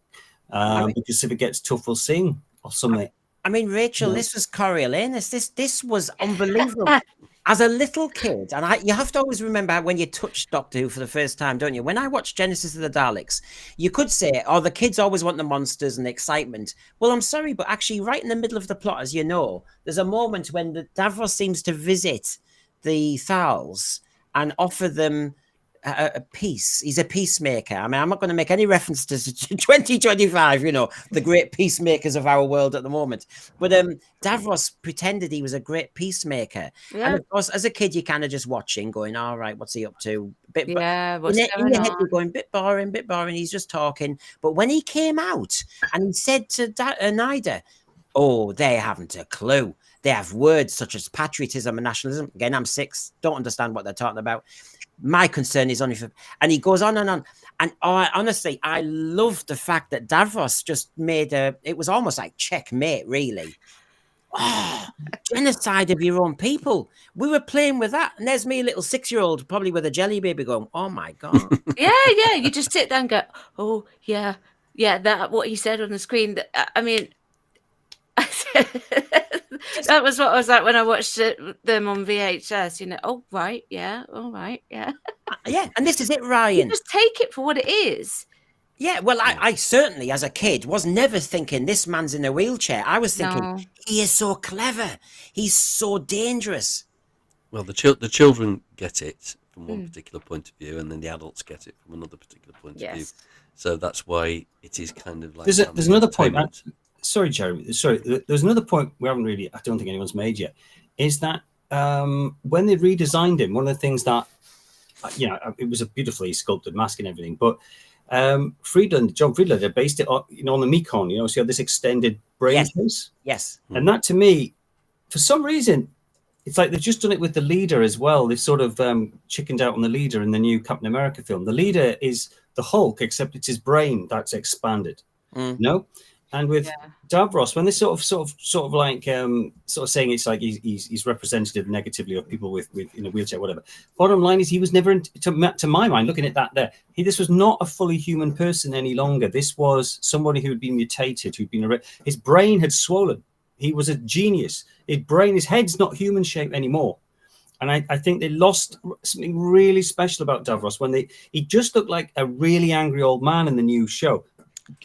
because if it gets tough, we'll sing or something. I mean, Rachel, this was Coriolanus. This was unbelievable. As a little kid, and you have to always remember when you touch Doctor Who for the first time, don't you? When I watched Genesis of the Daleks, you could say, the kids always want the monsters and the excitement. Well, I'm sorry, but actually right in the middle of the plot, as you know, there's a moment when Davros seems to visit the Thals and offer them a peace. He's a peacemaker. I mean, I'm not going to make any reference to 2025, the great peacemakers of our world at the moment. But Davros pretended he was a great peacemaker. Yeah. And of course, as a kid, you're kind of just watching, going, all right, what's he up to? In your head, you're going, bit boring. He's just talking. But when he came out and he said to Nida, they haven't a clue. They have words such as patriotism and nationalism. Again, I'm 6. Don't understand what they're talking about. My concern is only for, and he goes on and on. And honestly, I love the fact that Davros just made it was almost like checkmate, really. Genocide of your own people. We were playing with that. And there's me, a little 6-year-old, probably with a jelly baby going, oh my God. Yeah. You just sit there and go, oh, yeah, that what he said on the screen. I mean, that was what I was like when I watched them on VHS. Oh, right, yeah, all right, yeah. Yeah, and this is it, Ryan. You just take it for what it is. Yeah, well, I certainly, as a kid, was never thinking this man's in a wheelchair. I was thinking, he is so clever. He's so dangerous. Well, the children get it from one particular point of view, and then the adults get it from another particular point of view. So that's why it is kind of like... There's another point... Sorry, Jeremy. Sorry, there's another point we haven't really, I don't think anyone's made yet, is that when they redesigned him, one of the things that, it was a beautifully sculpted mask and everything, but John Friedlander had based it on the Mekon, so you had this extended brain case. Yes. And that to me, for some reason, it's like they've just done it with the leader as well. They've sort of chickened out on the leader in the new Captain America film. The leader is the Hulk, except it's his brain that's expanded. No, and with Davros, when they sort of like sort of saying it's like he's representative negatively of people with in a wheelchair, whatever. Bottom line is he was never, to my mind, looking at that there, this was not a fully human person any longer. This was somebody who had been mutated, his brain had swollen. He was a genius. His head's not human shape anymore. And I think they lost something really special about Davros when he just looked like a really angry old man in the new show.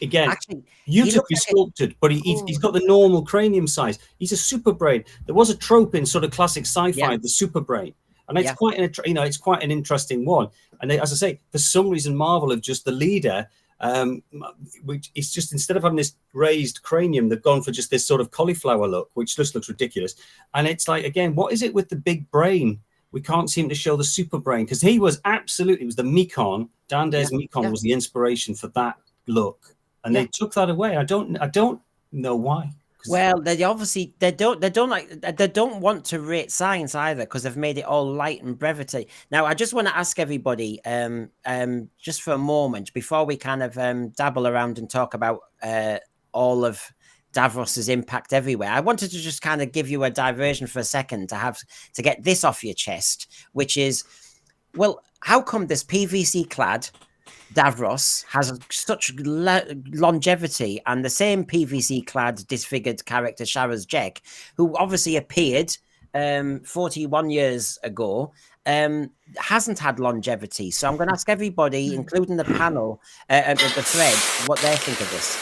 Again, actually, beautifully sculpted, but he's got the normal cranium size. He's a super brain. There was a trope in sort of classic sci-fi, the super brain, and it's it's quite an interesting one. And as I say, for some reason, Marvel have just the leader. Which is just, instead of having this raised cranium, they've gone for just this sort of cauliflower look, which just looks ridiculous. And it's like, again, what is it with the big brain? We can't seem to show the super brain, because he was absolutely, it was the Mekon. Dander's Mekon was the inspiration for that look, and they took that away. I don't know why. Well, they don't want to rate science either, because they've made it all light and brevity. Now, I just want to ask everybody, just for a moment, before we kind of dabble around and talk about all of Davros's impact everywhere. I wanted to just kind of give you a diversion for a second to get this off your chest, which is, well, how come this PVC-clad Davros has such longevity, and the same PVC-clad disfigured character Sharaz Jek, who obviously appeared 41 years ago, hasn't had longevity? So I'm going to ask everybody, including the panel at the thread, what they think of this.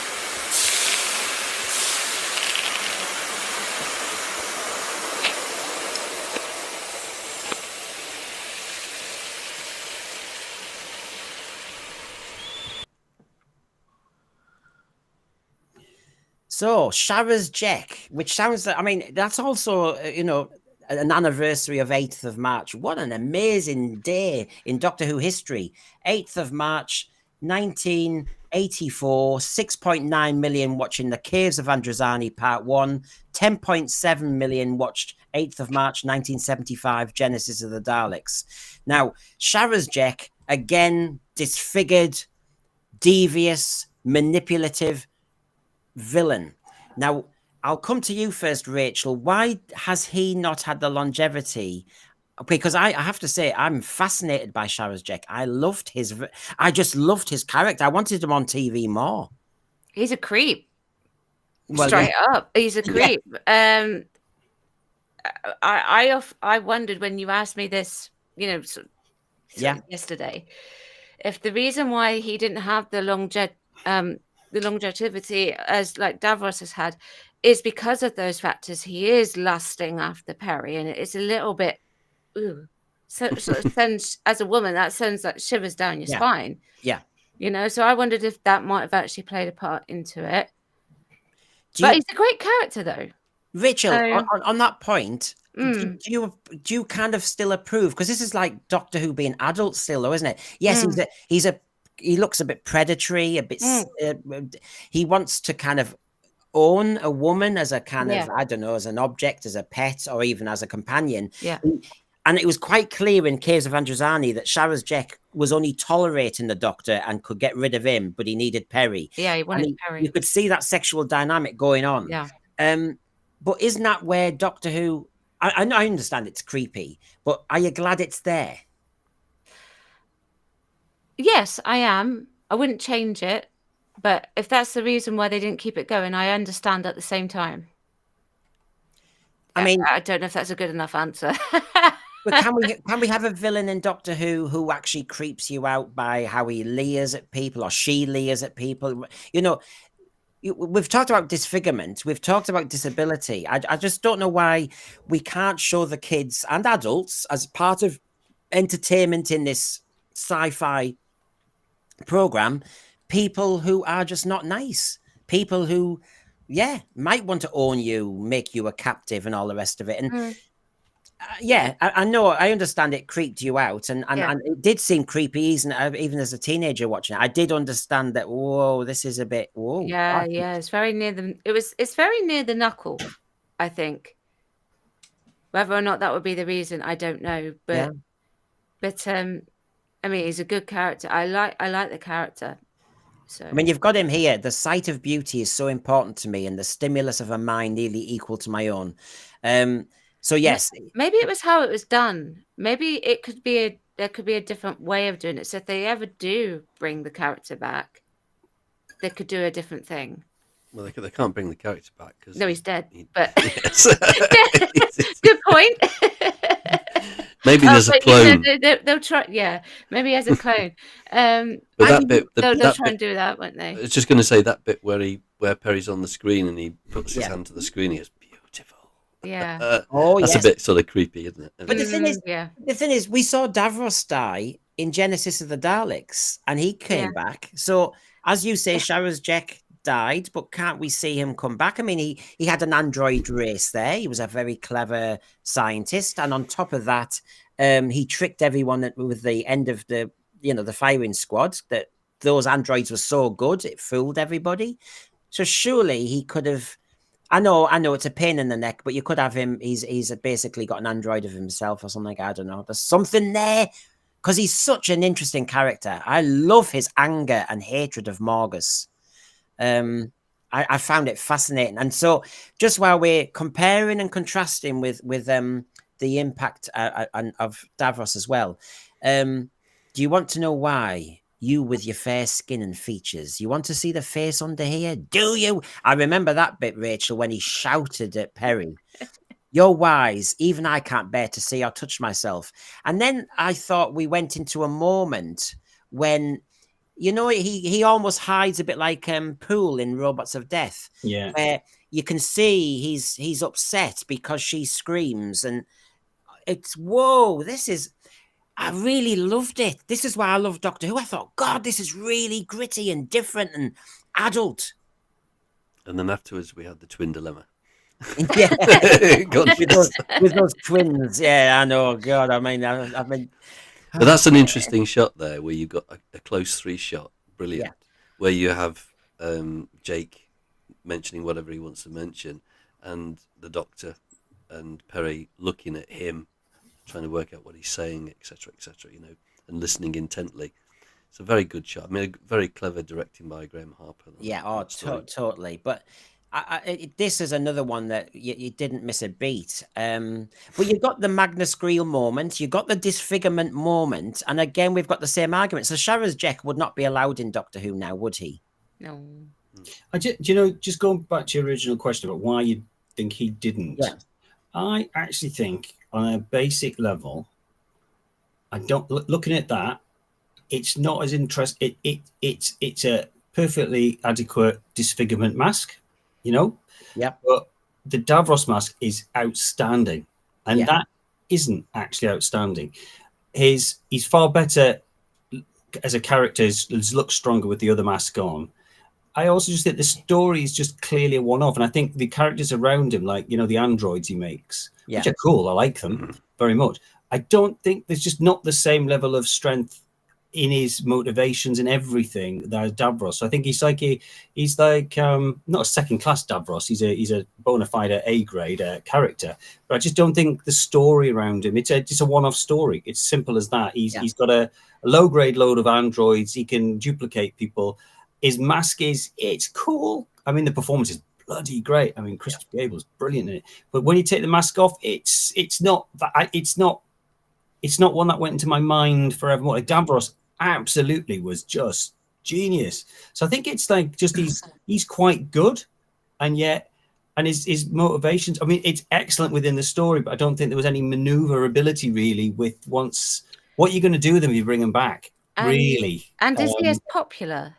So, Sharaz Jek, which sounds like, I mean, that's also, an anniversary of 8th of March. What an amazing day in Doctor Who history. 8th of March, 1984, 6.9 million watching The Caves of Androzani Part 1, 10.7 million watched 8th of March, 1975, Genesis of the Daleks. Now, Sharaz Jek, again, disfigured, devious, manipulative villain. Now, I'll come to you first, Rachel. Why has he not had the longevity? Because I have to say, I'm fascinated by Sharaz Jek. I just loved his character. I wanted him on TV more. He's a creep. Straight up. He's a creep. I wondered when you asked me this, yesterday, if the reason why he didn't have the longevity as like Davros has had is because of those factors. He is lusting after Perry, and it's a little bit sort of sends, as a woman, that sends like shivers down your spine. So I wondered if that might have actually played a part into it. But he's a great character, though. Rachel, on that point, do you kind of still approve? Because this is like Doctor Who being adult still, though, isn't it? Yes, he looks a bit predatory, a bit. He wants to kind of own a woman as a kind of, I don't know, as an object, as a pet, or even as a companion. And it was quite clear in Caves of Androzani that Sharaz Jek was only tolerating the Doctor and could get rid of him, but he needed Perry. Yeah, he wanted Perry. You could see that sexual dynamic going on. But isn't that where Doctor Who? I understand it's creepy, but are you glad it's there? Yes, I am. I wouldn't change it, but if that's the reason why they didn't keep it going, I understand at the same time. I mean, I don't know if that's a good enough answer. But can we have a villain in Doctor Who actually creeps you out by how he leers at people, or she leers at people? We've talked about disfigurement. We've talked about disability. I just don't know why we can't show the kids and adults as part of entertainment in this sci-fi program, people who are just not nice, people who might want to own you, make you a captive, and all the rest of it. And I know, I understand it creeped you out, and it did seem creepy, even as a teenager watching it. I did understand that, whoa, this is a bit, whoa. It's very near it's very near the knuckle, I think. Whether or not that would be the reason, I don't know. But I mean, he's a good character. I like the character. So I mean, you've got him here. The sight of beauty is so important to me, and the stimulus of a mind nearly equal to my own. So yes, maybe it was how it was done. Maybe it could be there could be a different way of doing it. So if they ever do bring the character back, they could do a different thing. Well, they can't bring the character back because he's dead. But good point. Maybe there's a clone. They'll try. Yeah, maybe as a clone. But that bit, they'll try and do that, won't they? I was just going to say that bit where Perry's on the screen and he puts his hand to the screen. He goes, "Beautiful." Yeah. That's a bit sort of creepy, isn't it? But the thing is, we saw Davros die in Genesis of the Daleks, and he came back. So, as you say, Sharaz Jek died, but can't we see him come back? I mean, he had an android race there. He was a very clever scientist, and on top of that, he tricked everyone with the end of the firing squad that those androids were so good it fooled everybody. So surely he could have. I know it's a pain in the neck, but you could have him. He's basically got an android of himself or something. I don't know. There's something there because he's such an interesting character. I love his anger and hatred of Morgus. I found it fascinating. And so just while we're comparing and contrasting with the impact of Davros as well, do you want to know why? You with your fair skin and features. You want to see the face under here? Do you? I remember that bit, Rachel, when he shouted at Perry. You're wise. Even I can't bear to see or touch myself. And then I thought we went into a moment when, he almost hides a bit like Poole in Robots of Death. Yeah. Where you can see he's upset because she screams. And it's, whoa, I really loved it. This is why I love Doctor Who. I thought, God, this is really gritty and different and adult. And then afterwards we had the twin dilemma. Yeah. with those twins. Yeah, I know. God, I mean, but that's an interesting shot there where you've got a close 3 shot. Brilliant. Yeah. Where you have Jake mentioning whatever he wants to mention and the Doctor and Perry looking at him, trying to work out what he's saying, etc., and listening intently. It's a very good shot. I mean, a very clever directing by Graham Harper. Yeah, totally. But this is another one that you didn't miss a beat. But you've got the Magnus Greel moment, you've got the disfigurement moment, and again, we've got the same argument. So Sharaz Jek would not be allowed in Doctor Who now, would he? No. Just going back to your original question about why you think he didn't. Yeah. I actually think on a basic level, I don't looking at that, it's not as interesting. It's a perfectly adequate disfigurement mask, Yeah. But the Davros mask is outstanding, and that isn't actually outstanding. He's far better as a character. He's looks stronger with the other mask on. I also just think the story is just clearly a one-off, and I think the characters around him, like the androids he makes, which are cool. I like them very much. I don't think there's just not the same level of strength in his motivations and everything that Davros. So I think he's like not a second-class Davros. He's a bona fide A-grade character, but I just don't think the story around him. It's a one-off story. It's simple as that. He's got a low-grade load of androids. He can duplicate people. His mask it's cool. I mean, the performance is bloody great. I mean, Christopher Gable's brilliant in it. But when you take the mask off, it's not one that went into my mind forevermore. Like Davros absolutely was just genius. So I think it's like just he's quite good, and his motivations. I mean, it's excellent within the story, but I don't think there was any maneuverability really with what you're going to do with him if you bring him back. Really, and is he as popular?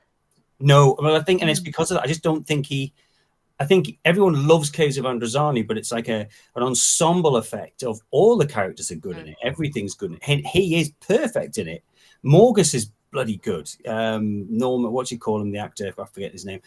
No, well, I think, and it's because of that. I just don't think I think everyone loves Caves of Androzani, but it's like an ensemble effect of all the characters are good in it. Everything's good in it. He is perfect in it. Morgus is bloody good. Norman, what do you call him, the actor? I forget his name.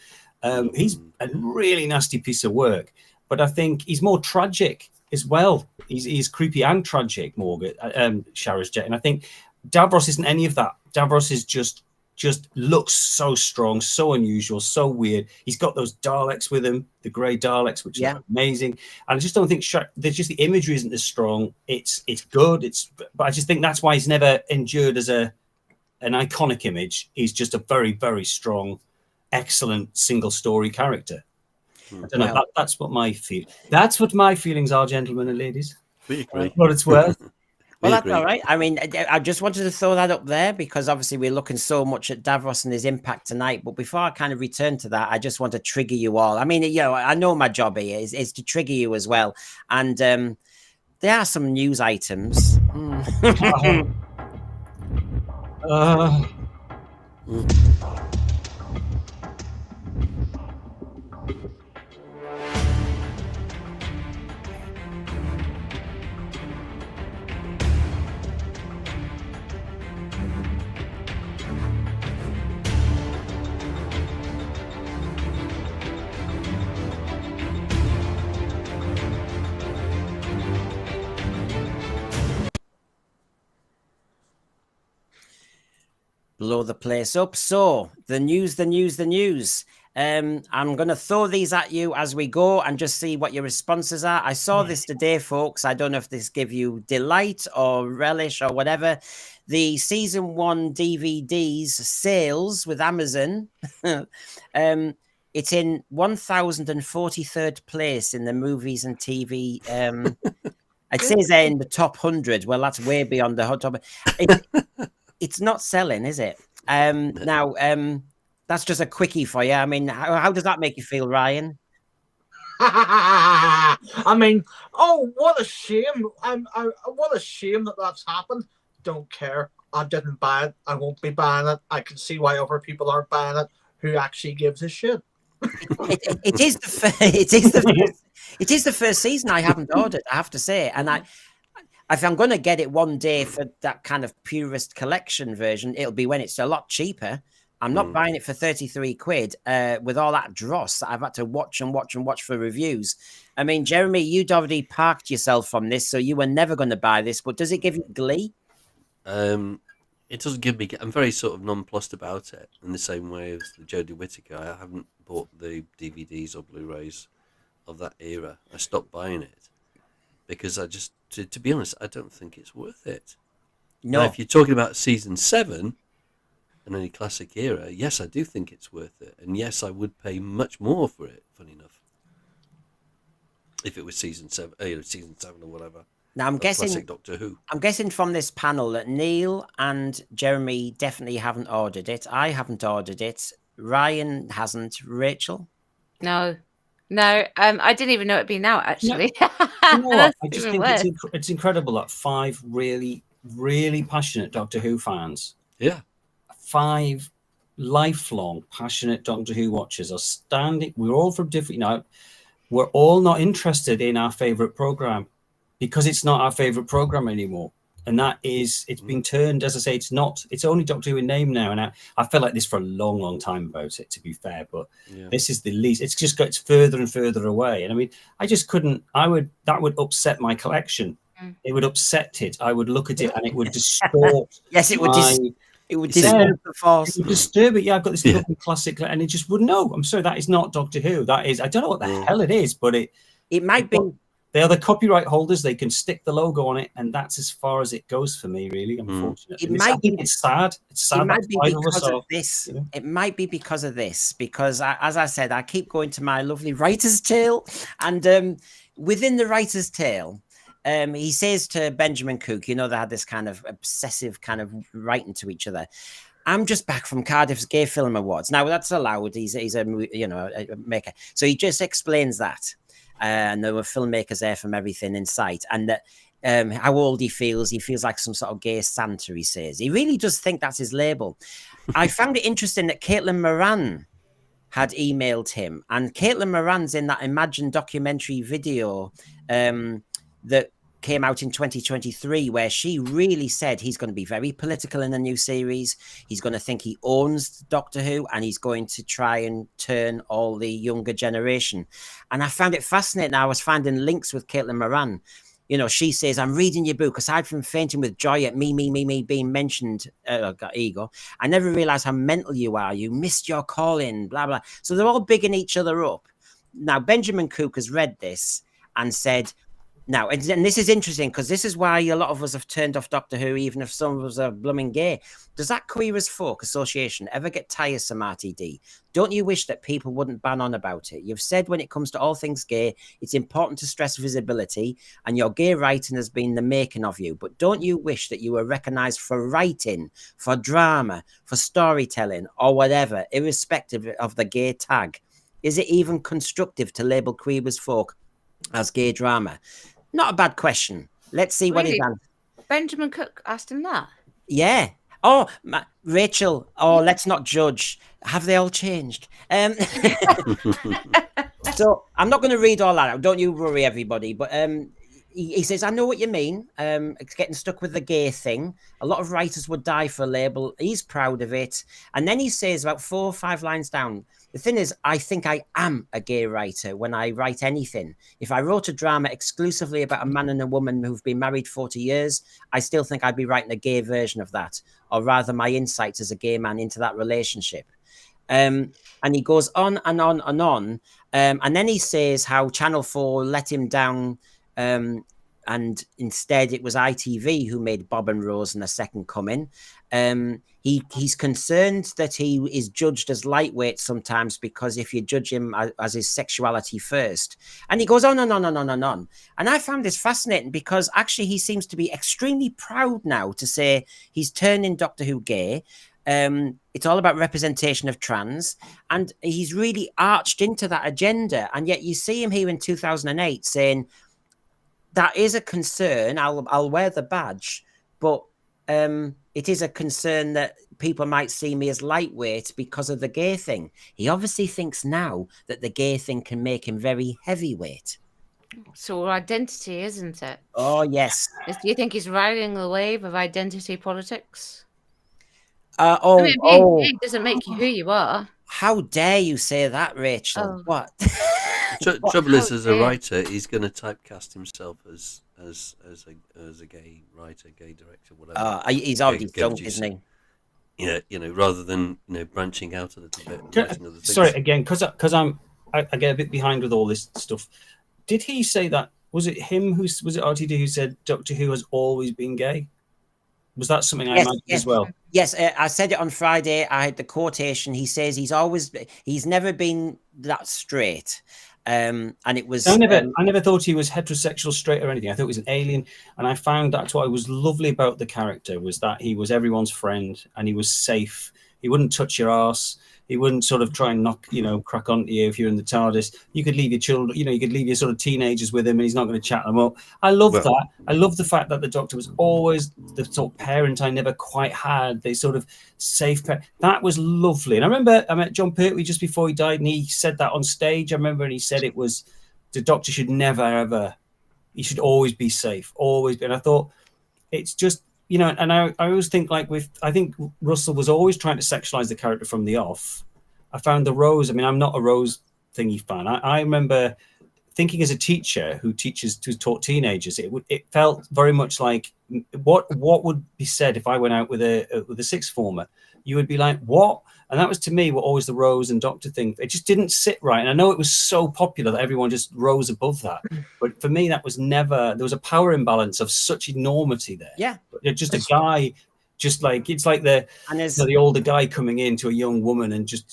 He's a really nasty piece of work, but I think he's more tragic as well. He's creepy and tragic, Sharaz Jek. And I think Davros isn't any of that. Davros is just just looks so strong, so unusual, so weird. He's got those Daleks with him, the grey Daleks, which are amazing. And I just don't think there's just the imagery isn't as strong. It's good. But I just think that's why he's never endured as an iconic image. He's just a very, very strong, excellent single story character. I don't know. That's what my feelings are, gentlemen and ladies. We agree. What it's worth. Well, that's all right. I mean, I just wanted to throw that up there because obviously we're looking so much at Davros and his impact tonight. But before I kind of return to that, I just want to trigger you all. I mean, you know, I know my job here is to trigger you as well. And there are some news items. Blow the place up. So the news. I'm going to throw these at you as we go and just see what your responses are. I saw this today, folks. I don't know if this give you delight or relish or whatever. The season 1 DVDs sales with Amazon. It's in 1043rd place in the movies and TV. It says there in the top 100. Well, that's way beyond the top. It's not selling, is it? Now, that's just a quickie for you. I mean, how does that make you feel, Ryan? I mean, what a shame! What a shame that that's happened. Don't care. I didn't buy it. I won't be buying it. I can see why other people aren't buying it. Who actually gives a shit? It is the first season I haven't ordered, I have to say, and if I'm going to get it one day for that kind of purist collection version, it'll be when it's a lot cheaper. I'm not buying it for 33 quid with all that dross that I've had to watch for reviews. I mean, Jeremy, you'd already parked yourself from this, so you were never going to buy this, but does it give you glee? It doesn't give me... I'm very sort of nonplussed about it in the same way as the Jodie Whittaker. I haven't bought the DVDs or Blu-rays of that era. I stopped buying it because I just... To be honest, I don't think it's worth it. No. Now, if you're talking about season 7 and any classic era, yes, I do think it's worth it. And yes, I would pay much more for it, funny enough. If it was season 7 or whatever. Now, I'm guessing... Classic Doctor Who. I'm guessing from this panel that Neil and Jeremy definitely haven't ordered it. I haven't ordered it. Ryan hasn't. Rachel? No. I didn't even know it'd been out, actually. No. You know what? I just think it's incredible that 5 really, really passionate Doctor Who fans, 5 lifelong passionate Doctor Who watchers are standing. We're all from different, we're all not interested in our favourite programme because it's not our favourite programme anymore. And that is, it's been turned, as I say, it's only Doctor Who in name now. And I felt like this for a long, long time about it, to be fair. But this is the least, it's further and further away. And I mean, I just couldn't, that would upset my collection. It would upset it. I would look at it and it would distort. Yes, it would. It would disturb the force. It would disturb it. Yeah, I've got this lovely classic, and it just wouldn't know. I'm sorry, that is not Doctor Who. That is, I don't know what the hell it is, but it might be. They are the copyright holders. They can stick the logo on it, and that's as far as it goes for me, really. Unfortunately, I think it's sad. It's sad. It might be because of this. It might be because of this. Because as I said, I keep going to my lovely writer's tale, and within the writer's tale, he says to Benjamin Cook, they had this kind of obsessive kind of writing to each other. I'm just back from Cardiff's Gay Film Awards. Now that's allowed. He's a maker, so he just explains that. And there were filmmakers there from everything in sight, and that how old he feels like some sort of gay Santa, he says. He really does think that's his label. I found it interesting that Caitlin Moran had emailed him, and Caitlin Moran's in that Imagine documentary video that came out in 2023, where she really said he's going to be very political in the new series. He's going to think he owns Doctor Who, and he's going to try and turn all the younger generation. And I found it fascinating. I was finding links with Caitlin Moran. You know, she says, I'm reading your book. Aside from fainting with joy at me being mentioned, got ego, I never realized how mental you are. You missed your calling, blah, blah. So they're all bigging each other up. Now, Benjamin Cook has read this and said, now, and this is interesting because this is why a lot of us have turned off Doctor Who, even if some of us are blooming gay. Does that Queer as Folk association ever get tiresome, RTD? Don't you wish that people wouldn't ban on about it? You've said when it comes to all things gay, it's important to stress visibility, and your gay writing has been the making of you. But don't you wish that you were recognised for writing, for drama, for storytelling, or whatever, irrespective of the gay tag? Is it even constructive to label Queer as Folk as gay drama? Not a bad question. Let's see what he's done. Benjamin Cook asked him that. Yeah. Oh, Rachel. Oh, let's not judge. Have they all changed? So I'm not going to read all that out. Don't you worry, everybody. But he says, I know what you mean. It's getting stuck with the gay thing. A lot of writers would die for a label. He's proud of it. And then he says about 4 or 5 lines down, the thing is, I think I am a gay writer when I write anything. If I wrote a drama exclusively about a man and a woman who've been married 40 years, I still think I'd be writing a gay version of that, or rather my insights as a gay man into that relationship. And he goes on and on and on. And then he says how Channel 4 let him down, and instead it was ITV who made Bob and Rose and A Second Coming. He's concerned that he is judged as lightweight sometimes because if you judge him as his sexuality first. And he goes on and on and on and on. And I found this fascinating because actually he seems to be extremely proud now to say he's turning Doctor Who gay. It's all about representation of trans, and he's really arched into that agenda. And yet you see him here in 2008 saying that is a concern. I'll wear the badge, but it is a concern that people might see me as lightweight because of the gay thing. He obviously thinks now that the gay thing can make him very heavyweight. It's all identity, isn't it? Oh, yes. Do you think he's riding the wave of identity politics? Being gay doesn't make you who you are. How dare you say that, Rachel? Oh. What? Trouble is, as a writer, he's going to typecast himself as a gay writer, gay director, whatever. He's already drunk, isn't he? Yeah, rather than branching out a little bit. And writing other things. Sorry, again, because I get a bit behind with all this stuff. Did he say that? Was it him was it RTD who said Doctor Who has always been gay? Was that something I imagined as well? Yes, I said it on Friday. I had the quotation. He says he's never been that straight. And it was. I never thought he was heterosexual, straight, or anything. I thought he was an alien, and I found that's what was lovely about the character was that he was everyone's friend and he was safe. He wouldn't touch your arse. He wouldn't sort of try and knock, crack onto you if you're in the TARDIS. You could leave your children, you could leave your sort of teenagers with him and he's not going to chat them up. I love that. I love the fact that the Doctor was always the sort of parent I never quite had. They sort of safe parent. That was lovely. And I remember I met John Pertwee just before he died and he said that on stage. I remember and he said it was the Doctor should never, ever, he should always be safe, always be. And I thought it's just, and I always think I think Russell was always trying to sexualize the character from the off. I found the Rose, I'm not a Rose thingy fan. I remember thinking as a teacher who taught teenagers, it felt very much like what would be said if I went out with a sixth former. You would be like, what? And that was to me what always the Rose and Doctor thing. It just didn't sit right. And I know it was so popular that everyone just rose above that. But for me, that was never, there was a power imbalance of such enormity there. Yeah. Just a guy, just like, it's like the older guy coming into a young woman and just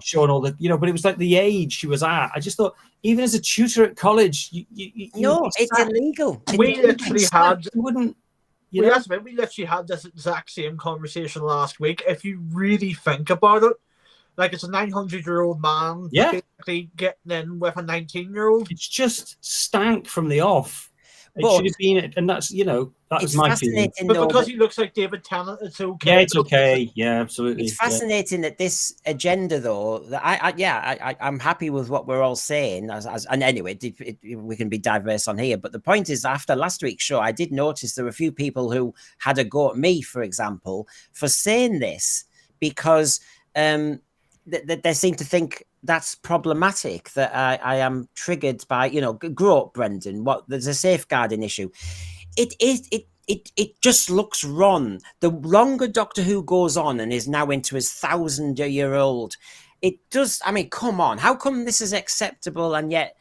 showing all the, but it was like the age she was at. I just thought, even as a tutor at college, it's illegal. We literally had, you wouldn't, we literally had this exact same conversation last week. If you really think about it, like it's a 900-year-old man basically getting in with a 19-year-old. It's just stank from the off. It should have been, and that's that was my feeling. But because he looks like David Tennant, it's okay. Yeah, it's okay. Yeah, absolutely. It's fascinating that this agenda, though. That I'm happy with what we're all saying. And anyway, we can be diverse on here. But the point is, after last week's show, I did notice there were a few people who had a go at me, for example, for saying this because they seem to think that's problematic, that I am triggered by, grow up, Brendan. There's a safeguarding issue. It just looks wrong. The longer Doctor Who goes on and is now into his 1,000-year-old, it does. I mean, come on, how come this is acceptable? And yet,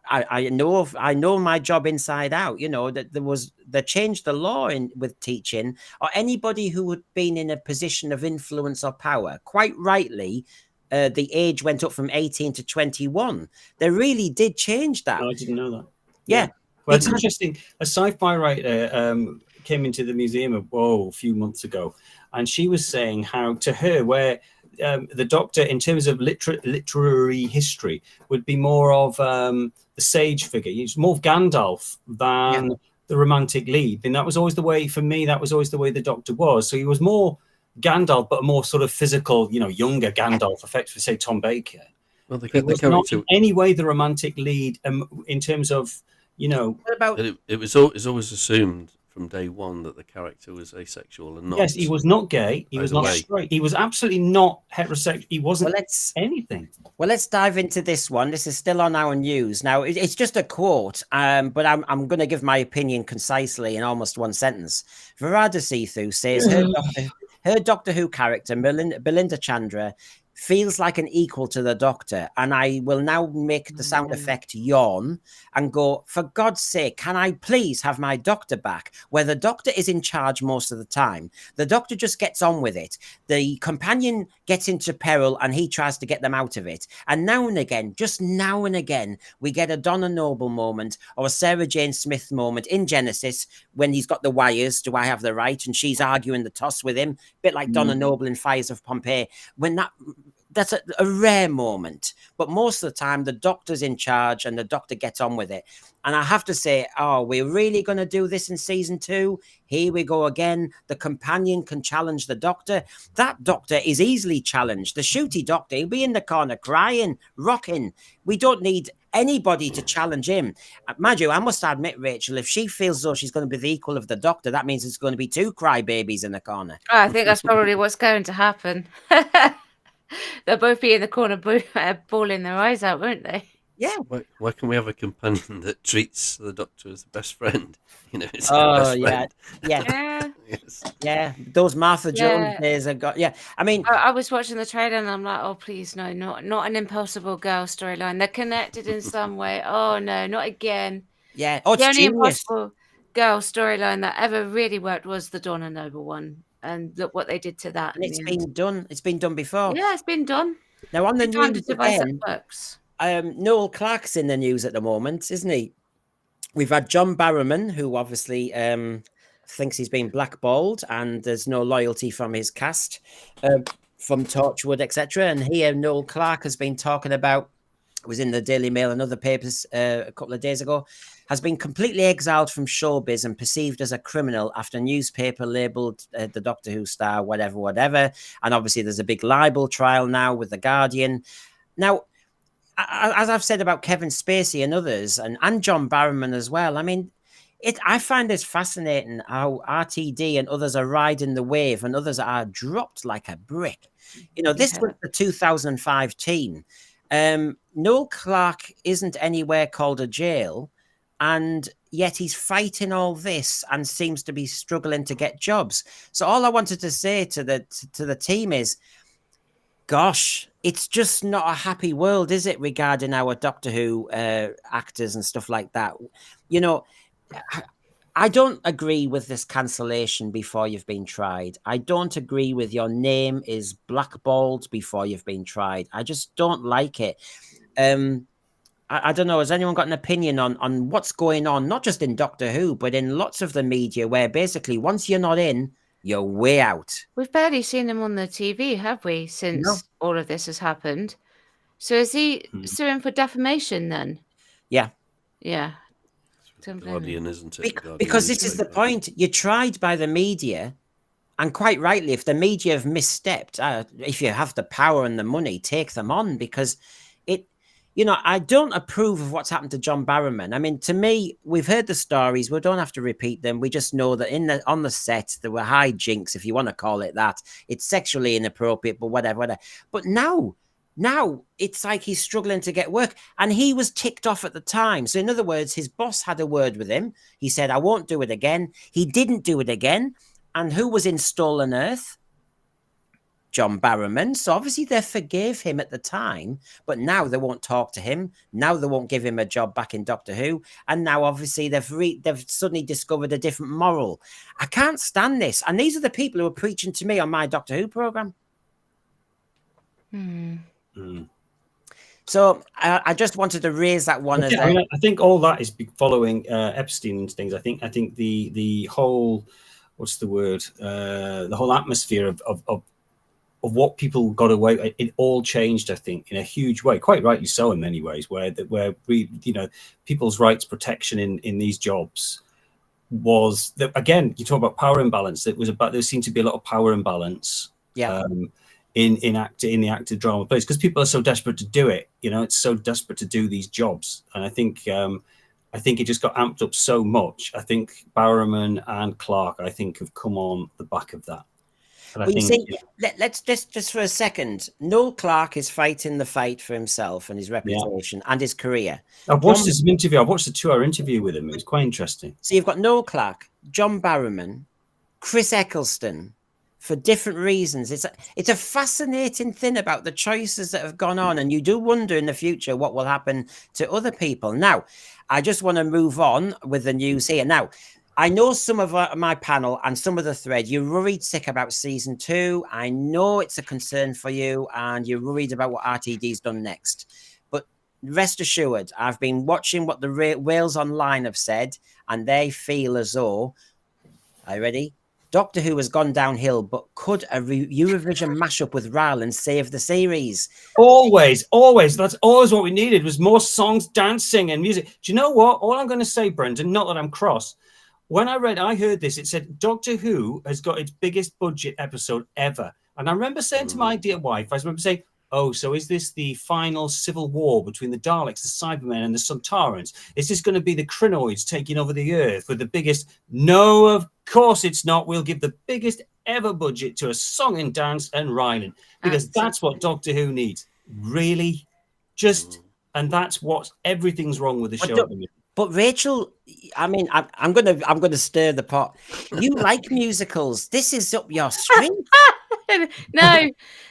I know my job inside out. That they changed the law with teaching, or anybody who had been in a position of influence or power. Quite rightly, the age went up from 18 to 21. They really did change that. I didn't know that. Yeah. Well, it's interesting. A sci-fi writer came into the museum a few months ago, and she was saying how, to her, where the Doctor, in terms of literary history, would be more of the sage figure. He's more of Gandalf than the romantic lead. And that was always the way, for me, that was always the way the Doctor was. So he was more Gandalf, but a more sort of physical, younger Gandalf, effectively, say Tom Baker. Well, he was not in any way the romantic lead in terms of, What about it was always assumed from day one that the character was asexual and not. Yes, he was not gay. He was not straight. He was absolutely not heterosexual. He wasn't anything. Well, let's dive into this one. This is still on our news. Now, it's just a quote, but I'm going to give my opinion concisely in almost one sentence. Virada Sethu says her Doctor Who character, Belinda Chandra, feels like an equal to the Doctor, and I will now make the sound effect yawn and go, for God's sake, can I please have my Doctor back, where the Doctor is in charge most of the time. The Doctor just gets on with it. The companion gets into peril and he tries to get them out of it. And now and again, just now and again, we get a Donna Noble moment or a Sarah Jane Smith moment in Genesis when he's got the wires, do I have the right? And she's arguing the toss with him, a bit like Donna Noble in Fires of Pompeii. That's a rare moment, but most of the time the Doctor's in charge and the Doctor gets on with it. And I have to say, we're really going to do this in season 2? Here we go again. The companion can challenge the Doctor. That Doctor is easily challenged. The shooty Doctor, he'll be in the corner crying, rocking. We don't need anybody to challenge him. Mind you, I must admit, Rachel, if she feels though she's going to be the equal of the Doctor, that means it's going to be 2 crybabies in the corner. I think that's probably what's going to happen. They'll both be in the corner bawling their eyes out, won't they? Yeah. Why can we have a companion that treats the Doctor as the best friend? It's our best friend. Yeah. Yes. Yeah. Those Martha Jones days have got. Yeah. I mean, I was watching the trailer and I'm like, oh, please, no, not an Impossible Girl storyline. They're connected in some way. Oh, no, not again. Yeah. The only Impossible Girl storyline that ever really worked was the Donna Noble one. And look what they did to that. And it's been done. It's been done before. Yeah, it's been done. Now on the news again, works. Noel Clarke's in the news at the moment, isn't he? We've had John Barrowman, who obviously thinks he's been blackballed and there's no loyalty from his cast, from Torchwood, etc. And here Noel Clarke has been talking about, was in the Daily Mail and other papers a couple of days ago, has been completely exiled from showbiz and perceived as a criminal after a newspaper labelled the Doctor Who star, whatever. And obviously there's a big libel trial now with The Guardian. Now, as I've said about Kevin Spacey and others, and John Barrowman as well, I mean, I find this fascinating how RTD and others are riding the wave and others are dropped like a brick. This was the 2005 team. Noel Clarke isn't anywhere called a jail, and yet he's fighting all this and seems to be struggling to get jobs. So all I wanted to say to the team is, gosh, it's just not a happy world, is it, regarding our Doctor Who actors and stuff like that? I don't agree with this cancellation before you've been tried. I don't agree with your name is blackballed before you've been tried. I just don't like it. I don't know. Has anyone got an opinion on what's going on, not just in Doctor Who, but in lots of the media, where basically once you're not in, you're way out? We've barely seen him on the TV, have we, since all of this has happened? So is he suing for defamation then? Yeah. Yeah. Guardian, isn't it? Because this is the point. You're tried by the media, and quite rightly, if the media have misstepped, if you have the power and the money, take them on, because I don't approve of what's happened to John Barrowman. I mean, to me, we've heard the stories. We don't have to repeat them. We just know that on the set, there were hijinks, if you want to call it that. It's sexually inappropriate, but whatever. But now, Now it's like he's struggling to get work, and he was ticked off at the time. So in other words, his boss had a word with him. He said, I won't do it again. He didn't do it again. And who was in Stolen Earth? John Barrowman. So obviously they forgave him at the time, but now they won't talk to him. Now they won't give him a job back in Doctor Who. And now obviously they've suddenly discovered a different moral. I can't stand this. And these are the people who are preaching to me on my Doctor Who program. So I just wanted to raise that one. I think all that is following Epstein and things. I think the whole, what's the word? The whole atmosphere of what people got away, it all changed. I think in a huge way, quite rightly so in many ways. Where we, people's rights protection in these jobs was that, again. You talk about power imbalance. There seemed to be a lot of power imbalance. Yeah. In the active drama place, because people are so desperate to do it. It's so desperate to do these jobs, and I think it just got amped up so much. I think Barrowman and Clark, I think, have come on the back of that. Let's just for a second. Noel Clark is fighting the fight for himself and his reputation and his career. I've watched this interview. I've watched a 2-hour interview with him. It was quite interesting. So you've got Noel Clark, John Barrowman, Chris Eccleston, for different reasons. It's a fascinating thing about the choices that have gone on, and you do wonder in the future what will happen to other people. Now, I just want to move on with the news here. Now, I know some of my panel and some of the thread, you're worried sick about season 2. I know it's a concern for you, and you're worried about what RTD's done next. But rest assured, I've been watching what the Wales Online have said, and they feel as though, are you ready? Doctor Who has gone downhill, but could a Eurovision mashup with Rylan save the series? Always. That's always what we needed, was more songs, dancing, and music. Do you know what? All I'm going to say, Brendan, not that I'm cross. When I heard this, it said Doctor Who has got its biggest budget episode ever. And I remember saying to my dear wife, oh, so is this the final civil war between the Daleks, the Cybermen, and the Sontarans? Is this going to be the Krynoids taking over the Earth with the biggest? No, of course it's not. We'll give the biggest ever budget to a song and dance and Rylan, because that's what Doctor Who needs. Really? And that's what everything's wrong with the show at the minute. But Rachel, I mean, I'm gonna stir the pot. You like musicals. This is up your street.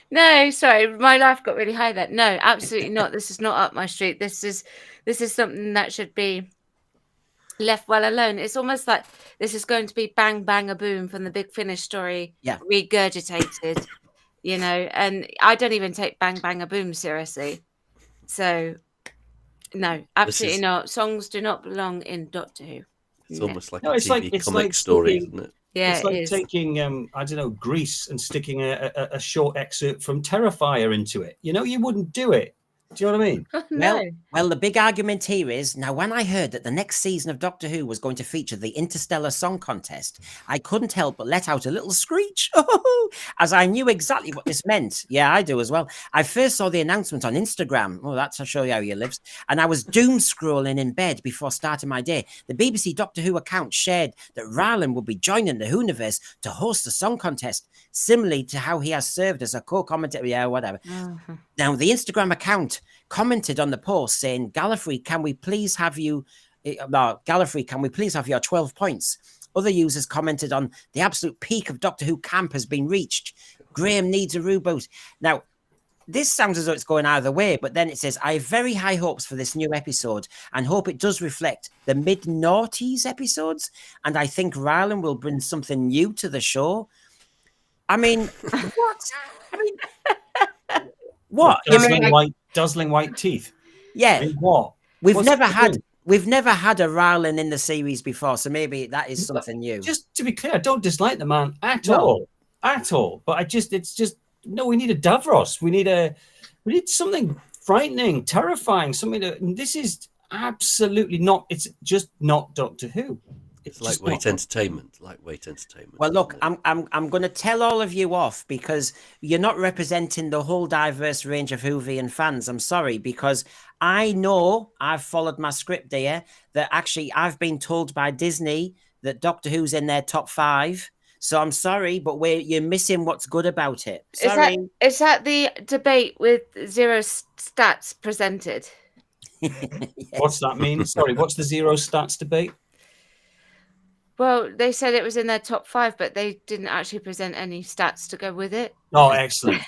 No, sorry, my laugh got really high there. No, absolutely not. This is not up my street. This is something that should be left well alone. It's almost like this is going to be Bang Bang a Boom from the Big Finish story, regurgitated, and I don't even take Bang Bang a Boom seriously. So no, absolutely not. Songs do not belong in Doctor Who. It's almost like a TV comic story, isn't it? Yeah, it's like taking, Grease and sticking a short excerpt from Terrifier into it. You wouldn't do it. Do you know what I mean? No. Well, the big argument here is, now when I heard that the next season of Doctor Who was going to feature the Interstellar Song Contest, I couldn't help but let out a little screech, as I knew exactly what this meant. Yeah, I do as well. I first saw the announcement on Instagram. Oh, that's to show you how you lives. And I was doom scrolling in bed before starting my day. The BBC Doctor Who account shared that Rylan would be joining the Whoniverse to host the song contest, similarly to how he has served as a co-commentator. Yeah, whatever. Now, the Instagram account commented on the post saying, Gallifrey, can we please have your 12 points? Other users commented on the absolute peak of Doctor Who camp has been reached. Graham needs a reboot. Now, this sounds as though it's going either way, but then it says, I have very high hopes for this new episode and hope it does reflect the mid-noughties episodes. And I think Rylan will bring something new to the show. I mean, what? What? Dazzling white teeth. Yeah. I mean, what? We've never had a Rylan in the series before, so maybe that is something new. Just to be clear, I don't dislike the man at all. But we need a Davros. We need something frightening, terrifying, this is absolutely not. It's just not Doctor Who. It's lightweight entertainment. Well, look, I'm going to tell all of you off because you're not representing the whole diverse range of Whovian fans. I'm sorry, because I know I've followed my script here, that actually I've been told by Disney that Doctor Who's in their top 5. So I'm sorry, but you're missing what's good about it. Sorry. Is that the debate with zero stats presented? What's that mean? Sorry, what's the zero stats debate? Well, they said it was in their top 5, but they didn't actually present any stats to go with it. Oh, excellent.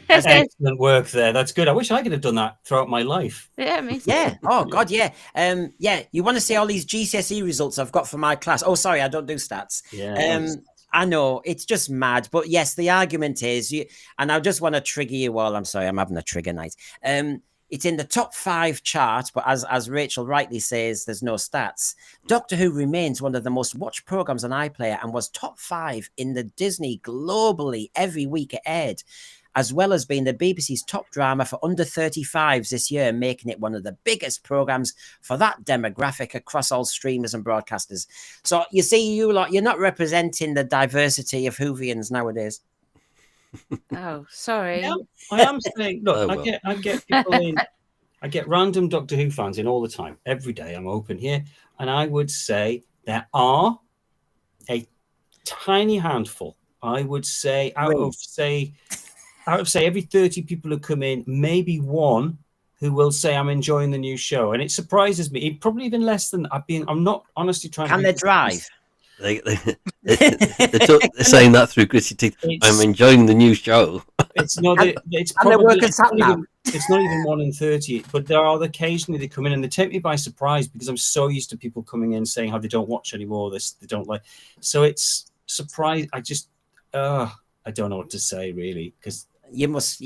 Excellent work there. That's good. I wish I could have done that throughout my life. Yeah, me too. Yeah. Oh, God, yeah. Yeah, you want to see all these GCSE results I've got for my class. Oh, sorry, I don't do stats. Yeah. I know, it's just mad. But yes, the argument is, and I just want to trigger you all. I'm sorry, I'm having a trigger night. It's in the top 5 chart, but as Rachel rightly says, there's no stats. Doctor Who remains one of the most watched programs on iPlayer and was top 5 in the Disney globally every week it aired, as well as being the BBC's top drama for under 35s this year, making it one of the biggest programs for that demographic across all streamers and broadcasters. So you see, you're not representing the diversity of Whovians nowadays. Oh, sorry. I am saying, look, I get people in, I get random Doctor Who fans in all the time. Every day I'm open here, and I would say there are a tiny handful. I would say out of say every 30 people who come in, maybe one who will say I'm enjoying the new show, and it surprises me. It probably even less than I'm not honestly trying. Can they drive? They're saying that through gritty teeth. I'm enjoying the new show. It's not. It's probably. It's not even 1 in 30. But there are occasionally they come in and they take me by surprise because I'm so used to people coming in saying how they don't watch anymore. This they don't like. So it's surprise. I just. I don't know what to say really because it must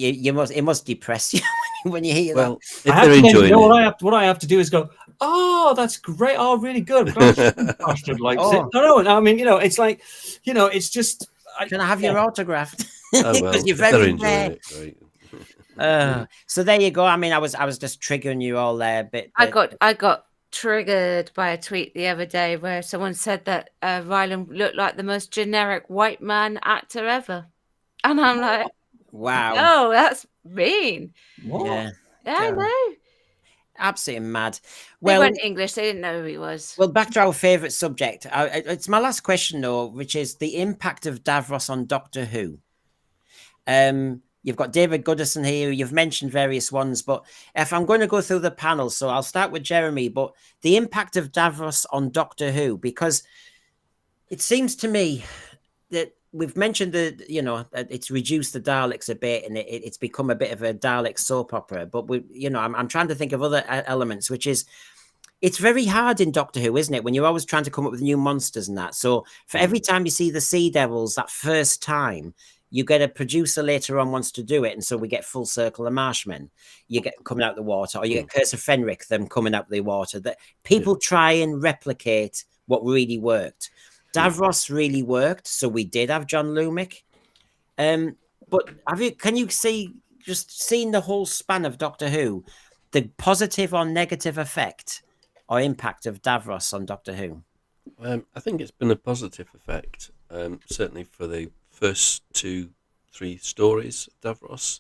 depress you when you hear that. If they're enjoying it. What I have to do is go, oh, that's great. Oh, really good. Bastard likes it. No, I mean, it's like, it's just. Can I have your autograph? Oh, well, you're very enjoying it. Great. So there you go. I mean, I was just triggering you all there a bit. I got triggered by a tweet the other day where someone said that Rylan looked like the most generic white man actor ever, and I'm like, wow, oh, that's mean. What? Yeah, I know. Absolutely mad. Well, they weren't English. They didn't know who he was. Well, back to our favourite subject. It's my last question, though, which is the impact of Davros on Doctor Who. You've got David Goodison here. You've mentioned various ones, but if I'm going to go through the panel, so I'll start with Jeremy, but the impact of Davros on Doctor Who, because it seems to me that we've mentioned it's reduced the Daleks a bit and it's become a bit of a Dalek soap opera, but I'm trying to think of other elements, which is, it's very hard in Doctor Who, isn't it? When you're always trying to come up with new monsters and that. So for every time you see the Sea Devils that first time, you get a producer later on wants to do it, and so we get Full Circle and Marshmen. You get coming out the water, or you get Curse of Fenric, them coming out the water. That people try and replicate what really worked. Davros really worked, so we did have John Lumick. But can you see, just seeing the whole span of Doctor Who, the positive or negative effect or impact of Davros on Doctor Who? I think it's been a positive effect, certainly for the first 2-3 stories of Davros,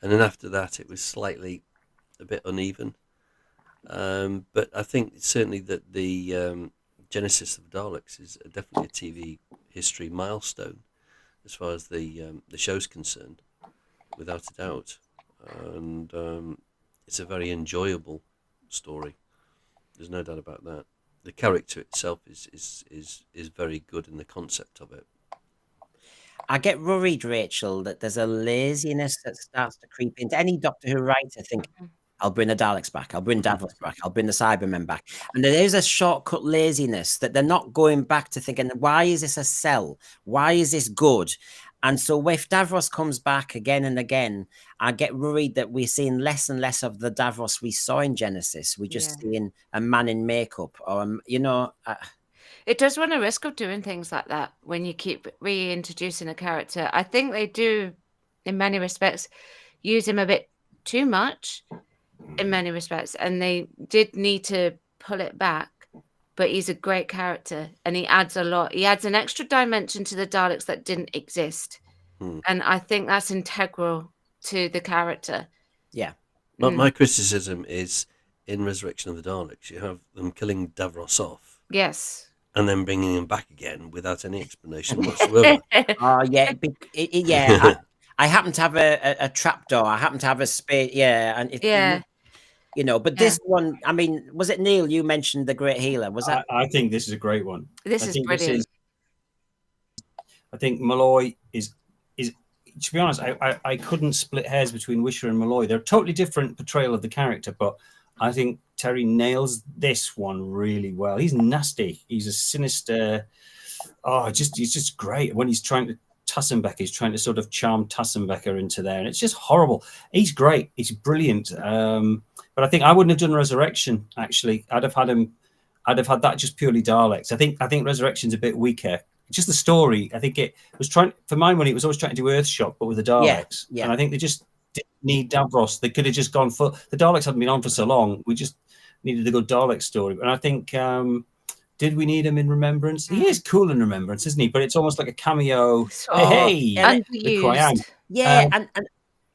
and then after that it was slightly a bit uneven. But I think certainly that the Genesis of Daleks is definitely a TV history milestone as far as the show's concerned, without a doubt. And it's a very enjoyable story. There's no doubt about that. The character itself is very good in the concept of it. I get worried, Rachel, that there's a laziness that starts to creep into any Doctor Who writer thinking, I'll bring the Daleks back, I'll bring Davros back, I'll bring the Cybermen back. And there is a shortcut laziness that they're not going back to thinking, why is this a sell? Why is this good? And so if Davros comes back again and again, I get worried that we're seeing less and less of the Davros we saw in Genesis. We're just seeing a man in makeup or, it does run a risk of doing things like that when you keep reintroducing a character. I think they do, in many respects, use him a bit too much in many respects. And they did need to pull it back. But he's a great character and he adds a lot. He adds an extra dimension to the Daleks that didn't exist. And I think that's integral to the character. Yeah. But my criticism is in Resurrection of the Daleks, you have them killing Davros off. Yes. and then bringing him back again without any explanation whatsoever. Oh yeah, yeah. I happen to have a trapdoor. I happen to have a space. Yeah, and you know. But this one, I mean, was it Neil? You mentioned the Great Healer. Was that? I think this is a great one. This is brilliant. I think Malloy is. To be honest, I couldn't split hairs between Wisher and Malloy. They're a totally different portrayal of the character, but I think Terry nails this one really well. He's nasty. He's a sinister. He's just great when he's trying to. Tassenbecker, he's trying to sort of charm Tassenbecker into there, and it's just horrible. He's great. He's brilliant. But I think I wouldn't have done Resurrection. Actually, I'd have had that just purely Daleks. I think Resurrection's a bit weaker. Just the story. I think it was trying for my money. It was always trying to do Earthshock, but with the Daleks. Yeah. And I think they just didn't need Davros. They could have just gone for the Daleks. Hadn't been on for so long. We just needed a good Dalek story. And I think. Did we need him in Remembrance? He is cool in Remembrance, isn't he? But it's almost like a cameo. Hey, look who I am. Yeah, and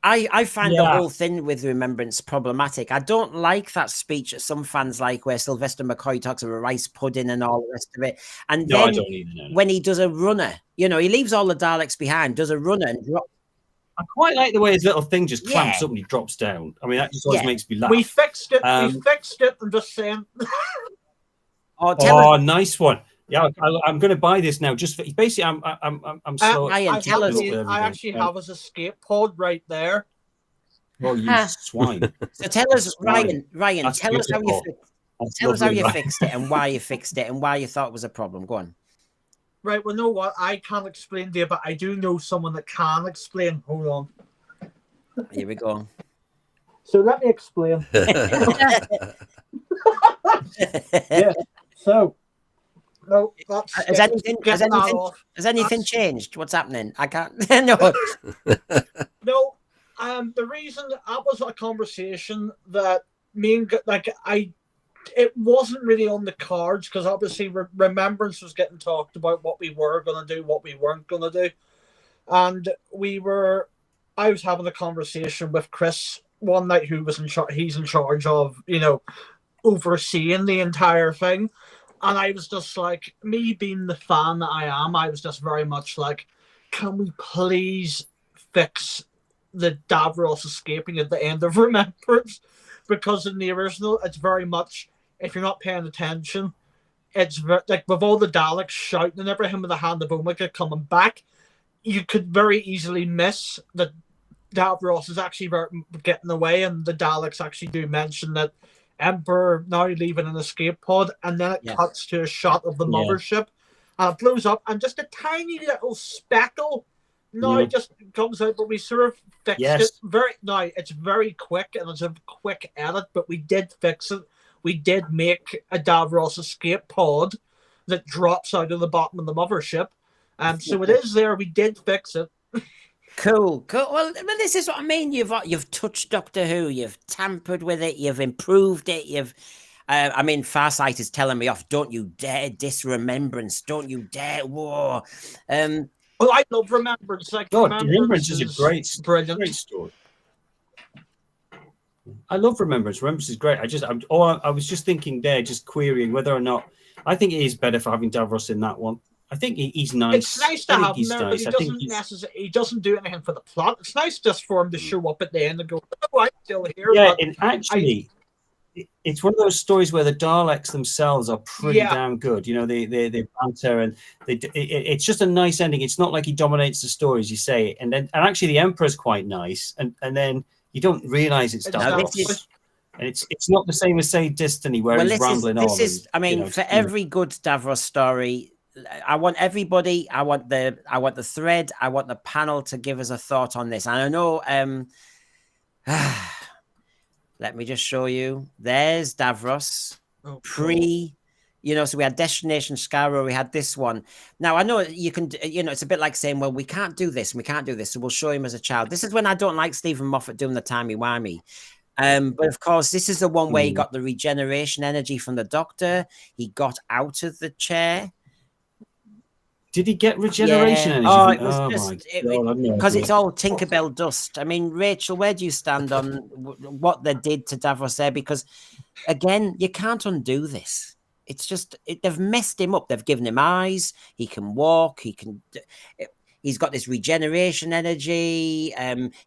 I find the whole thing with Remembrance problematic. I don't like that speech that some fans like where Sylvester McCoy talks about rice pudding and all the rest of it. And then I don't either, no. When he does a runner, you know, he leaves all the Daleks behind, does a runner and drops. I quite like the way his little thing just clamps up and he drops down. I mean, that just always makes me laugh. We fixed it. I'm just saying. Nice one. Yeah, I'm going to buy this now. Just for, basically, I'm slow. I actually have his escape pod right there. Well, you swine. So tell us, Ryan, tell us how you fixed it and why you fixed it and why you thought it was a problem. Go on. Right. Well, know what? I can't explain to you, but I do know someone that can explain. Hold on. Here we go. So let me explain. Yeah. So, no, has anything changed? What's happening? I can't. No. No. The reason that was a conversation that it wasn't really on the cards because obviously Remembrance was getting talked about what we were going to do, what we weren't going to do, and I was having a conversation with Chris one night, who was he's in charge of, you know, overseeing the entire thing. And I was just like, me being the fan that I am, I was just very much like, can we please fix the Davros escaping at the end of Remembrance? Because in the original, it's very much, if you're not paying attention, it's like with all the Daleks shouting and everything with the Hand of Omega coming back, you could very easily miss that Davros is actually getting away, and the Daleks actually do mention that Emperor now leaving an escape pod, and then it cuts to a shot of the mothership, and it blows up, and just a tiny little speckle now just comes out, but we sort of fixed it. It's very quick, and it's a quick edit, but we did fix it. We did make a Davros escape pod that drops out of the bottom of the mothership, so it is there. We did fix it. Cool. Well, this is what I mean. You've touched Doctor Who. You've tampered with it. You've improved it. I mean, Farsight is telling me off. Don't you dare diss Remembrance. Don't you dare. Whoa. Well, I love Remembrance. Remembrance is a great story. I love Remembrance. Remembrance is great. I was just thinking there, just querying whether or not I think it is better for having Davros in that one. I think he's nice. It's nice to have him there, but he doesn't do anything for the plot. It's nice just for him to show up at the end and go, "Oh, I'm still here." Yeah, and actually, it's one of those stories where the Daleks themselves are pretty damn good. You know, they banter and it's just a nice ending. It's not like he dominates the story, as you say, and actually the Emperor's quite nice, and then you don't realize it's Davros. And it's not the same as, say, Destiny, where he's rambling on. I mean, for every good Davros story, I want everybody. I want the thread. I want the panel to give us a thought on this. And I know. Let me just show you. There's Davros pre. You know, so we had Destination Skaro. We had this one. Now I know you can. You know, it's a bit like saying, "Well, we can't do this. And we can't do this." So we'll show him as a child. This is when I don't like Stephen Moffat doing the timey-wimey. But of course, this is the one where he got the regeneration energy from the Doctor. He got out of the chair. Did he get regeneration energy? Oh, it was just because it's all Tinkerbell dust. I mean, Rachel, where do you stand on what they did to Davros there? Because again, you can't undo this. It's just they've messed him up. They've given him eyes. He can walk. He's got this regeneration energy.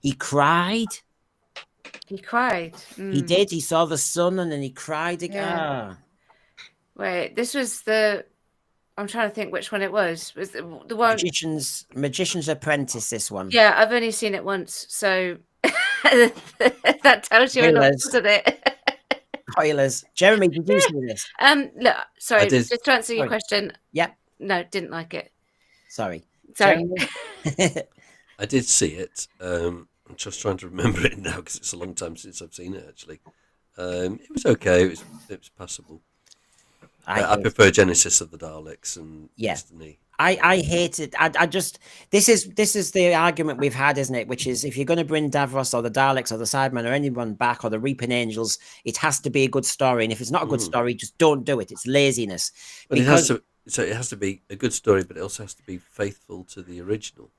He cried. He cried. He did. He saw the sun and then he cried again. Yeah. Wait, this was the. I'm trying to think which one it was. Was the one Magician's Apprentice? This one. Yeah, I've only seen it once, so that tells you a lot, doesn't it? Spoilers. Jeremy, did you see this? Look, sorry, just to answer your question. Yeah. No, didn't like it. Sorry. I did see it. I'm just trying to remember it now because it's a long time since I've seen it. Actually, it was okay. It was passable. I prefer Genesis of the Daleks and Destiny. I hate it. I just this is the argument we've had, isn't it? Which is if you're going to bring Davros or the Daleks or the Sidemen or anyone back or the Reaping Angels, it has to be a good story. And if it's not a good story, just don't do it. It's laziness. But it has to be a good story, but it also has to be faithful to the original.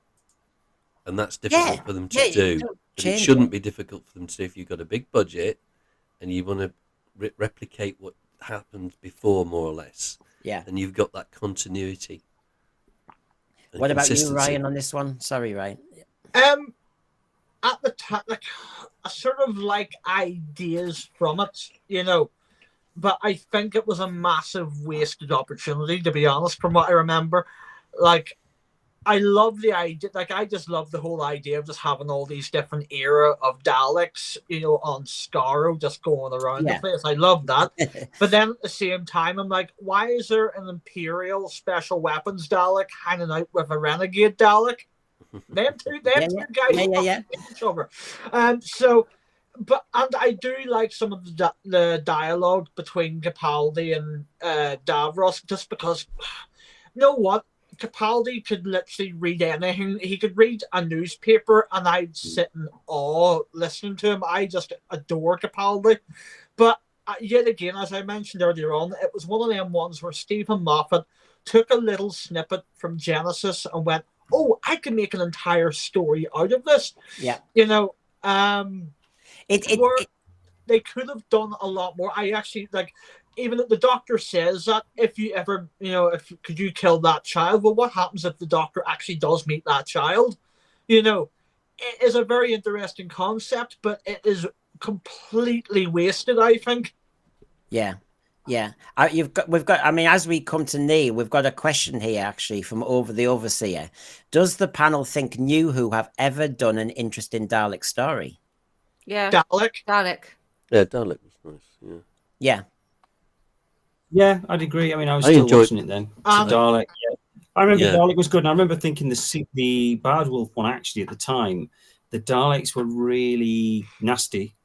And that's difficult for them to do. But it shouldn't be difficult for them to do if you've got a big budget and you want to replicate what happened before, more or less. Yeah. And you've got that continuity. What about you, Ryan, on this one? Sorry, Ryan. At the time, like, I sort of like ideas from it, you know, but I think it was a massive wasted opportunity, to be honest, from what I remember. Like, I love the idea, like, I just love the whole idea of just having all these different era of Daleks, you know, on Skaro, just going around the place. I love that. But then at the same time, I'm like, why is there an Imperial Special Weapons Dalek hanging out with a Renegade Dalek? Them two guys each other. And I do like some of the dialogue between Capaldi and Davros, just because, you know what? Capaldi could literally read anything. He could read a newspaper and I'd sit in awe listening to him. I just adore Capaldi. But yet again, as I mentioned earlier on, it was one of them ones where Stephen Moffat took a little snippet from Genesis and went, oh, I can make an entire story out of this. Yeah. You know, they could have done a lot more. I actually, like, even the doctor says that if you ever, you know, could you kill that child? Well, what happens if the doctor actually does meet that child? You know, it is a very interesting concept, but it is completely wasted, I think. Yeah. We've got. I mean, as we come to Neil, we've got a question here actually from Over the Overseer. Does the panel think New Who have ever done an interesting Dalek story? Yeah. Dalek. Yeah, Dalek was nice. Yeah. Yeah, I'd agree. I mean, I was still watching it then. Dalek. Yeah. I remember Dalek was good, and I remember thinking the Bad Wolf one actually at the time, the Daleks were really nasty.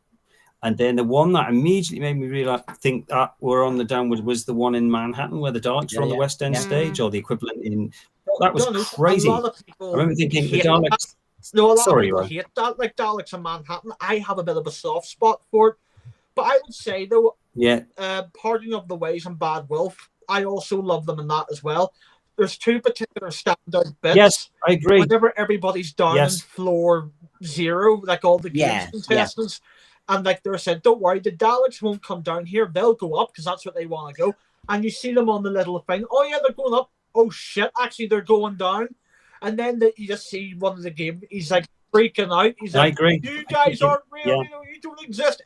And then the one that immediately made me think that we're on the downward was the one in Manhattan where the Daleks were on the West End stage, or the equivalent in. That was crazy. I remember thinking the Daleks. No, a lot of people hate that, like Daleks in Manhattan. I have a bit of a soft spot for it, but I would say though, Parting of the Ways and Bad Wolf, I also love them in that as well. There's two particular standout bits. Yes, I agree. Whenever everybody's down in floor 0, like all the games contestants. And like they're saying, don't worry, the Daleks won't come down here. They'll go up because that's what they want to go. And you see them on the little thing. Oh, yeah, they're going up. Oh, shit. Actually, they're going down. And then you just see one of the game. He's like freaking out. He's like, I agree. You guys aren't real. You know, you don't exist.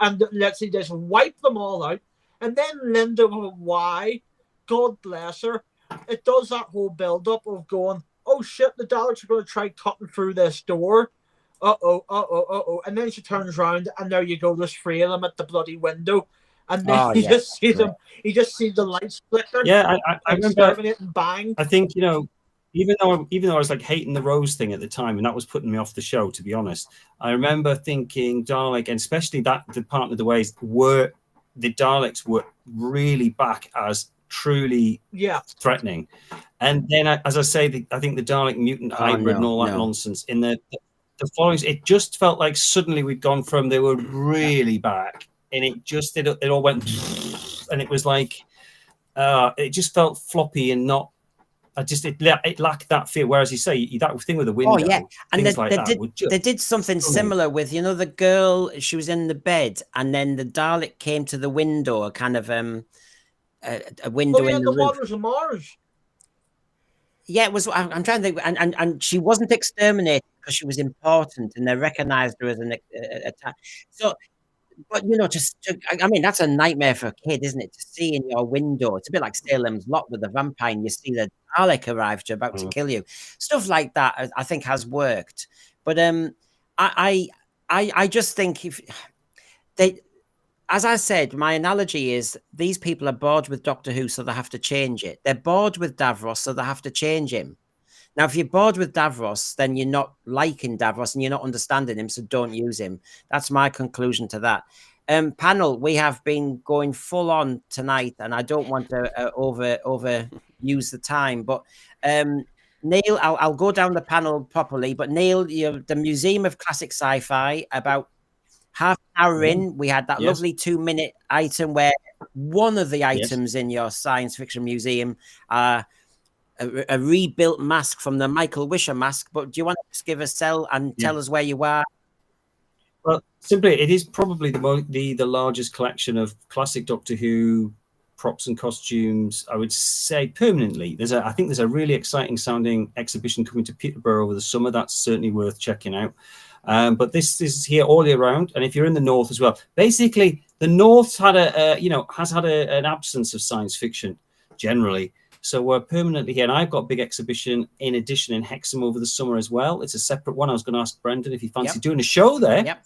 And let's see, just wipe them all out. And then Linda Y, God bless her, it does that whole build up of going, oh, shit, the Daleks are going to try cutting through this door. And then she turns around and there you go, there's 3 of them at the bloody window. And then just see them, you just see the lights flicker. Yeah, I remember it and bang. I think, you know, even though I was like hating the Rose thing at the time, and that was putting me off the show, to be honest, I remember thinking Dalek, and especially the Part of the Ways, the Daleks were really back as truly threatening. And then, as I say, I think the Dalek mutant hybrid and all that nonsense in the following, it just felt like suddenly we'd gone from they were really back, and it all went, and it was like it just felt floppy and not. It lacked that feel. Whereas you say that thing with the window, and they did something similar with, you know, the girl. She was in the bed, and then the Dalek came to the window, kind of a window in the roof. Waters of Mars. Yeah, it was. I'm trying to think, and she wasn't exterminated because she was important, and they recognised her as an attack. So, but I mean, that's a nightmare for a kid, isn't it? To see in your window, it's a bit like Salem's Lot with the vampire. And you see the Dalek arrive about to kill you. Stuff like that, I think, has worked. But I just think if they. As I said, my analogy is these people are bored with Doctor Who, so they have to change it. They're bored with Davros, so they have to change him. Now, if you're bored with Davros, then you're not liking Davros and you're not understanding him, so don't use him. That's my conclusion to that. Panel, we have been going full on tonight, and I don't want to over use the time, but Neil, I'll go down the panel properly. But Neil, the Museum of Classic Sci-Fi, about half an hour in, we had that lovely 2-minute item where one of the items in your science fiction museum are a rebuilt mask from the Michael Wisher mask. But do you want to just give a sell and tell us where you are? Well, simply, it is probably the largest collection of classic Doctor Who props and costumes, I would say, permanently. I think there's a really exciting sounding exhibition coming to Peterborough over the summer. That's certainly worth checking out. But this is here all year round, and if you're in the north as well, basically the north had has had an absence of science fiction generally, so we're permanently here. And I've got a big exhibition in addition in Hexham over the summer as well. It's a separate one. I was going to ask Brendan if he fancy doing a show there.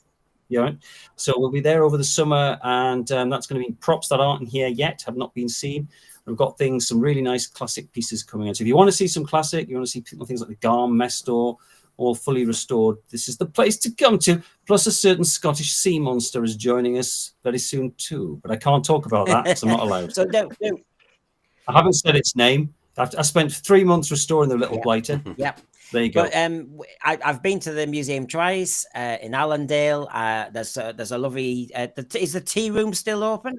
So we'll be there over the summer, and that's going to be props that aren't in here yet, have not been seen. We've got some really nice classic pieces coming in. So if you want to see some classic, you want to see things like the Garm Mestor, all fully restored, this is the place to come to. Plus a certain Scottish sea monster is joining us very soon too, but I can't talk about that because I'm not allowed. So no. I haven't said its name. I spent 3 months restoring the little blighter. There you go. But I've been to the museum twice in Allendale. There's a lovely. Is the tea room still open?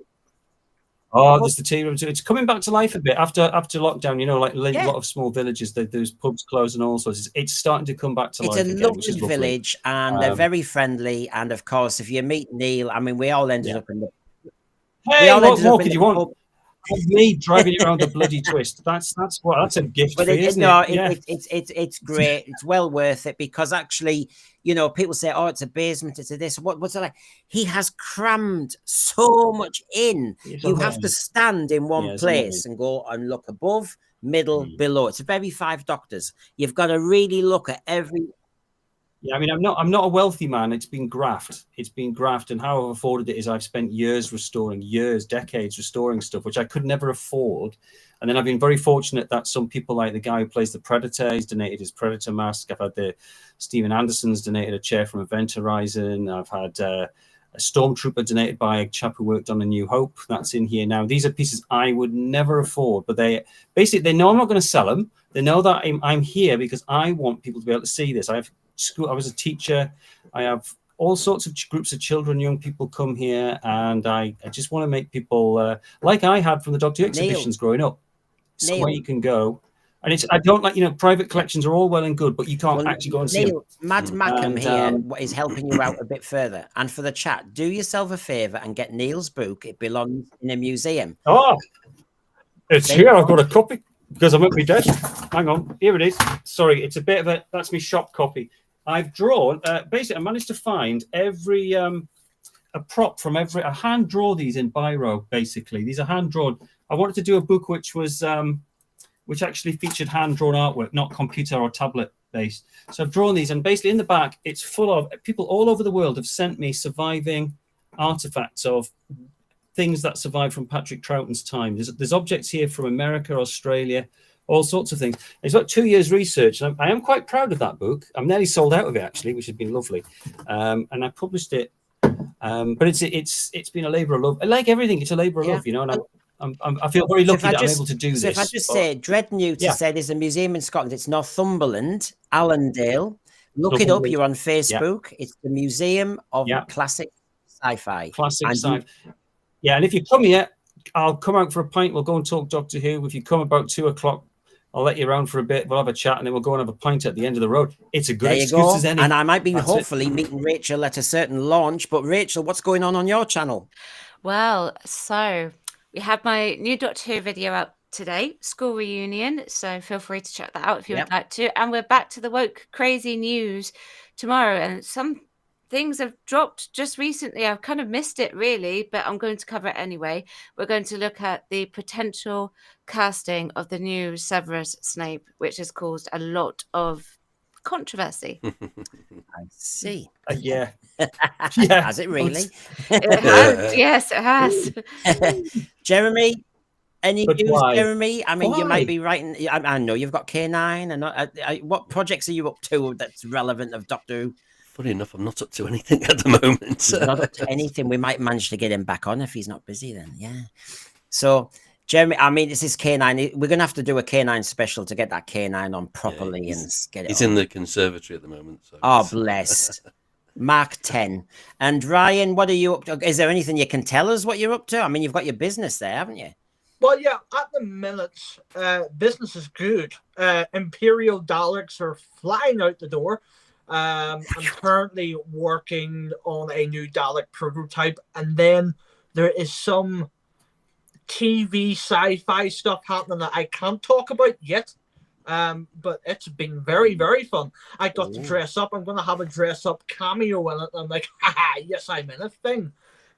Oh, there's the tea room too. It's coming back to life a bit after lockdown. Like a lot of small villages, those pubs closed and all sorts. It's starting to come back to life. It's a lovely village, and they're very friendly. And of course, if you meet Neil, I mean, we all ended up in the. Hey, what more could you want? Me driving you around the bloody twist. That's a gift. But it's great. It's well worth it because actually, people say, "Oh, it's a basement. It's a this." What's it like? He has crammed so much in. You have to stand in one place and go and look above, middle, below. It's very 5 Doctors. You've got to really look at every. Yeah, I mean, I'm not a wealthy man. It's been graft. And how I've afforded it is I've spent decades restoring stuff, which I could never afford. And then I've been very fortunate that some people, like the guy who plays the Predator, he's donated his Predator mask. I've had Stephen Anderson's donated a chair from Event Horizon. I've had a Stormtrooper donated by a chap who worked on A New Hope. That's in here now. These are pieces I would never afford, but they know I'm not going to sell them. They know that I'm here because I want people to be able to see this. I was a teacher. I have all sorts of groups of children, young people come here, and I just want to make people like I had from the Doctor Who exhibitions growing up. Somewhere you can go, and I don't like private collections are all well and good, but you can't actually go and see them. Mad Mackham here is helping you out a bit further. And for the chat, do yourself a favour and get Neil's book. It belongs in a museum. Oh, it's here. I've got a copy because I might be dead. Hang on, here it is. Sorry, it's a bit of that's my shop copy. I've drawn, basically, I managed to find every, a prop from I hand draw these in biro, basically. These are hand drawn. I wanted to do a book which actually featured hand drawn artwork, not computer or tablet based. So I've drawn these, and basically in the back, it's full of people all over the world have sent me surviving artifacts of things that survived from Patrick Troughton's time. There's objects here from America, Australia, all sorts of things. It's about 2 years research, and I am quite proud of that book. I'm nearly sold out of it actually, which has been lovely. And I published it, but it's been a labour of love. Like everything, it's a labour of love, And I feel very lucky that I'm able to do this. If I just say, Dreadnought said there's a museum in Scotland. It's Northumberland, Allendale. Look it up. You're on Facebook. It's the Museum of Classic Sci-Fi. Sci-Fi. Yeah, and if you come here, I'll come out for a pint. We'll go and talk Doctor Who. If you come about 2:00, I'll let you around for a bit. We'll have a chat, and then we'll go and have a pint at the end of the road. It's a good excuse as any. And I might be hopefully meeting Rachel at a certain launch. But Rachel, what's going on your channel? Well, so we have my new Doctor Who video up today, School Reunion. So feel free to check that out if you would like to. And we're back to the woke crazy news tomorrow. And some things have dropped just recently. I've kind of missed it really, but I'm going to cover it anyway. We're going to look at the potential casting of the new Severus Snape, which has caused a lot of controversy. I see. Yeah. Has it really? It has. Yes, it has. Jeremy, any But news, why? Jeremy? I mean, you Why? might be writing. I know you've got K9, and what projects are you up to that's relevant of Doctor Who? Funny enough, I'm not up to anything at the moment. He's not up to anything. We might manage to get him back on if he's not busy then. Yeah. So, Jeremy, I mean, this is K9. We're going to have to do a K9 special to get that K9 on properly and get it He's on. in the conservatory at the moment. So Oh, bless. Mark 10. And Ryan, what are you up to? Is there anything you can tell us what you're up to? I mean, you've got your business there, haven't you? Well, yeah, at the minute, business is good. Imperial Daleks are flying out the door. I'm currently working on a new Dalek prototype, and then there is some TV sci-fi stuff happening that I can't talk about yet. But it's been very, very fun. I got to dress up. I'm going to have a dress-up cameo in it. I'm like, haha, yes, I'm in a thing.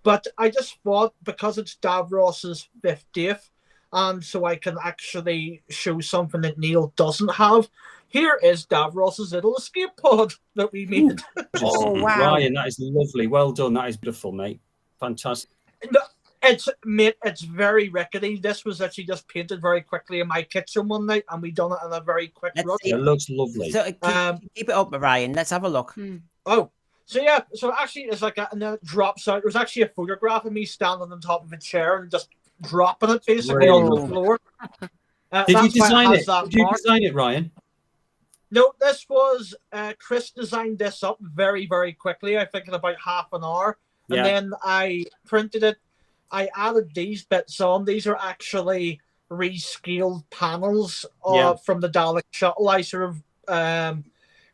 But I just thought, because it's Davros's 50th, and so I can actually show something that Neil doesn't have, here is Davros's little escape pod that we made. Oh, wow. Ryan, that is lovely. Well done. That is beautiful, mate. Fantastic. No, it's very rickety. This was actually just painted very quickly in my kitchen one night, and we done it in a very quick Let's rush. see. It looks lovely. So keep it up, Ryan. Let's have a look. Oh, so yeah, so actually it's like and then it drops out. There's actually a photograph of me standing on top of a chair and just dropping it basically on the floor. Did you design it? Did Did you design it, Ryan? No, this was Chris designed this up very, very quickly. I think in about half an hour, and then I printed it. I added these bits on. These are actually rescaled panels from the Dalek shuttle. I sort of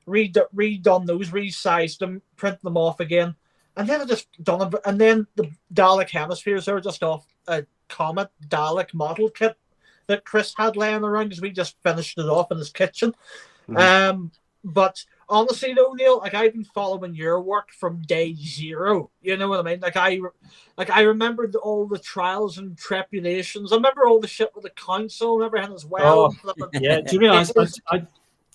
redone those, resized them, print them off again, and then I just done it. And then the Dalek hemispheres are just off a Comet Dalek model kit that Chris had laying around because we just finished it off in his kitchen. But honestly though, Neil, like I've been following your work from day zero. You know what I mean? I remembered all the trials and tribulations. I remember all the shit with the council and everything as well. Yeah, do you realise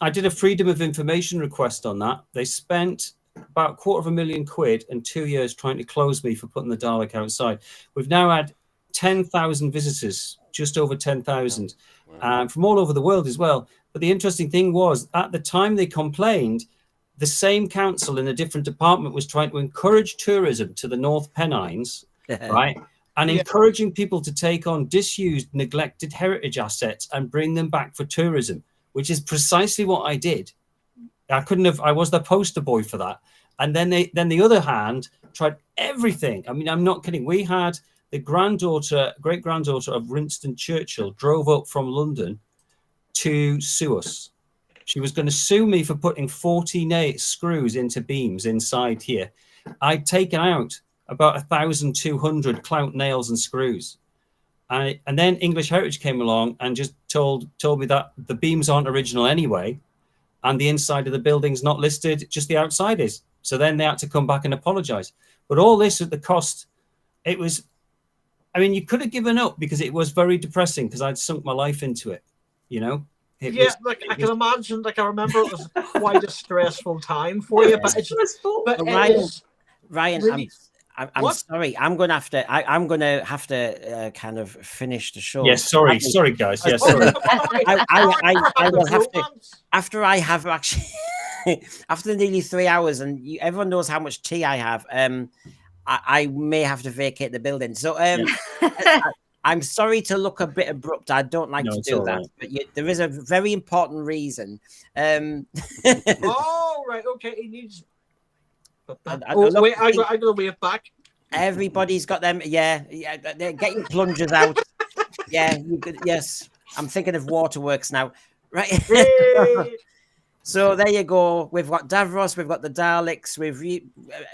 I did a freedom of information request on that. They spent about £250,000 and 2 years trying to close me for putting the Dalek outside. We've now had 10,000 visitors, just over 10,000, from all over the world as well. But the interesting thing was, at the time they complained, the same council in a different department was trying to encourage tourism to the North Pennines, right? And encouraging people to take on disused, neglected heritage assets and bring them back for tourism, which is precisely what I did. I was the poster boy for that. And then the other hand tried everything. I mean, I'm not kidding. We had the great granddaughter of Winston Churchill drove up from London to sue us. She was going to sue me for putting 40 screws into beams inside here. I'd taken out about 1,200 clout nails and screws. And then English Heritage came along and just told me that the beams aren't original anyway, and the inside of the building's not listed, just the outside is. So then they had to come back and apologize. But all this at the cost, it was, I mean, you could have given up because it was very depressing because I'd sunk my life into it, you know? I can imagine. Like I remember, it was quite a stressful time for you. But Ryan, really, I'm sorry. I'm gonna have to kind of finish the show. Yes, sorry, guys. Yes, sorry. I will have to after I have actually after nearly 3 hours, and everyone knows how much tea I have. I may have to vacate the building. So I'm sorry to look a bit abrupt. I don't like to do that, but there is a very important reason. Oh, right. Okay. He needs. I gotta wave back. Everybody's got them. Yeah. They're getting plungers out. Yes. I'm thinking of waterworks now. Right. So there you go. We've got Davros, we've got the Daleks. We've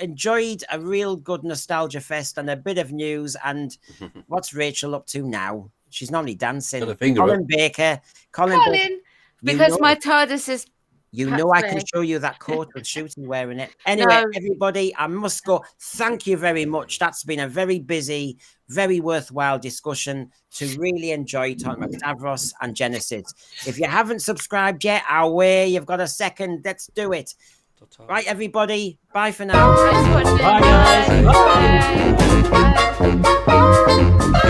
enjoyed a real good nostalgia fest and a bit of news. And what's Rachel up to now? She's normally dancing. Got a finger Colin up. Baker. Colin, because my TARDIS is. You know I can show you that coat with Shooty wearing it. Anyway, everybody, I must go. Thank you very much. That's been a very busy, very worthwhile discussion to really enjoy talking about Davros and Genesis. If you haven't subscribed yet, our way, you've got a second. Let's do it. Right, everybody. Bye for now. Bye, guys. Bye. Bye.